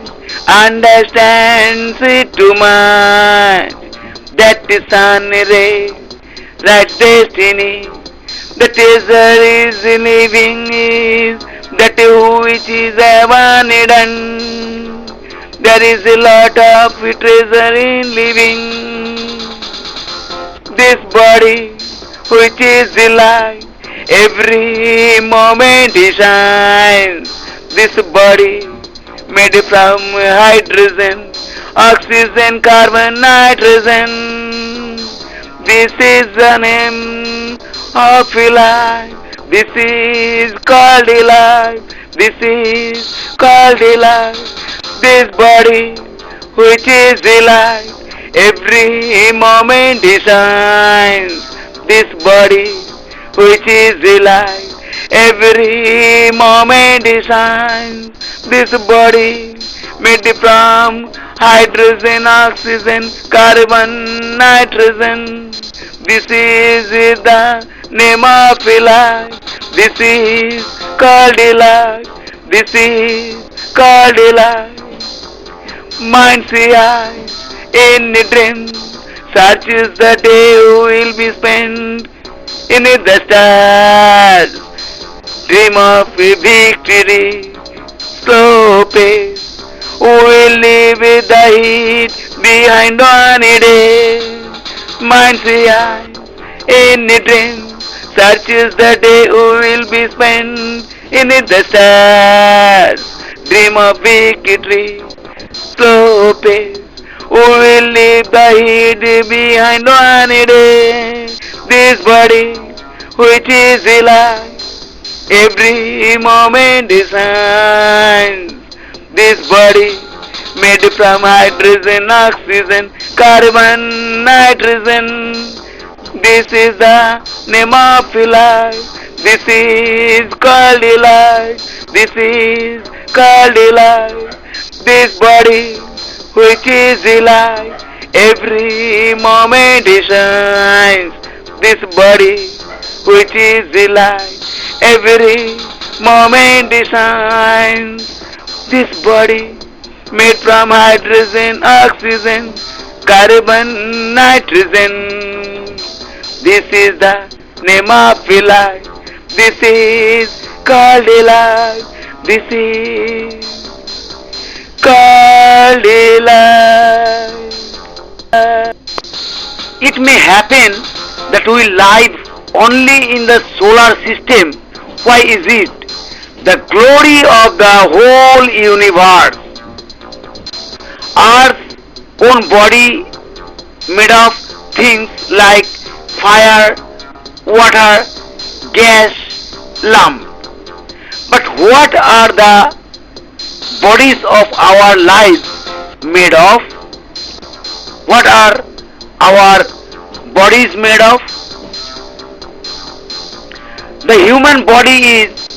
understands it too much. That is sun ray, right destiny. The treasure is living is that which is abundant. There is a lot of treasure in living. This body which is alive, every moment it shines. This body made from hydrogen, oxygen, carbon, nitrogen. This is the name of life. This is called life. This is called life. This body which is alive, every moment it shines. This body which is alive, every moment it shines. This body made from hydrogen, oxygen, carbon, nitrogen. This is the name of life. This is called life. This is called life. Mind's eyes in a dream searches the day will be spent in the stars. Dream of a victory, slow pace. We'll leave the heat behind one day. Mind's eyes in a dream searches the day will be spent in the stars. Dream of victory, slow pace. We'll leave the heat behind one day. This body which is alive, every moment is science. This body made from hydrogen, oxygen, carbon, nitrogen. This is the name of life. This is called life. This is called life. This body which is alive, every moment it shines. This body which is alive, every moment it shines. This body made from hydrogen, oxygen, carbon, nitrogen. This is the name of life. This is called a life. This is called a life. It may happen that we live only in the solar system. Why is it? The glory of the whole universe. Earth's own body made of things like fire, water, gas, lump. But what are the bodies of our lives made of? What are our bodies made of? The human body is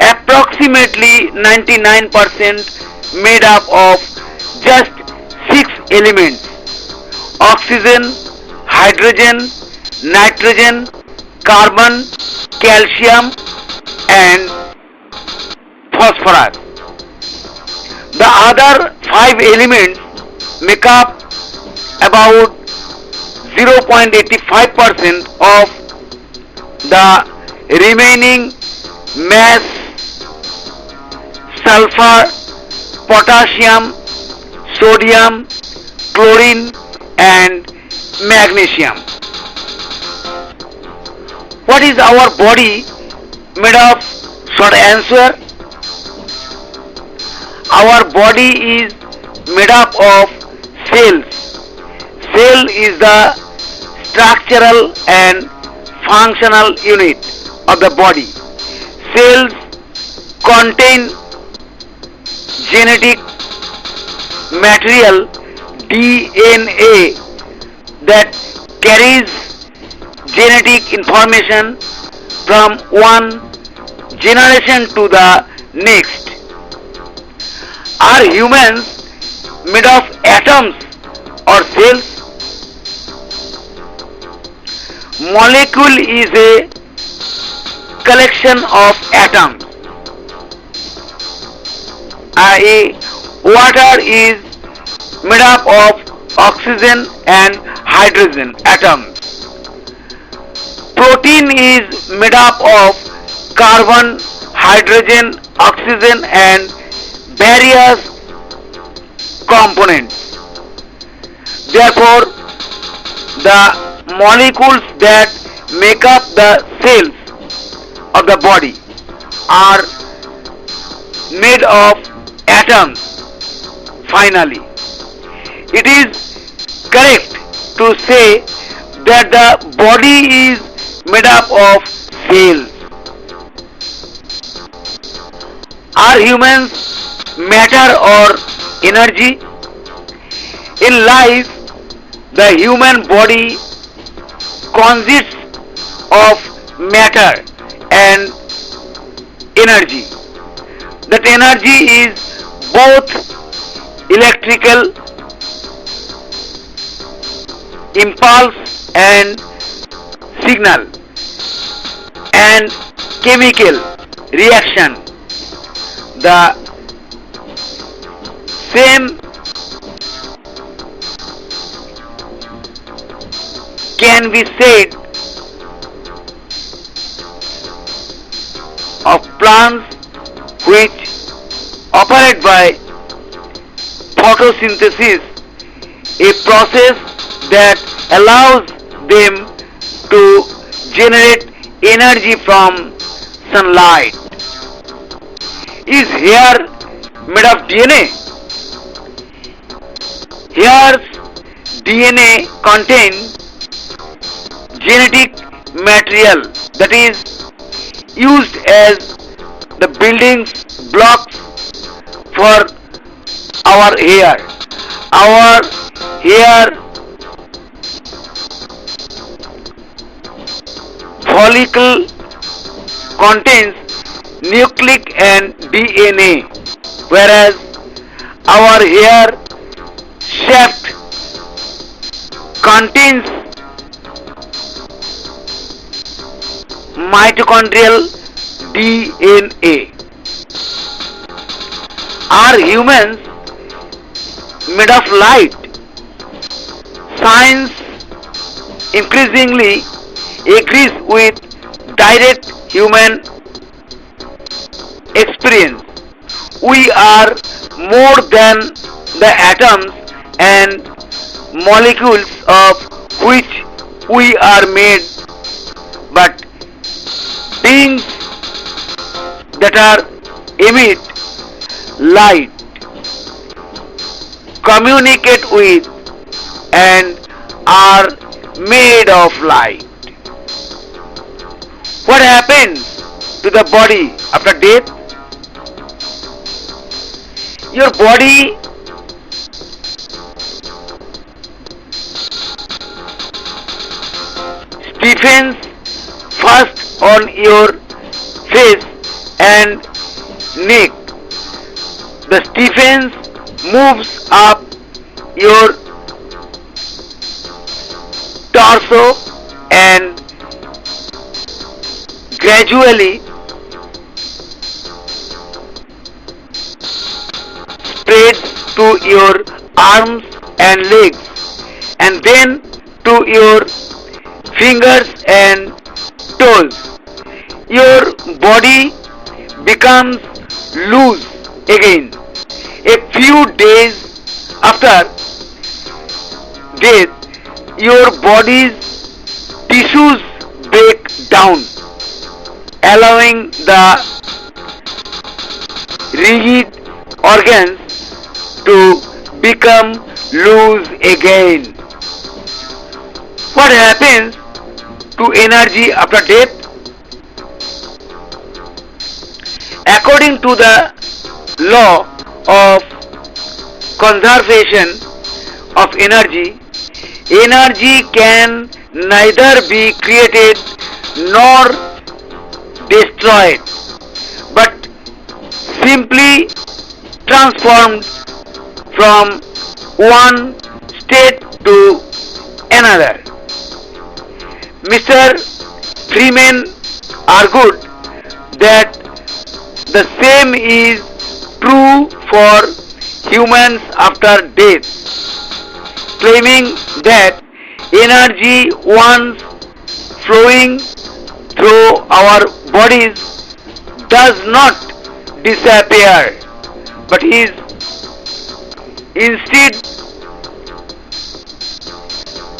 approximately 99% made up of just 6 elements: oxygen, hydrogen, nitrogen, carbon, calcium, and phosphorus. The other 5 elements make up about 0.85% of the remaining mass: sulfur, potassium, sodium, chlorine, and magnesium. What is our body made of? Short answer: our body is made up of cells. Cell is the structural and functional unit of the body. Cells contain genetic material, DNA, that carries genetic information from one generation to the next. Are humans made of atoms or cells? Molecule is a collection of atoms. I.e., water is made up of oxygen and hydrogen atoms. Protein is made up of carbon, hydrogen, oxygen, and various components. Therefore, the molecules that make up the cells of the body are made of atoms. Finally, it is correct to say that the body is made up of cells. Are humans matter or energy? In life, the human body consists of matter and energy. That energy is both electrical impulse and signal, and chemical reaction. The same can be said of plants which operate by photosynthesis, a process that allows them to generate energy from sunlight. Is hair made of DNA? Hair's DNA contains genetic material that is used as the building blocks for our hair. Our hair follicle contains nucleic and DNA, whereas our hair shaft contains mitochondrial DNA. Are humans made of light. Science increasingly agrees with direct human experience. We are more than the atoms and molecules of which we are made, but beings that are emit light, communicate with, and are made of light. What happens to the body after death? Your body stiffens first on your face and neck. The stiffness moves up your torso and gradually spreads to your arms and legs, and then to your fingers and toes. Your body becomes loose again. A few days after death, your body's tissues break down, allowing the rigid organs to become loose again. What happens to energy after death? According to the law of conservation of energy, energy can neither be created nor destroyed, but simply transformed from one state to another. Mr. Freeman argued that the same is true for humans after death, claiming that energy once flowing through our bodies does not disappear, but is instead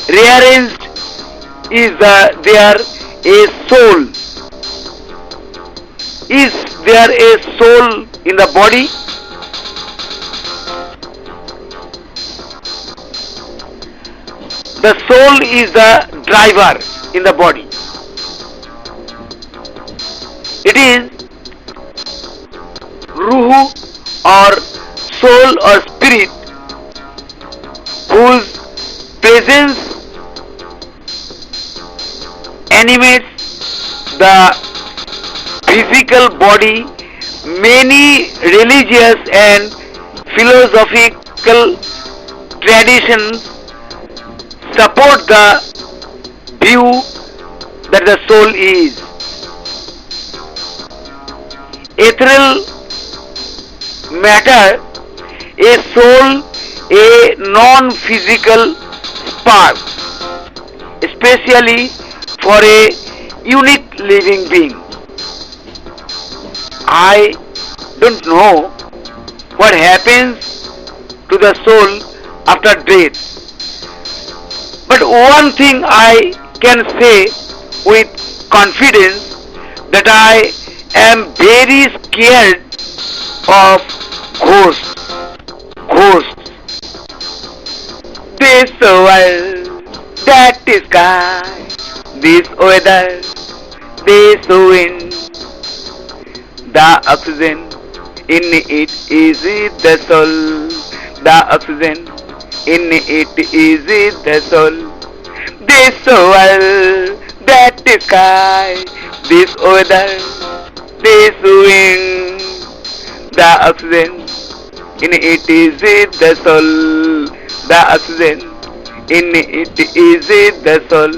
rearranged. Is there a soul? Is there a soul in the body? The soul is the driver in the body. It is ruhu or soul or spirit whose presence animates the physical body. Many religious and philosophical traditions support the view that the soul is ethereal matter, a soul, a non-physical spark, especially for a unique living being. I don't know what happens to the soul after death, but one thing I can say with confidence that I am very scared of ghosts. Ghosts. This world, that sky, this weather, this wind, the oxygen in it is it the soul. The oxygen in it is it the soul. This world, that sky, this weather, this wind, the oxygen in it is it the soul. The oxygen in it is it the soul.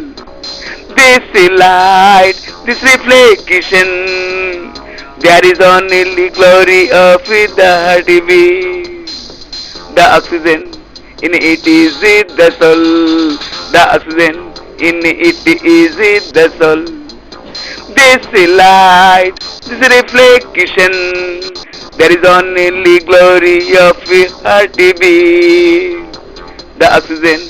This light, this reflection, there is only glory of the heartbeat. The oxygen in it is it the soul. The oxygen in it is it the soul. This light, this reflection, there is only glory of heartbeat. The oxygen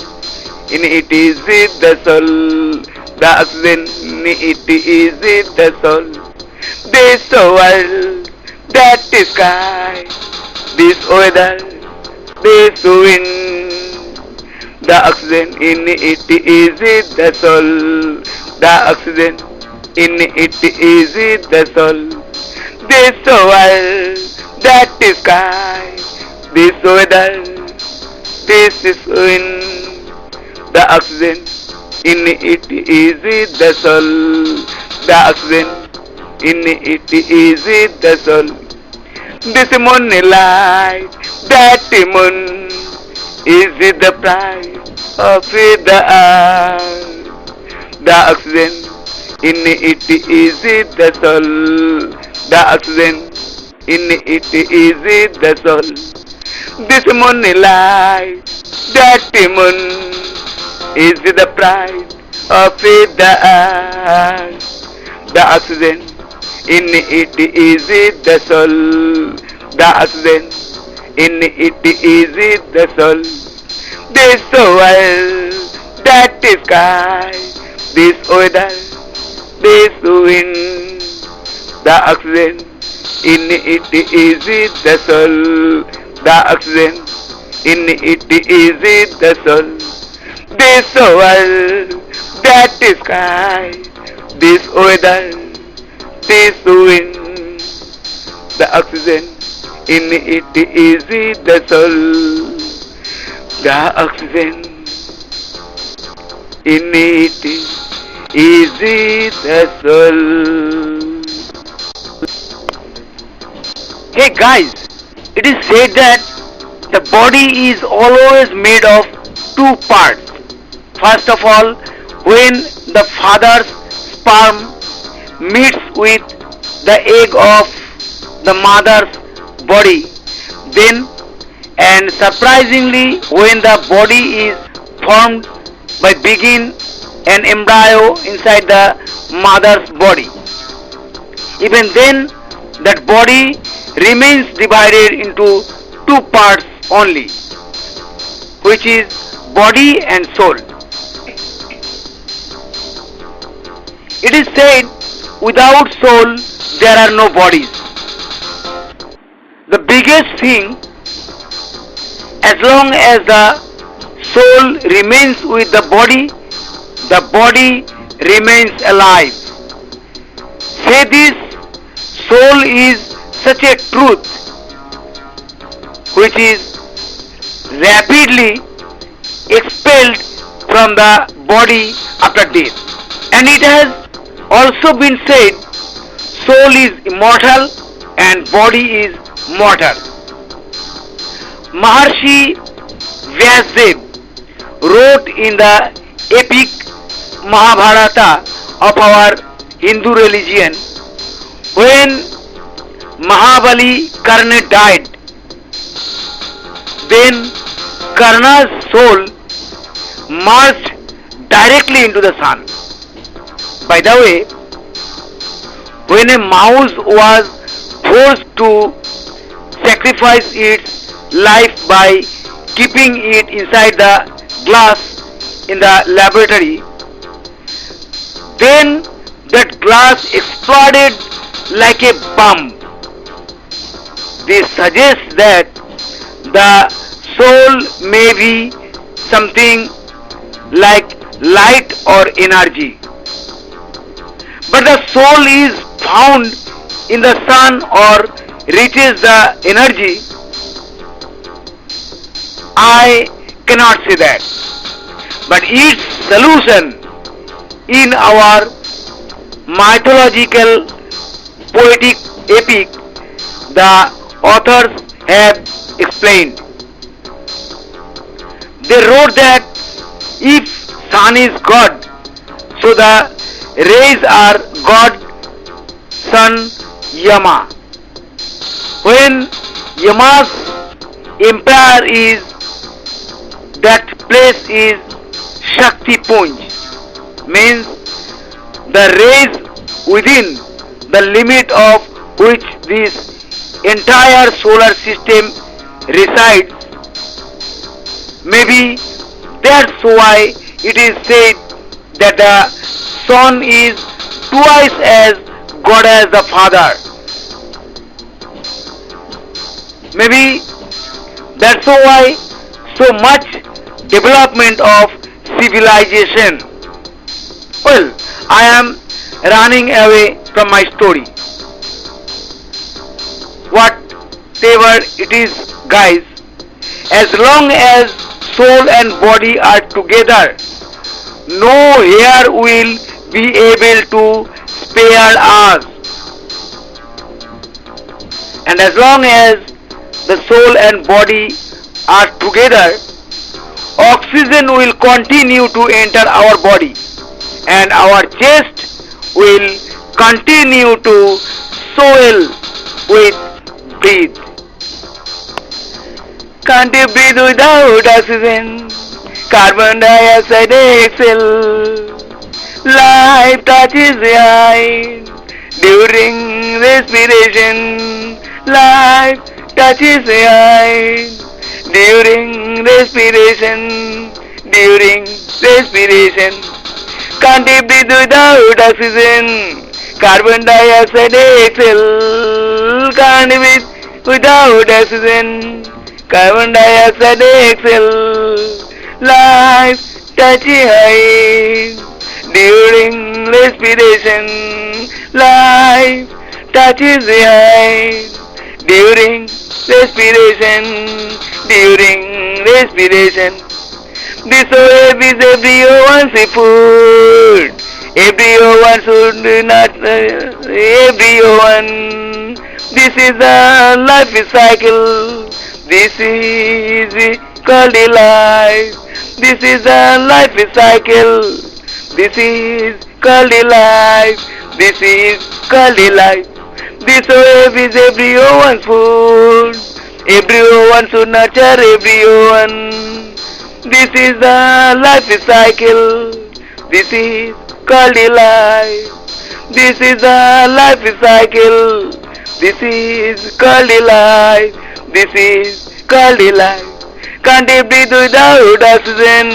in it is it the soul. The oxygen in it is it the soul. This world, that sky, this weather, this wind. The oxygen in it is it the soul. The oxygen in it is it the soul. This world, that sky, this weather, this is wind. The oxygen in it is it the soul. The oxygen in it is it the soul. This moonlight, that moon, is it the pride of the earth? The oxygen in it is it the soul. The oxygen in it is it the soul. This moonlight, that moon, is the pride of the earth. The oxygen in it is it the soul. The oxygen in it is it the soul. This world, that sky, this weather, this wind. The oxygen in it is it the soul. The oxygen in it is it the soul. This world, that sky, this weather, this wind. The oxygen in it is it the soul. The oxygen in it is it the soul. Hey guys, it is said that the body is always made of two parts. First of all, when the father's sperm meets with the egg of the mother's body, then and surprisingly when the body is formed by begin an embryo inside the mother's body. Even then that body remains divided into two parts only, which is body and soul. It is said without soul there are no bodies. The biggest thing, as long as the soul remains with the body remains alive. Say this, soul is such a truth which is rapidly expelled from the body after death. And it has also been said, soul is immortal and body is mortal. Maharshi Vyasdev wrote in the epic Mahabharata of our Hindu religion, when Mahabali Karna died, then Karna's soul merged directly into the sun. By the way, when a mouse was forced to sacrifice its life by keeping it inside the glass in the laboratory, then that glass exploded like a bomb. This suggests that the soul may be something like light or energy. But the soul is found in the sun or reaches the energy. I cannot say that. But its solution in our mythological poetic epic, the authors have explained. They wrote that if sun is God, so the rays are God, son, Yama. When Yama's empire is That place is Shakti Punj, means the rays within the limit of which this entire solar system resides. Maybe that's why it is said that the Son is twice as God as the Father. Maybe that's why so much development of civilization. Well, I am running away from my story. Whatever it is, guys, as long as soul and body are together, no hair will be able to spare us. And as long as the soul and body are together, oxygen will continue to enter our body and our chest will continue to swell with breathe. Can't you breathe without oxygen? Carbon dioxide exhale. Life touches the eye during respiration. Life touches the eye during respiration. During respiration. Can't you breathe without oxygen? Carbon dioxide exhale. Can't you breathe without oxygen? Carbon dioxide exhale. Life touches high during respiration. Life touches the high during respiration. During respiration. This wave is everyone's food. Everyone should not. Everyone. This is a life cycle. This is called a life. This is a life cycle. This is called a life. This is called a life. This wave is everyone's food. Everyone should nurture everyone. This is the life cycle. This is called a life. This is the life cycle. This is called a life. This is called a life. Can't you breathe without oxygen?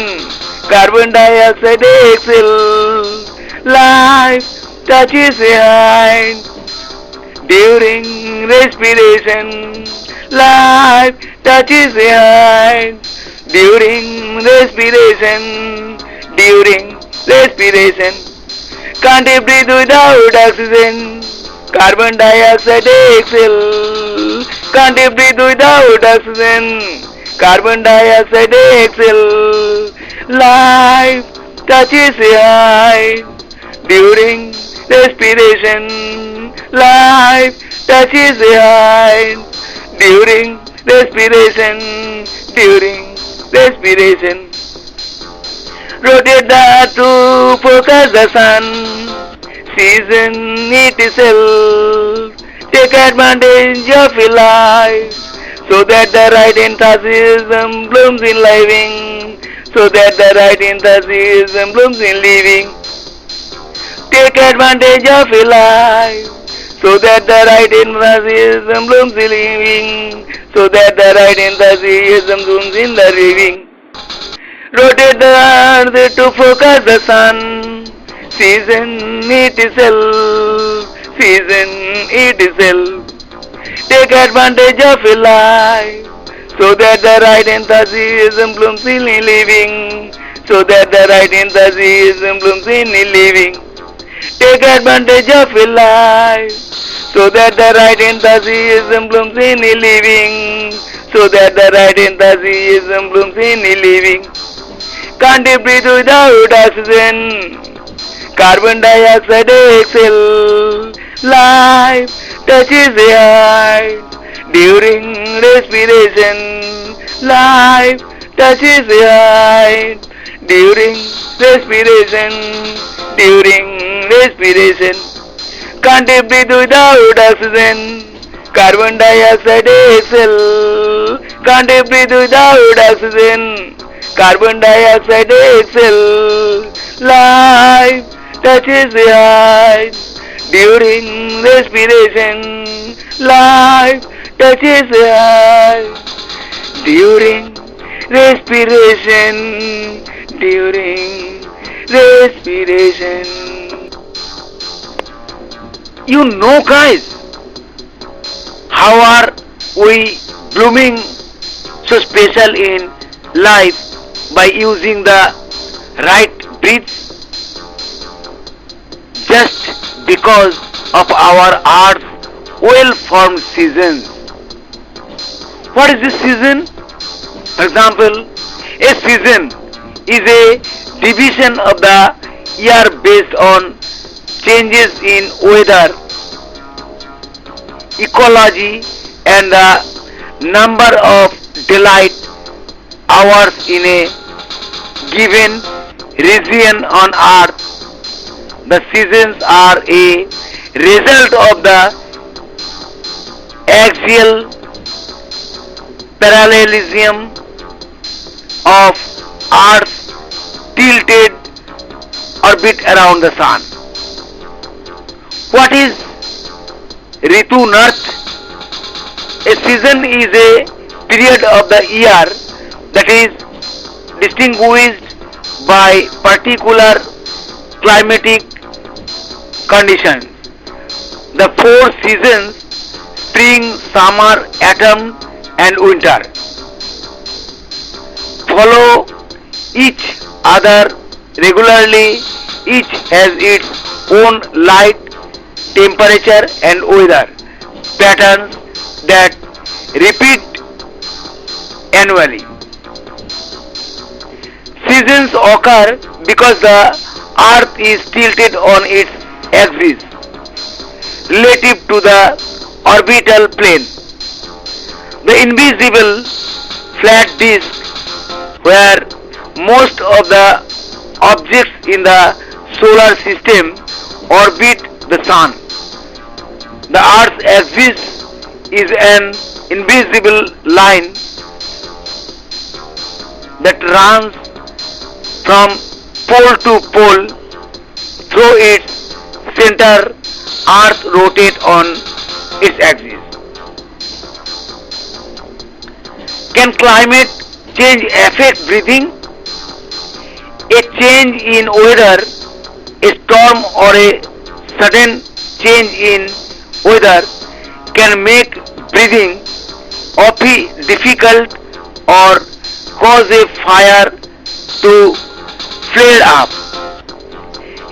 Carbon dioxide exhale. Life touches the hand during respiration. Life touches the hand during respiration. During respiration. Can't you breathe without oxygen? Carbon dioxide exhale. Can't you breathe without oxygen? Carbon dioxide exhale. Life touches the eye during respiration. Life touches the eye during respiration. During respiration. Rotate the earth to focus the sun. Season itself. Take advantage of your life so that the right enthusiasm blooms in living. So that the right enthusiasm blooms in living. Take advantage of your life so that the right enthusiasm blooms in living. So that the right enthusiasm blooms in the living. Rotate the earth to focus the sun. Season itself. Season itself. Take advantage of your life so that the right enthusiasm blooms in living. So that the right enthusiasm blooms in living. Take advantage of your life so that the right enthusiasm blooms in living. So that the right enthusiasm blooms in living. Can't you breathe without oxygen? Carbon dioxide exhale. Life touches the heart during respiration. Life touches the heart during respiration. During respiration. Can't you breathe without oxygen? Carbon dioxide exhale. Can't you breathe without oxygen? Carbon dioxide exhale. Life touches the eyes during respiration. Life touches the eyes during respiration. During respiration. You know, guys, how are we blooming so special in life by using the right breath just because of our earth's well formed seasons. What is this season? For example, a season is a division of the year based on changes in weather, ecology, and the number of daylight hours in a given region on earth. The seasons are a result of the axial parallelism of earth's tilted orbit around the sun. What is Ritu Narth? A season is a period of the year that is distinguished by particular climatic conditions. The four seasons, spring, summer, autumn, and winter, follow each other regularly. Each has its own light, temperature, and weather patterns that repeat annually. Seasons occur because the earth is tilted on its axis relative to the orbital plane. The invisible flat disk where most of the objects in the solar system orbit the sun. The earth's axis is an invisible line that runs from pole to pole. Through its center, earth rotates on its axis. Can climate change affect breathing? A change in weather, a storm or a sudden change in weather can make breathing awfully difficult or cause a fire to flare up.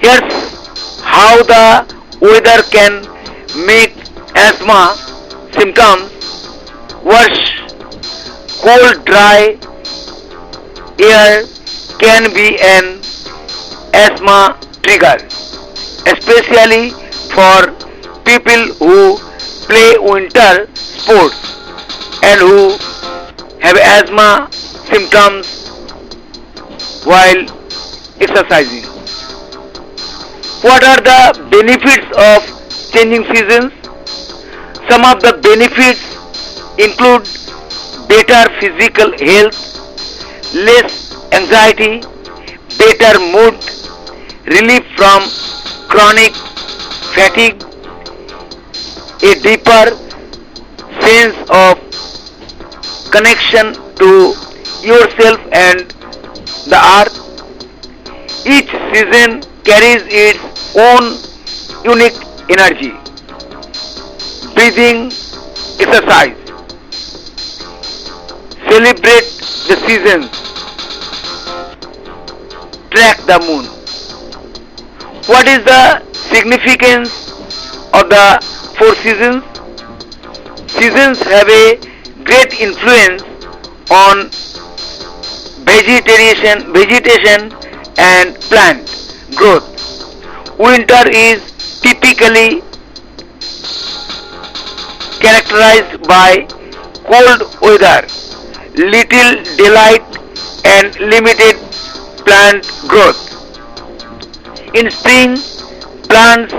Here's how the weather can make asthma symptoms worse. Cold, dry air can be an asthma trigger, especially for people who play winter sports and who have asthma symptoms while exercising. What are the benefits of changing seasons? Some of the benefits include better physical health, less anxiety, better mood, relief from chronic fatigue, a deeper sense of connection to yourself and the earth. Each season carries its own unique energy. Breathing exercise. Celebrate the seasons. Track the moon. What is the significance of the four seasons? Seasons have a great influence on vegetation and plant growth. Winter is typically characterized by cold weather, little daylight, and limited plant growth. In spring, plants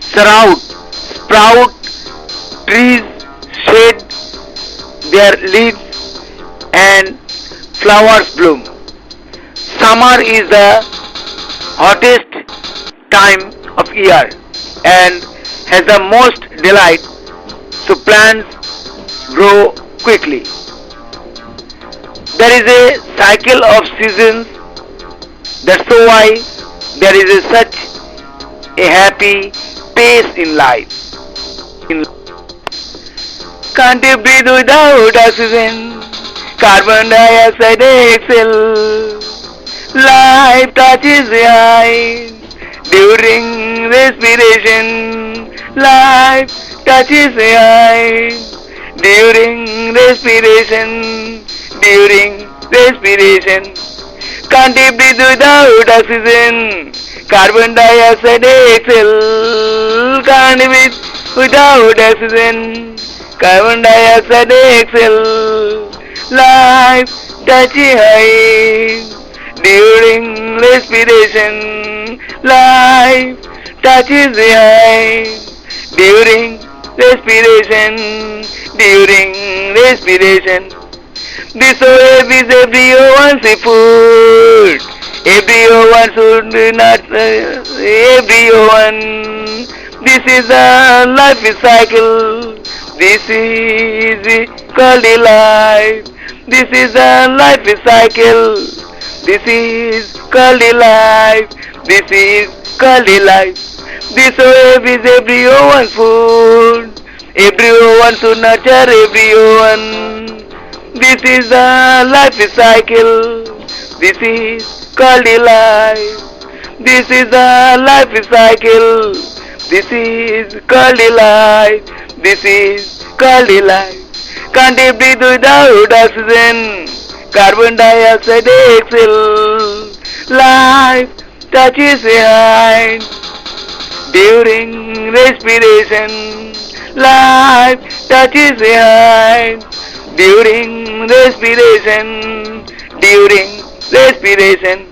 sprout, trees shed their leaves, and flowers bloom. Summer is the hottest time of year and has the most delight, so plants grow quickly. There is a cycle of seasons. That's so why there is such a happy pace in life. Can't you breathe without oxygen? Carbon dioxide exhale. Life touches the eye during respiration. Life touches the eye during respiration. During respiration. Can't you breathe without oxygen? Carbon dioxide exhale. Can't breathe without oxygen. Carbon dioxide exhale. Life touches high during respiration. Life touches the high during respiration. During respiration. This wave is everyone's food. Everyone should not, everyone. This is a life cycle. This is called a life. This is a life cycle. This is called a life. This is called a life. This wave is everyone's food. Everyone should nurture everyone. This is a life cycle. This is called a life. This is a life cycle. This is called a life. This is called a life. Can't you breathe without oxygen? Carbon dioxide exhale. Life touches a height during respiration. Life touches a height during respiration. During respiration.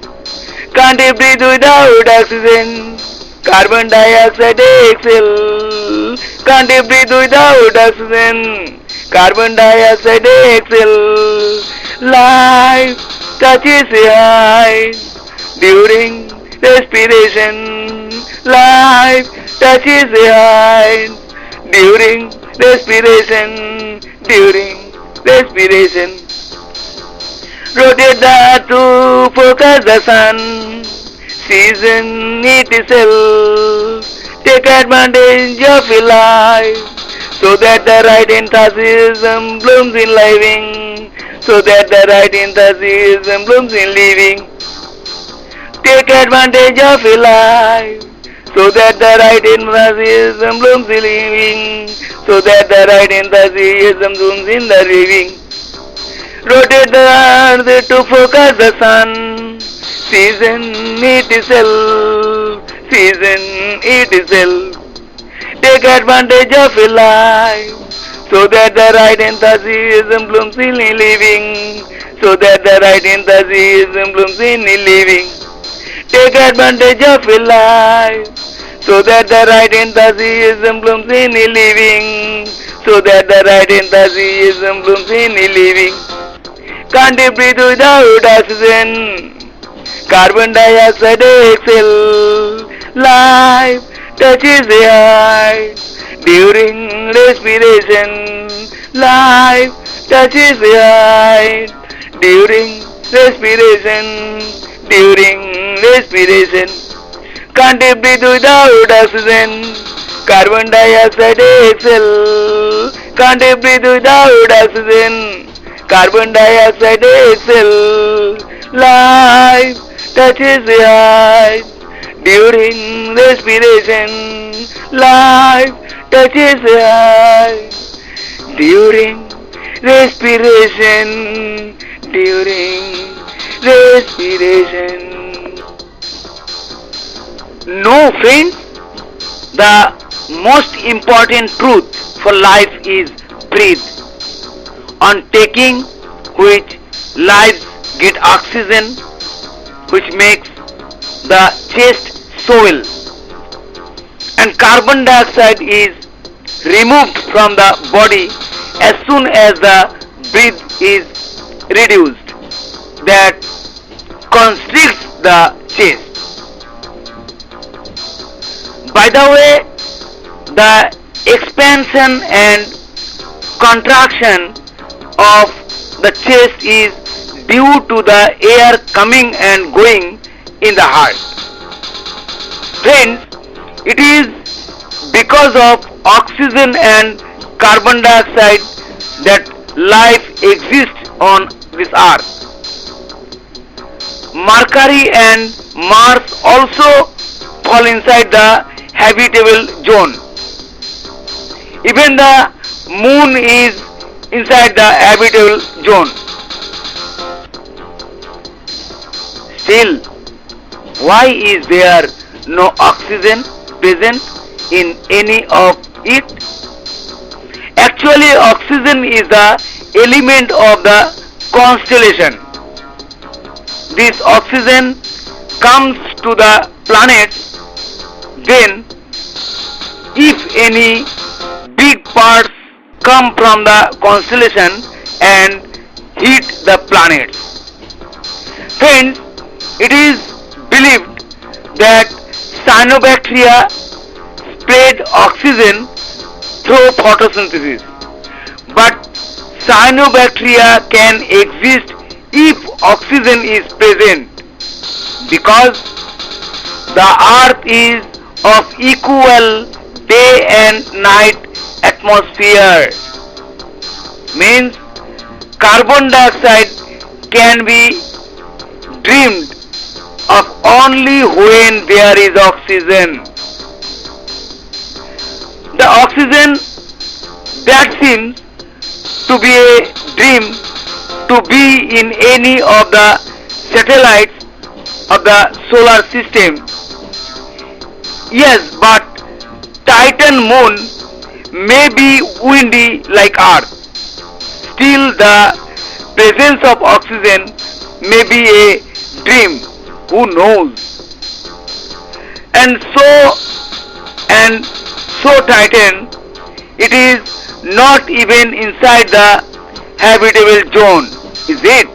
Can't you breathe without oxygen? Carbon dioxide exhale. Can't you breathe without oxygen? Carbon dioxide exhale. Life touches a height during respiration. Life touches a height during respiration. During respiration. Rotate the earth to focus the sun. Season it itself. Take advantage of your life so that the right enthusiasm blooms in living. So that the right enthusiasm blooms in living. Take advantage of your life so that the right enthusiasm blooms in living. So that the right enthusiasm blooms in the living. Rotate the earth to focus the sun. Season it itself. Season it itself. Take advantage of your life so that the right enthusiasm blooms in living. So that the right enthusiasm blooms in living. Take advantage of your life so that the right enthusiasm blooms in living. So that the right enthusiasm blooms in living. Can't you breathe without oxygen? Carbon dioxide exhale. Life touches the height during respiration. Life touches the height during respiration. During respiration. Can't you breathe without oxygen? Carbon dioxide exhale. Can't you breathe without oxygen? Carbon dioxide exhale. Life touches the height during respiration. Life touches the height during respiration. During respiration. No, friends, the most important truth for life is breathe. On taking which lives get oxygen, which makes the chest swell, and carbon dioxide is removed from the body as soon as the breath is reduced. that constricts the chest. By the way, the expansion and contraction of the chest is due to the air coming and going in the heart. Friends, it is because of oxygen and carbon dioxide that life exists on this earth. Mercury and Mars also fall inside the habitable zone. Even the moon is inside the habitable zone. Still, why is there no oxygen present in any of it? Actually, oxygen is the element of the constellation. This oxygen comes to the planets. Then, if any big parts come from the constellation and hit the planets. Friends, it is believed that cyanobacteria spread oxygen through photosynthesis. But cyanobacteria can exist if oxygen is present because the earth is of equal day and night atmosphere. Means carbon dioxide can be dreamed of only when there is oxygen. The oxygen that seems to be a dream to be in any of the satellites of the solar system. Yes, but Titan moon may be windy like Earth. Still the presence of oxygen may be a dream. Who knows? And so Titan, it is not even inside the habitable zone, is it?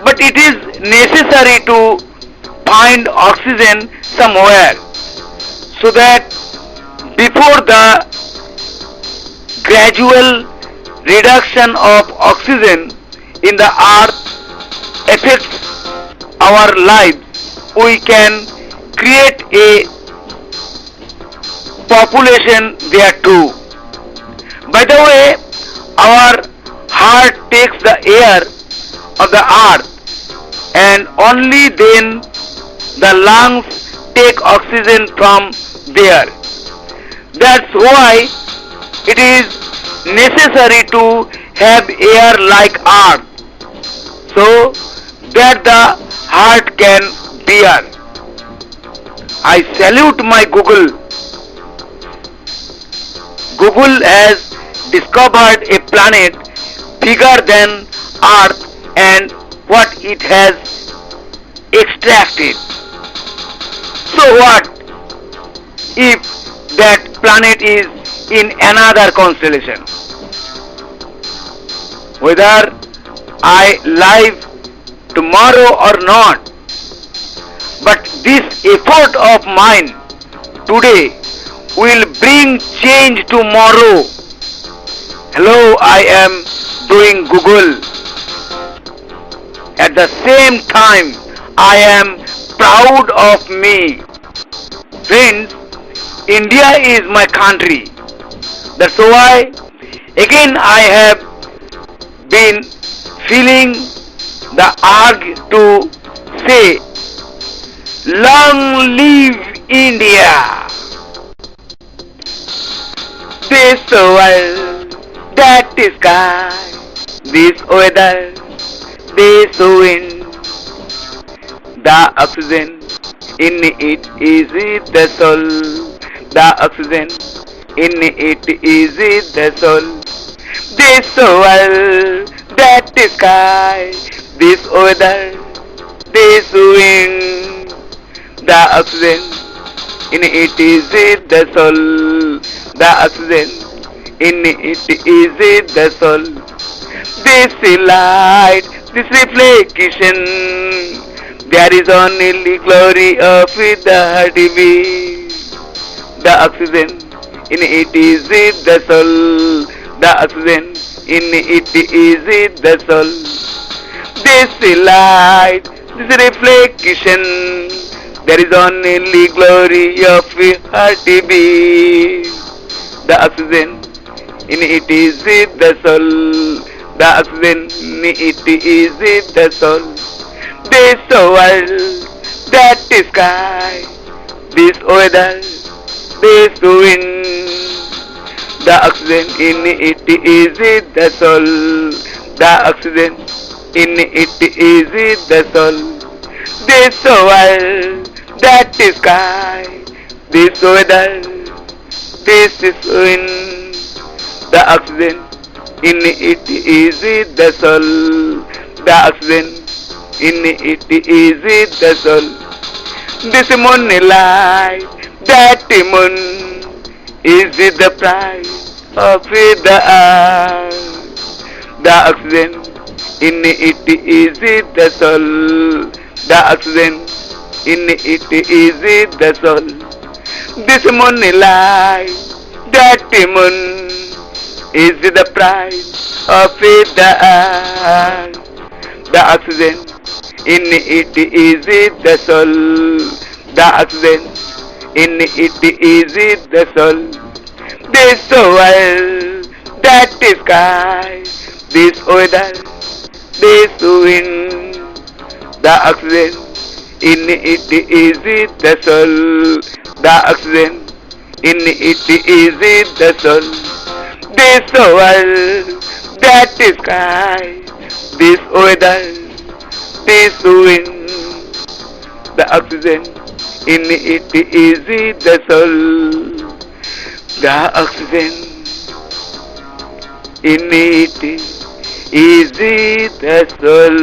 But it is necessary to find oxygen somewhere so that before the gradual reduction of oxygen in the earth affects our lives, we can create a population there too. By the way, our heart takes the air of the earth and only then the lungs take oxygen from there. That's why it is necessary to have air like earth so that the heart can bear. I salute my Google. Google has discovered a planet bigger than Earth and what it has extracted. So what if that planet is in another constellation? Whether I live tomorrow or not, but this effort of mine today will bring change tomorrow. Hello, I am doing Google. At the same time, I am proud of me. Friends, India is my country. That's why again I have been feeling the urge to say, long live India. This world, that sky, this weather, this wind, the oxygen in it is it the soul. The oxygen in it is it the soul. This world, that sky, this weather, this wind, the oxygen in it is it the soul. The oxygen in it is it the soul. This light, This reflection, there is only glory of the heartbeat. The oxygen in it is it the soul. The oxygen in it is it the soul. This light, this reflection, there is only glory of heartbeat. The oxygen in it is it the soul. The oxygen in it is it the soul. This world, that sky, this weather, this wind. The oxygen in it is it the soul. The oxygen in it is it the soul. This world, that sky, this weather, this is wind. The oxygen in it is it the soul. The oxygen in it is it the soul. This moonlight, that moon, is it the price of the earth? The oxygen in it is it the soul. The oxygen in it is it the soul. This moonlight, that moon, is the price of the earth. The oxygen in it is it the soul. The oxygen in it is it the soul. This world, that sky, this weather, this wind. The oxygen in it is it the soul. The oxygen in it is it the soul. This world, that sky, this weather, this wind. The oxygen in it is it the soul. The oxygen in it is it the soul.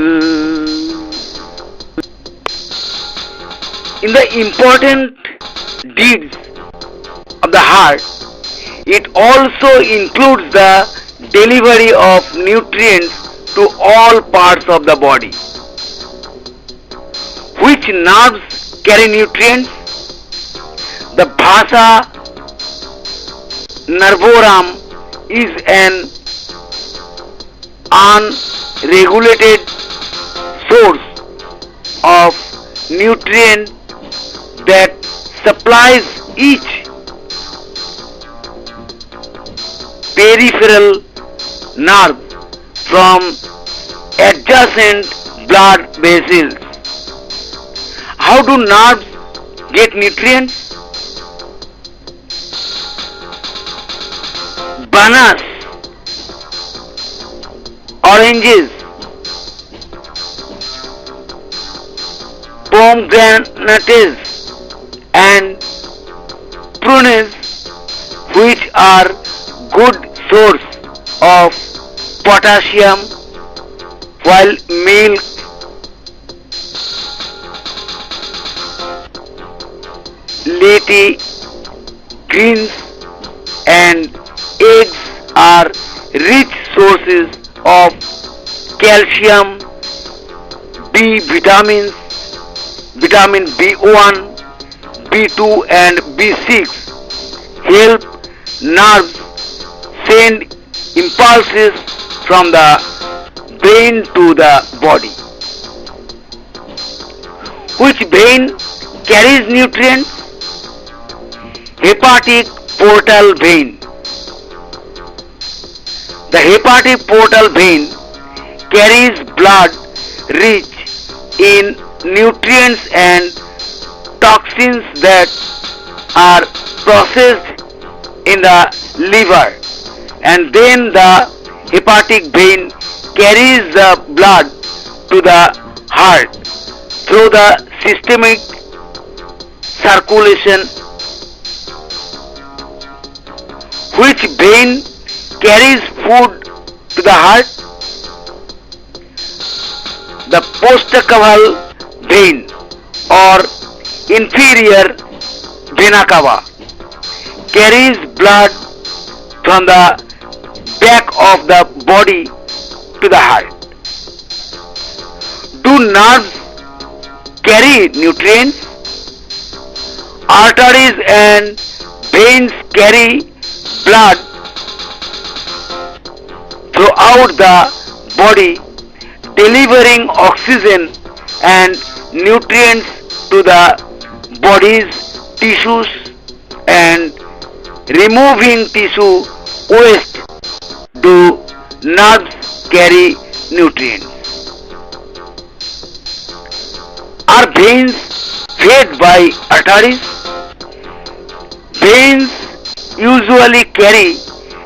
In the important deeds of the heart, it also includes the delivery of nutrients to all parts of the body. Which nerves carry nutrients? The vasa nervorum is an unregulated source of nutrient that supplies each peripheral nerve from adjacent blood vessels. How do nerves get nutrients? Bananas, oranges, pomegranates and prunes, which are good source of potassium, while milk, leafy greens and eggs are rich sources of calcium, B vitamins, vitamin B1, B2 and B6 help nerves send impulses from the brain to the body. Which vein carries nutrients? Hepatic portal vein. The hepatic portal vein carries blood rich in nutrients and toxins that are processed in the liver, and then the hepatic vein carries the blood to the heart through the systemic circulation. Which vein carries food to the heart? The postcaval vein or inferior vena cava carries blood from the back of the body to the heart. Do nerves carry nutrients? Arteries and veins carry blood throughout the body, delivering oxygen and nutrients to the body's tissues and removing tissue waste. Do nerves carry nutrients? Are veins fed by arteries? Veins usually carry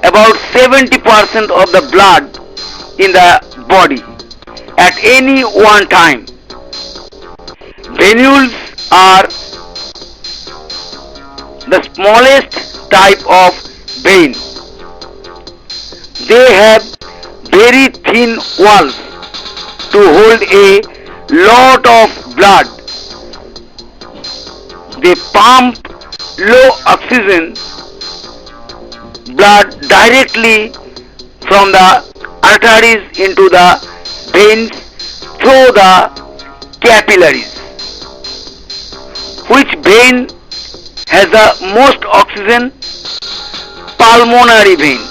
about 70% of the blood in the body at any one time. Venules are the smallest type of vein. They have very thin walls to hold a lot of blood. They pump low oxygen blood directly from the arteries into the veins through the capillaries. Which vein has the most oxygen? Pulmonary vein.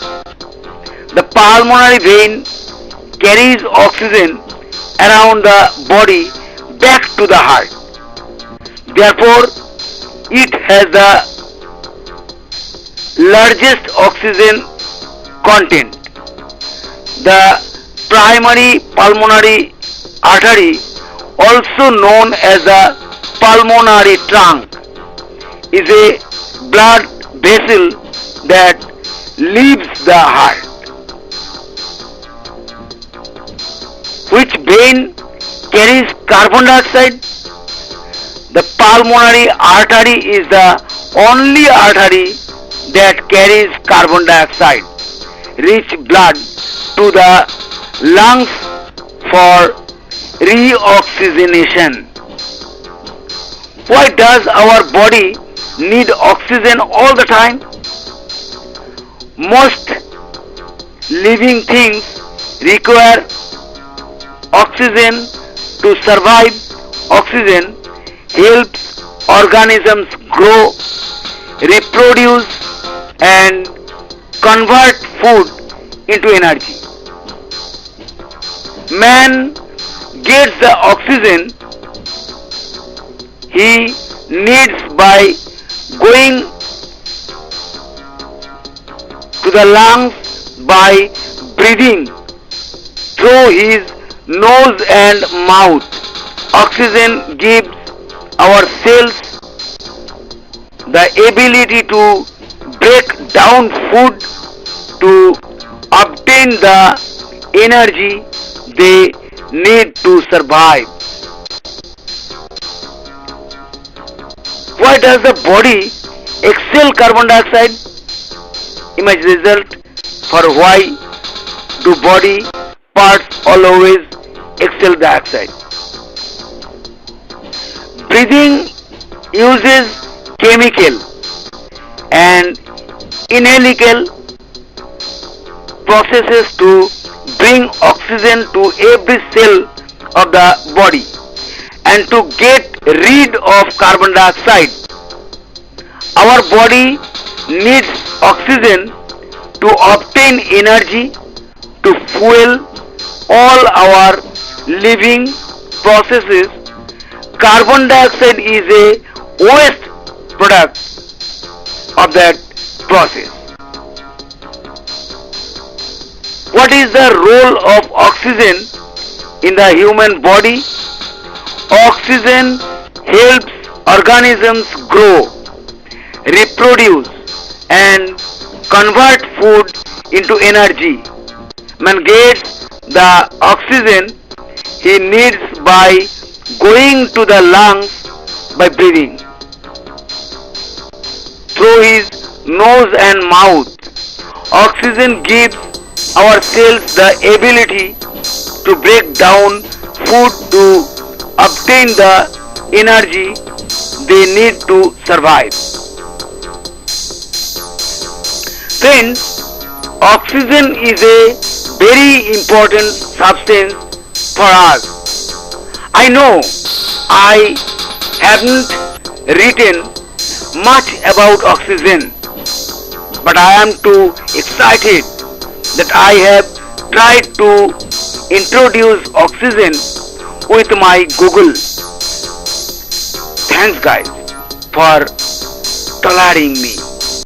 The pulmonary vein carries oxygen around the body back to the heart. Therefore, it has the largest oxygen content. The primary pulmonary artery, also known as the pulmonary trunk, is a blood vessel that leaves the heart. Which vein carries carbon dioxide? The pulmonary artery is the only artery that carries carbon dioxide rich blood to the lungs for reoxygenation. Why does our body need oxygen all the time? Most living things require oxygen to survive. Oxygen helps organisms grow, reproduce and convert food into energy. Man gets the oxygen he needs by going to the lungs by breathing through his nose and mouth. Oxygen gives our cells the ability to break down food to obtain the energy they need to survive. Why does the body exhale carbon dioxide? Image result for why do body parts always exhale dioxide. Breathing uses chemical and inhalical processes to bring oxygen to every cell of the body and to get rid of carbon dioxide. Our body needs oxygen to obtain energy to fuel all our living processes. Carbon dioxide is a waste product of that process. What is the role of oxygen in the human body? Oxygen helps organisms grow, reproduce and convert food into energy. Man gets the oxygen he needs by going to the lungs by breathing through his nose and mouth. Oxygen gives our cells the ability to break down food to obtain the energy they need to survive. Friends, oxygen is a very important substance for us. I know I haven't written much about oxygen, but I am too excited that I have tried to introduce oxygen with my Google. Thanks guys for tolerating me.